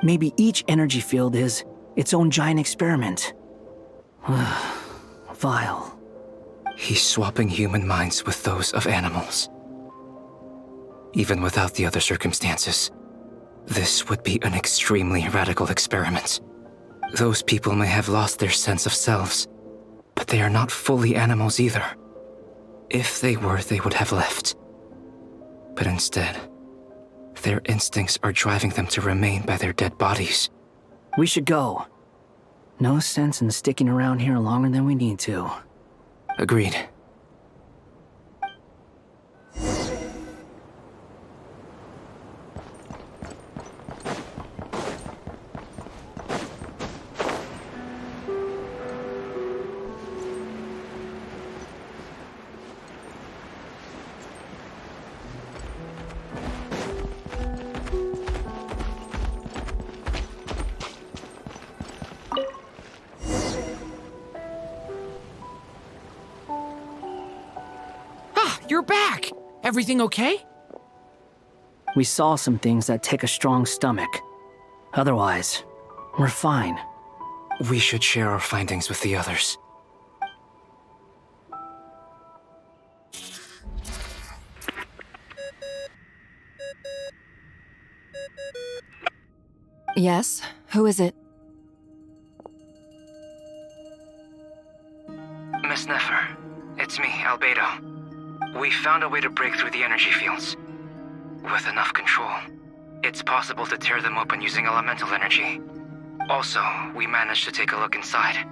Maybe each energy field is its own giant experiment. Vile. He's swapping human minds with those of animals. Even without the other circumstances, this would be an extremely radical experiment. Those people may have lost their sense of selves, but they are not fully animals either. If they were, they would have left. But instead, their instincts are driving them to remain by their dead bodies. We should go. No sense in sticking around here longer than we need to. Agreed. You're back! Everything okay? We saw some things that take a strong stomach. Otherwise, we're fine. We should share our findings with the others. Yes? Who is it? Miss Nefer, it's me, Albedo. We found a way to break through the energy fields. With enough control, it's possible to tear them open using elemental energy. Also, we managed to take a look inside.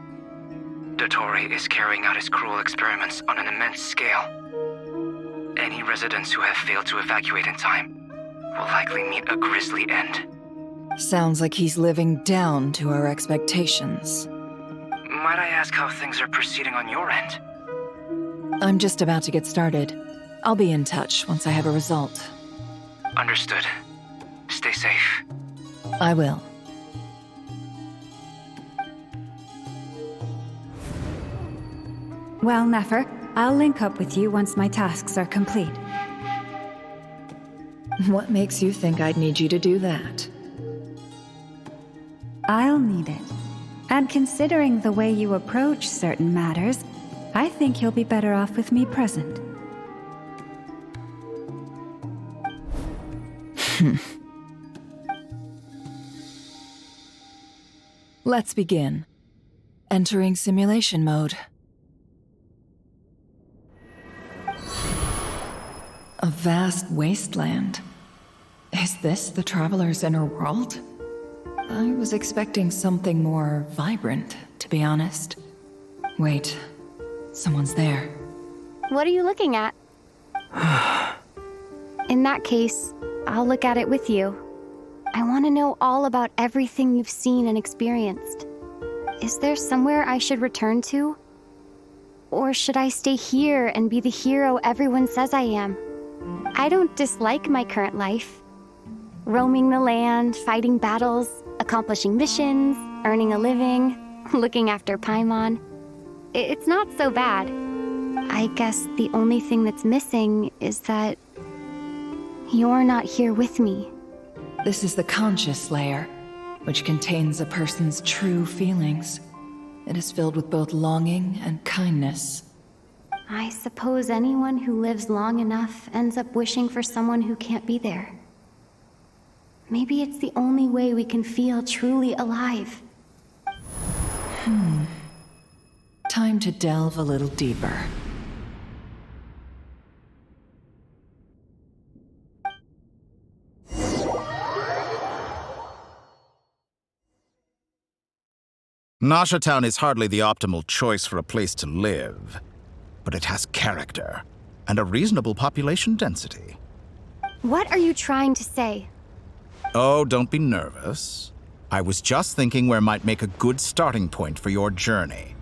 Dottore is carrying out his cruel experiments on an immense scale. Any residents who have failed to evacuate in time will likely meet a grisly end. Sounds like he's living down to our expectations. Might I ask how things are proceeding on your end? I'm just about to get started. I'll be in touch once I have a result. Understood. Stay safe. I will. Well, Nefer, I'll link up with you once my tasks are complete. What makes you think I'd need you to do that? I'll need it. And considering the way you approach certain matters, I think you'll be better off with me present. Let's begin. Entering simulation mode. A vast wasteland. Is this the Traveler's inner world? I was expecting something more vibrant, to be honest. Wait, someone's there. What are you looking at? In that case, I'll look at it with you. I want to know all about everything you've seen and experienced. Is there somewhere I should return to? Or should I stay here and be the hero everyone says I am? I don't dislike my current life. Roaming the land, fighting battles, accomplishing missions, earning a living, looking after Paimon. It's not so bad. I guess the only thing that's missing is that you're not here with me. This is the conscious layer, which contains a person's true feelings. It is filled with both longing and kindness. I suppose anyone who lives long enough ends up wishing for someone who can't be there. Maybe it's the only way we can feel truly alive. Time to delve a little deeper. Nasha Town is hardly the optimal choice for a place to live, but it has character and a reasonable population density. What are you trying to say? Oh, don't be nervous. I was just thinking where might make a good starting point for your journey.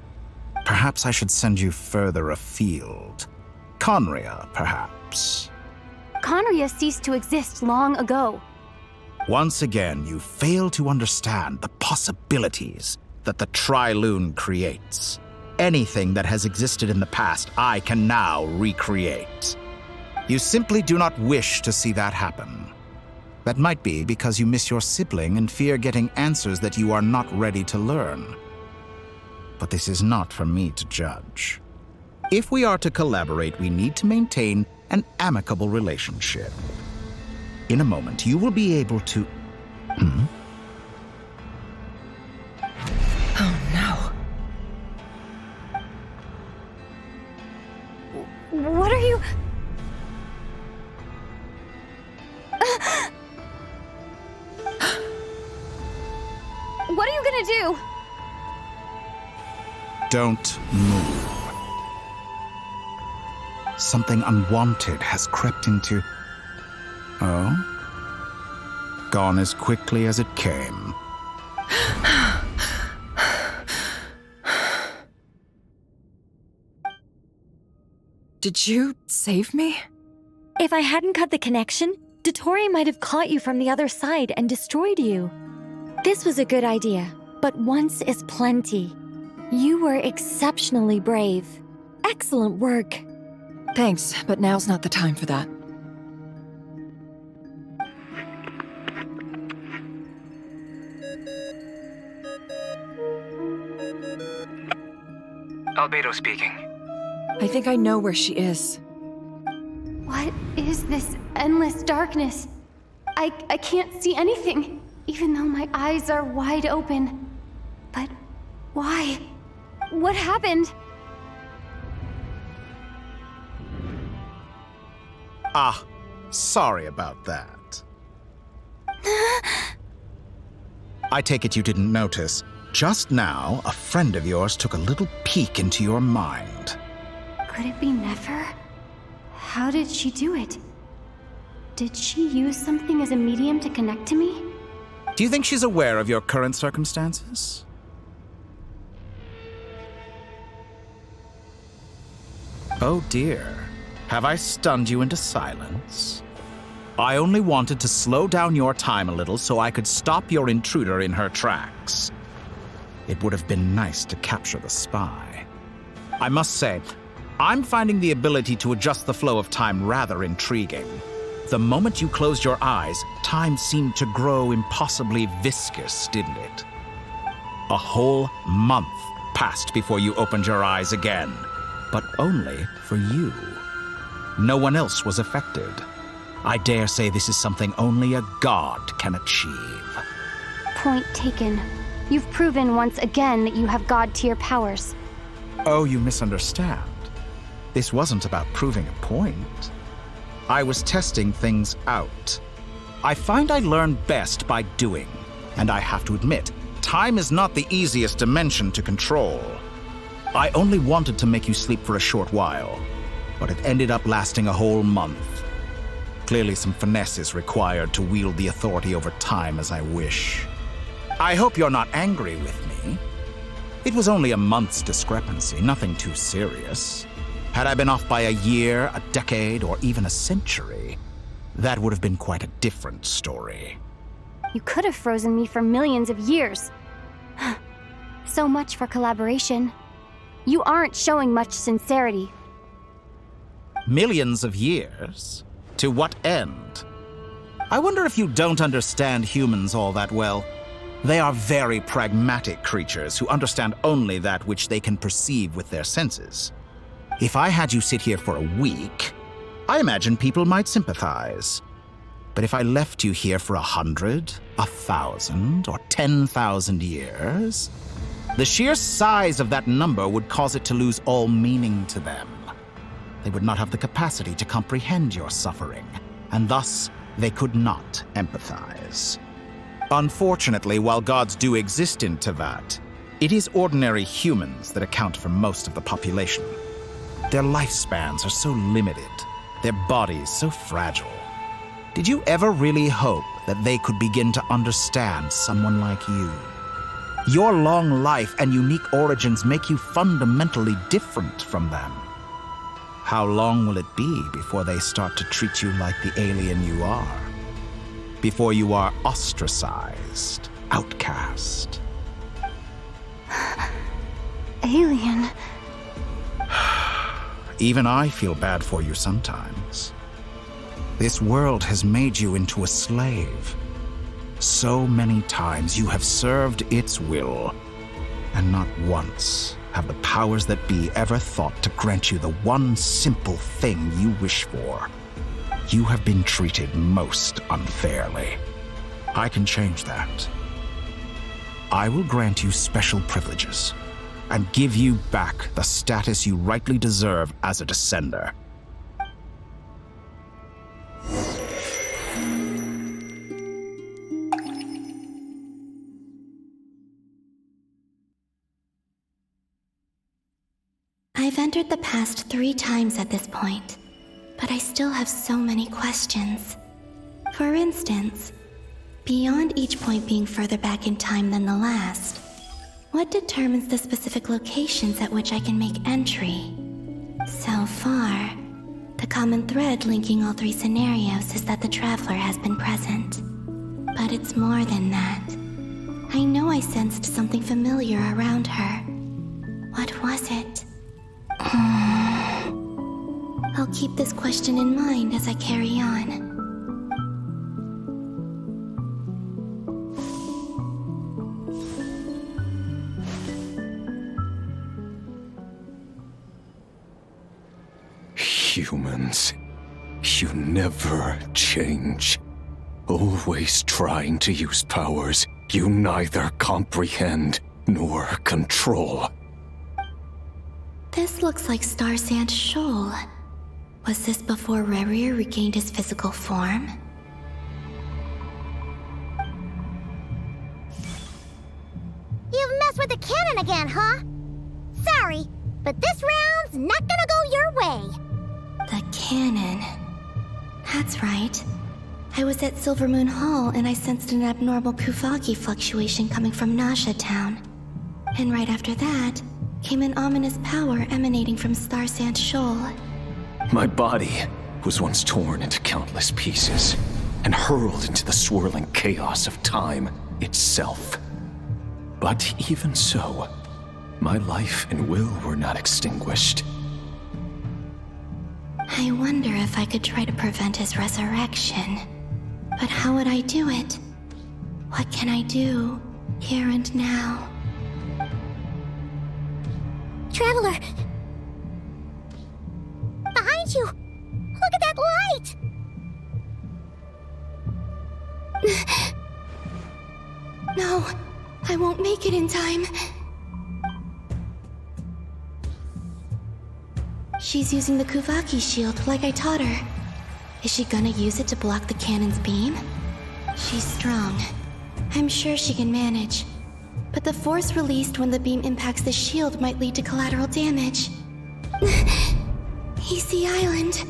Perhaps I should send you further afield. Conria, perhaps. Conria ceased to exist long ago. Once again, you fail to understand the possibilities that the Tri-Lune creates. Anything that has existed in the past, I can now recreate. You simply do not wish to see that happen. That might be because you miss your sibling and fear getting answers that you are not ready to learn. But this is not for me to judge. If we are to collaborate, we need to maintain an amicable relationship. In a moment, you will be able to... Oh no. What are you... What are you gonna do? Don't move. Something unwanted has crept into... Oh? Gone as quickly as it came. Did you save me? If I hadn't cut the connection, Dottore might have caught you from the other side and destroyed you. This was a good idea, but once is plenty. You were exceptionally brave. Excellent work. Thanks, but now's not the time for that. Albedo speaking. I think I know where she is. What is this endless darkness? I can't see anything, even though my eyes are wide open. But why? What happened? Ah, sorry about that. I take it you didn't notice. Just now, a friend of yours took a little peek into your mind. Could it be Nefer? How did she do it? Did she use something as a medium to connect to me? Do you think she's aware of your current circumstances? Oh dear. Have I stunned you into silence? I only wanted to slow down your time a little so I could stop your intruder in her tracks. It would have been nice to capture the spy. I must say, I'm finding the ability to adjust the flow of time rather intriguing. The moment you closed your eyes, time seemed to grow impossibly viscous, didn't it? A whole month passed before you opened your eyes again, but only for you. No one else was affected. I dare say this is something only a god can achieve. Point taken. You've proven once again that you have god-tier powers. Oh, you misunderstand. This wasn't about proving a point. I was testing things out. I find I learn best by doing, and I have to admit, time is not the easiest dimension to control. I only wanted to make you sleep for a short while, but it ended up lasting a whole month. Clearly some finesse is required to wield the authority over time as I wish. I hope you're not angry with me. It was only a month's discrepancy, nothing too serious. Had I been off by a year, a decade, or even a century, that would have been quite a different story. You could have frozen me for millions of years. So much for collaboration. You aren't showing much sincerity. Millions of years? To what end? I wonder if you don't understand humans all that well. They are very pragmatic creatures who understand only that which they can perceive with their senses. If I had you sit here for a week, I imagine people might sympathize. But if I left you here for 100, 1,000, or 10,000 years, the sheer size of that number would cause it to lose all meaning to them. They would not have the capacity to comprehend your suffering, and thus they could not empathize. Unfortunately, while gods do exist in Teyvat, it is ordinary humans that account for most of the population. Their lifespans are so limited, their bodies so fragile. Did you ever really hope that they could begin to understand someone like you? Your long life and unique origins make you fundamentally different from them. How long will it be before they start to treat you like the alien you are? Before you are ostracized, outcast? Alien. Even I feel bad for you sometimes. This world has made you into a slave. So many times you have served its will, and not once have the powers that be ever thought to grant you the one simple thing you wish for. You have been treated most unfairly. I can change that. I will grant you special privileges and give you back the status you rightly deserve as a descender. I've entered the past 3 times at this point, but I still have so many questions. For instance, beyond each point being further back in time than the last, what determines the specific locations at which I can make entry? So far, the common thread linking all 3 scenarios is that the Traveler has been present. But it's more than that. I know I sensed something familiar around her. What was it? I'll keep this question in mind as I carry on. Humans, you never change. Always trying to use powers you neither comprehend nor control. This looks like Star Sand Shoal. Was this before Rerir regained his physical form? You've messed with the cannon again, huh? Sorry, but this round's not gonna go your way. The cannon. That's right. I was at Silvermoon Hall and I sensed an abnormal Kuvaki fluctuation coming from Nasha Town. And right after that, came an ominous power emanating from Star Sand Shoal. My body was once torn into countless pieces and hurled into the swirling chaos of time itself. But even so, my life and will were not extinguished. I wonder if I could try to prevent his resurrection. But how would I do it? What can I do, here and now? Traveler! Behind you! Look at that light! No, I won't make it in time. She's using the Kuvaki shield like I taught her. Is she gonna use it to block the cannon's beam? She's strong. I'm sure she can manage. But the force released when the beam impacts the shield might lead to collateral damage. EC Island.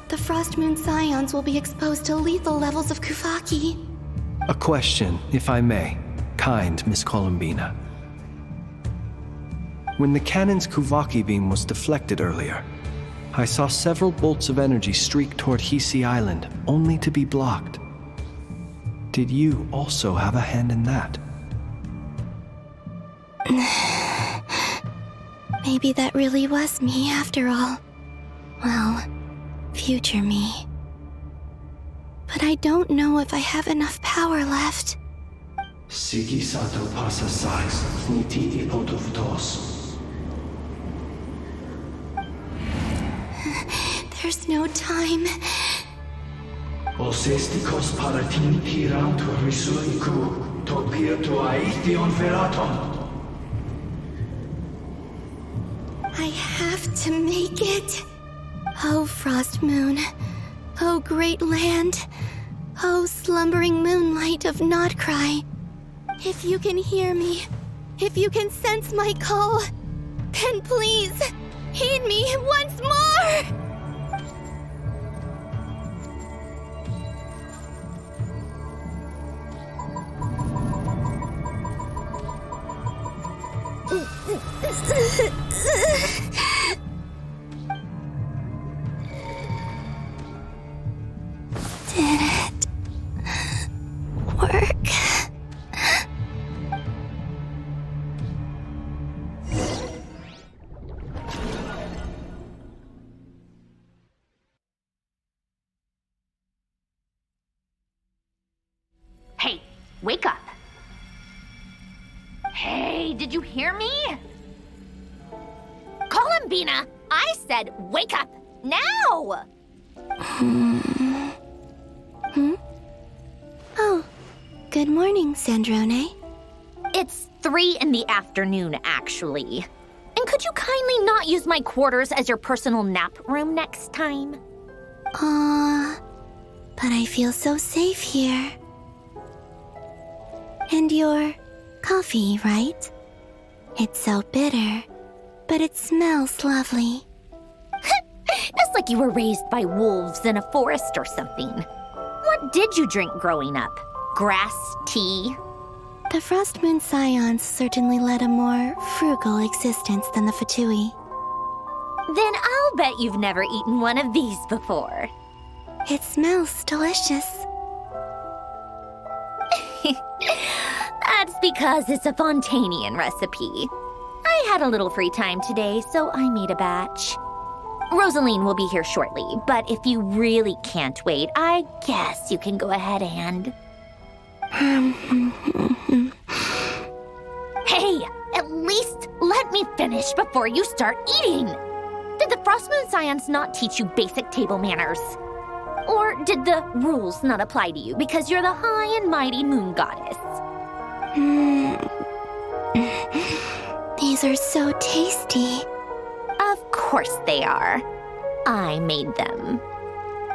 The Frost Moon Scions will be exposed to lethal levels of Kuvaki. A question, if I may, kind Miss Columbina. When the cannon's Kuvaki beam was deflected earlier, I saw several bolts of energy streak toward Hisi Island, only to be blocked. Did you also have a hand in that? Maybe that really was me after all. Well, future me. But I don't know if I have enough power left. Siki Sato Pasa Sais Nititi Potoftos. There's no time. Osestikos paratin tirantur risuiku, topirto aithion veraton. I have to make it. Oh, Frost Moon. Oh, great land. Oh, slumbering moonlight of Nod-Krai. If you can hear me, if you can sense my call, then please, heed me once more! Did it work? Hey, wake up. Hey, did you hear me? Columbina, I said wake up now! Oh, good morning, Sandrone. It's 3 in the afternoon, actually. And could you kindly not use my quarters as your personal nap room next time? But I feel so safe here. And your coffee, right? It's so bitter, but it smells lovely. It's like you were raised by wolves in a forest or something. What did you drink growing up? Grass tea? The Frost Moon Scions certainly led a more frugal existence than the Fatui. Then I'll bet you've never eaten one of these before. It smells delicious. That's because it's a Fontanian recipe. I had a little free time today, so I made a batch. Rosaline will be here shortly, but if you really can't wait, I guess you can go ahead and... Hey, at least let me finish before you start eating! Did the Frost Moon Scions not teach you basic table manners? Or did the rules not apply to you because you're the high and mighty moon goddess? These are so tasty. Of course they are. I made them.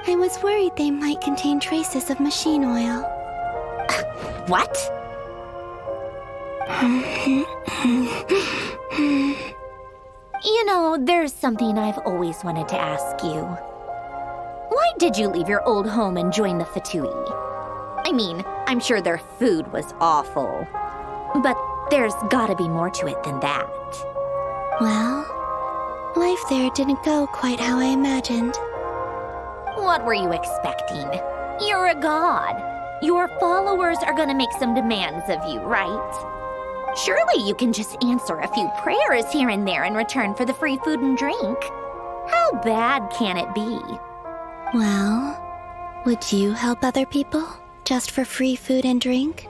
I was worried they might contain traces of machine oil. What? You know, there's something I've always wanted to ask you. Why did you leave your old home and join the Fatui? I mean, I'm sure their food was awful. But there's gotta be more to it than that. Well, life there didn't go quite how I imagined. What were you expecting? You're a god. Your followers are gonna make some demands of you, right? Surely you can just answer a few prayers here and there in return for the free food and drink. How bad can it be? Well, would you help other people just for free food and drink?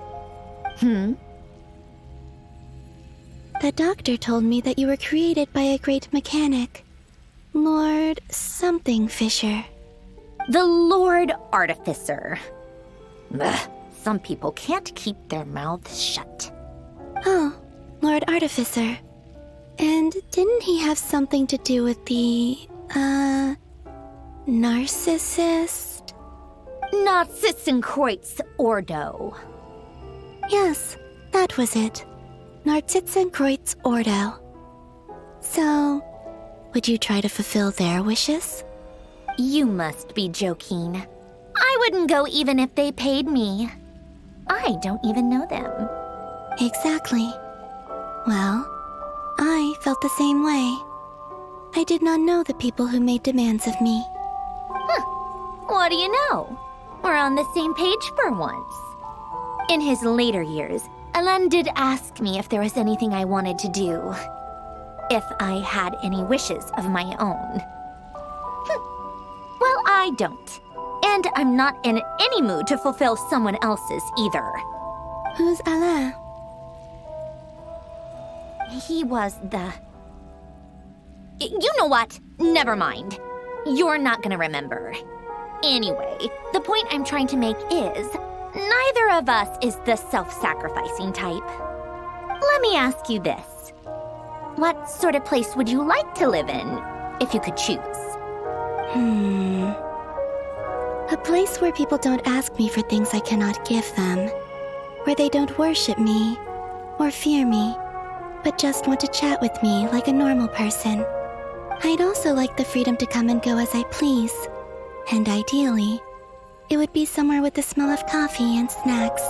The doctor told me that you were created by a great mechanic, Lord something Fisher. The Lord Artificer. Ugh, some people can't keep their mouths shut. Oh, Lord Artificer. And didn't he have something to do with the, narcissist? Narcissenkreuz Ordo. Yes, that was it. Narcissenkreuz Ordo. So, would you try to fulfill their wishes? You must be joking. I wouldn't go even if they paid me. I don't even know them. Exactly. Well, I felt the same way. I did not know the people who made demands of me. What do you know? We're on the same page for once. In his later years, Elen did ask me if there was anything I wanted to do. If I had any wishes of my own. Well, I don't. And I'm not in any mood to fulfill someone else's either. Who's Alain? He was the... You know what? Never mind. you're not gonna remember. Anyway, the point I'm trying to make is, neither of us is the self-sacrificing type. Let me ask you this. What sort of place would you like to live in, if you could choose? A place where people don't ask me for things I cannot give them. Where they don't worship me, or fear me, but just want to chat with me like a normal person. I'd also like the freedom to come and go as I please. And ideally, it would be somewhere with the smell of coffee and snacks.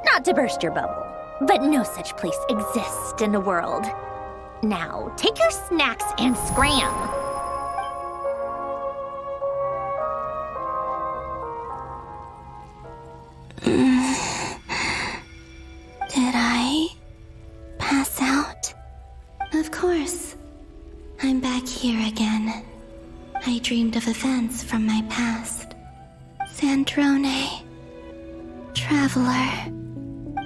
Not to burst your bubble, but no such place exists in the world. Now, take your snacks and scram. Did I pass out? Of course. I'm back here again. I dreamed of events from my past. Sandrone. Traveler.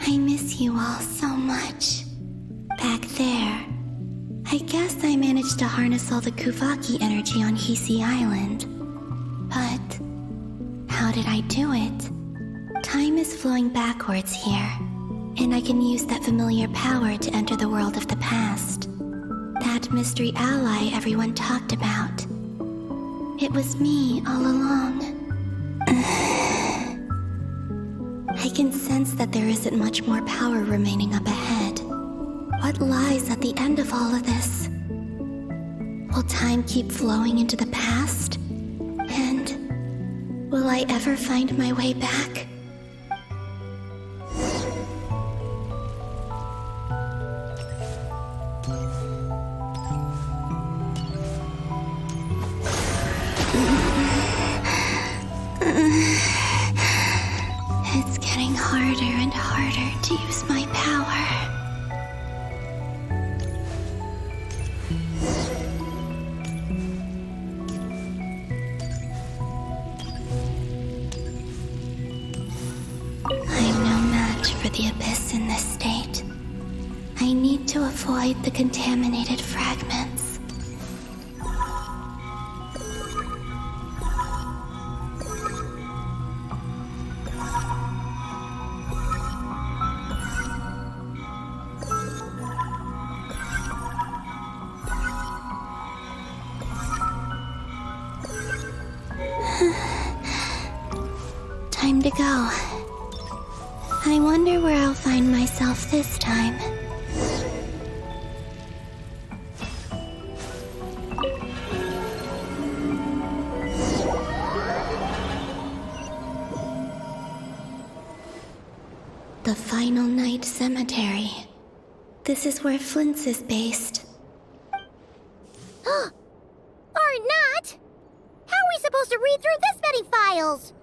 I miss you all so much. Back there. I guess I managed to harness all the Kuvaki energy on Hisi Island. But how did I do it? Time is flowing backwards here, and I can use that familiar power to enter the world of the past. That mystery ally everyone talked about. It was me all along. I can sense that there isn't much more power remaining up ahead. What lies at the end of all of this? Will time keep flowing into the past? And will I ever find my way back? It's getting harder and harder to use my power. I'm no match for the Abyss in this state. I need to avoid the contaminated fragments. Time to go. I wonder where I'll find myself this time. The Final Night Cemetery. This is where Flint's is based. Or not! How are we supposed to read through this many files?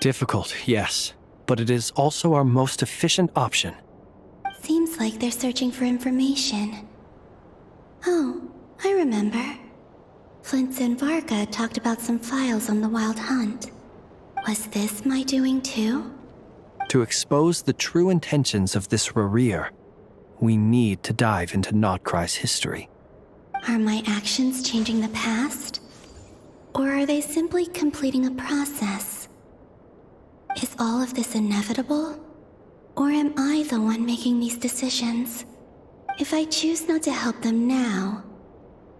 Difficult, yes, but it is also our most efficient option. Seems like they're searching for information. Oh, I remember. Flint's and Varga talked about some files on the Wild Hunt. Was this my doing too? To expose the true intentions of this Rarir, we need to dive into Nod-Krai's history. Are my actions changing the past? Or are they simply completing a process? Is all of this inevitable? Or am I the one making these decisions? If I choose not to help them now,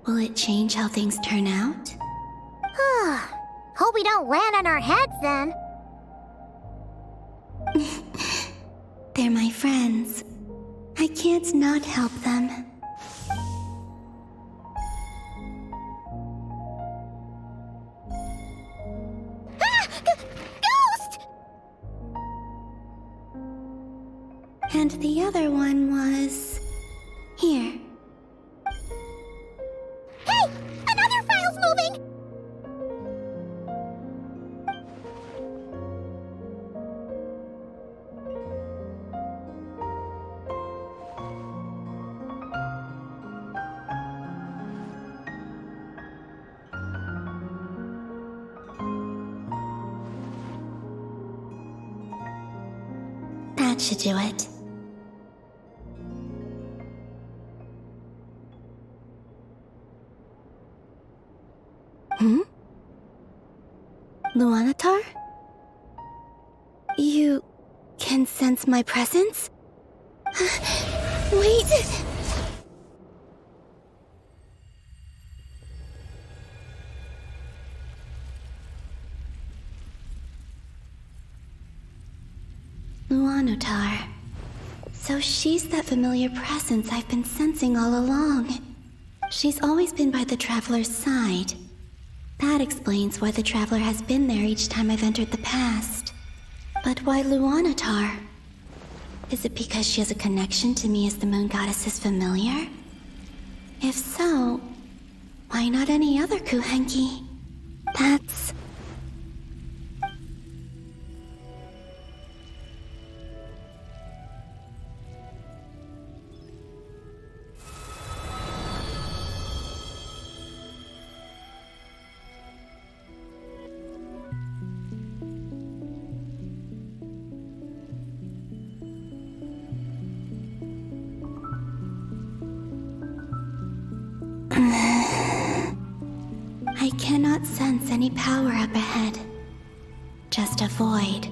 will it change how things turn out? Hope we don't land on our heads then. They're my friends. I can't not help them. And the other one was... here. Hey! Another file's moving! That should do it. Luanatar? You can sense my presence? Wait! Luanatar. So she's that familiar presence I've been sensing all along. She's always been by the Traveler's side. That explains why the Traveler has been there each time I've entered the past. But why Luanatar? Is it because she has a connection to me as the Moon Goddess's familiar? If so, why not any other Kuhenki? That's... I cannot sense any power up ahead. Just a void,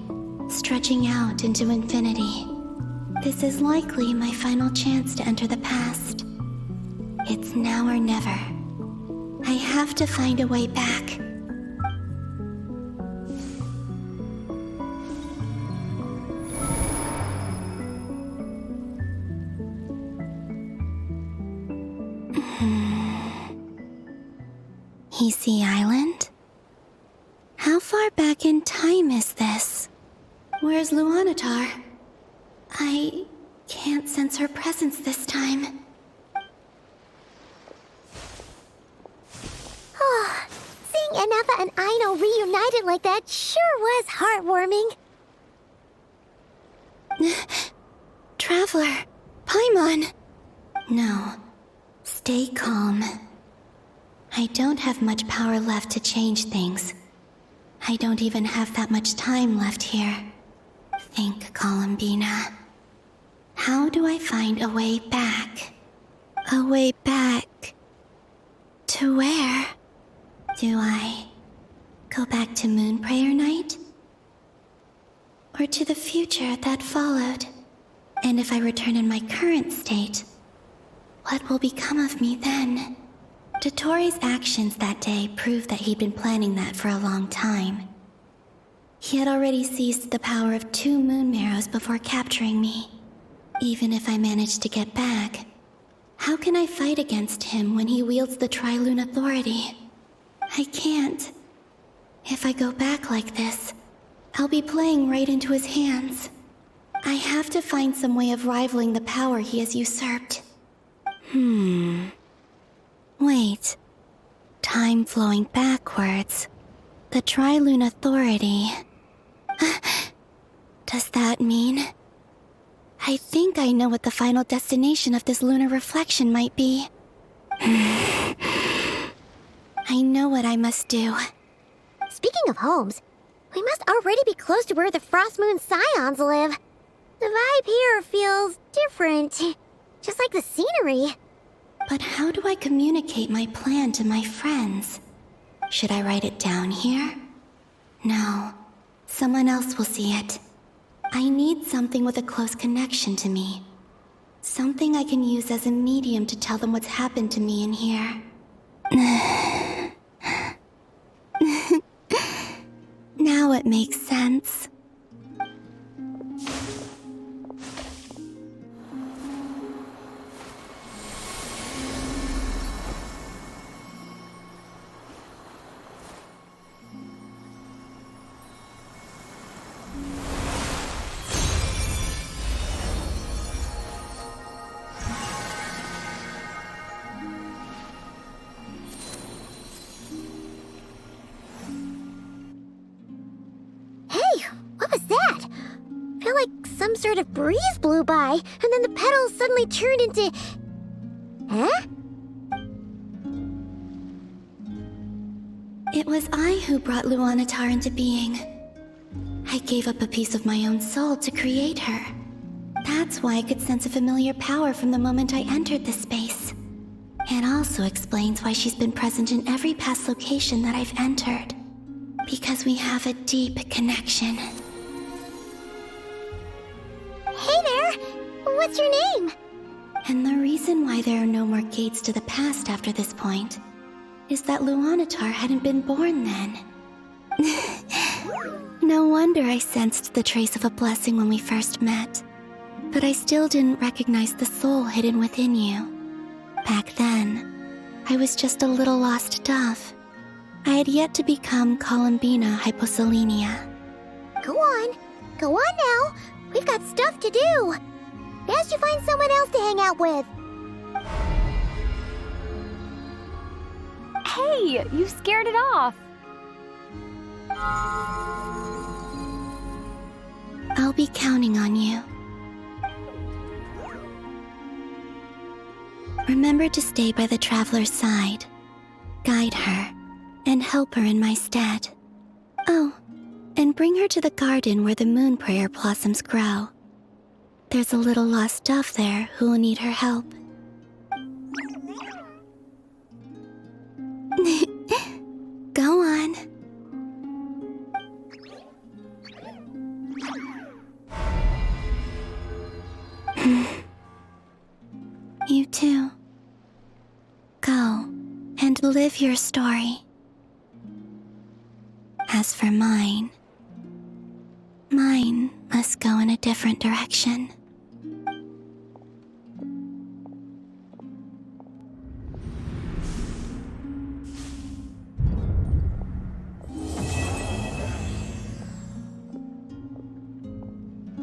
stretching out into infinity. This is likely my final chance to enter the past. It's now or never. I have to find a way back. Sea Island? How far back in time is this? Where's Luanatar? I can't sense her presence this time. Oh, seeing Anafa and Aino reunited like that sure was heartwarming. Traveler, Paimon. No, stay calm. I don't have much power left to change things. I don't even have that much time left here. Think, Columbina. How do I find a way back? A way back... to where? Do I go back to Moon Prayer Night? Or to the future that followed? And if I return in my current state, what will become of me then? Dotori's actions that day proved that he'd been planning that for a long time. He had already seized the power of 2 Moon Marrows before capturing me. Even if I managed to get back, how can I fight against him when he wields the Tri-Lune Authority? I can't. If I go back like this, I'll be playing right into his hands. I have to find some way of rivaling the power he has usurped. Wait. Time flowing backwards. The Tri-Lune Authority. Does that mean... I think I know what the final destination of this lunar reflection might be. I know what I must do. Speaking of homes, we must already be close to where the Frost Moon Scions live. The vibe here feels different, just like the scenery. But how do I communicate my plan to my friends? Should I write it down here? No, someone else will see it. I need something with a close connection to me. Something I can use as a medium to tell them what's happened to me in here. Now it makes sense. Some sort of breeze blew by, and then the petals suddenly turned into... Huh? It was I who brought Luanatar into being. I gave up a piece of my own soul to create her. That's why I could sense a familiar power from the moment I entered this space. It also explains why she's been present in every past location that I've entered. Because we have a deep connection. Hey there! What's your name? And the reason why there are no more gates to the past after this point is that Luanatar hadn't been born then. No wonder I sensed the trace of a blessing when we first met. But I still didn't recognize the soul hidden within you. Back then, I was just a little lost dove. I had yet to become Columbina Hyposelenia. Go on now. We've got stuff to do. Best you find someone else to hang out with. Hey, you scared it off. I'll be counting on you. Remember to stay by the traveler's side, guide her, and help her in my stead. Oh, and bring her to the garden where the moon prayer blossoms grow. There's a little lost dove there who will need her help. Go on. You too. Go and live your story. As for mine must go in a different direction.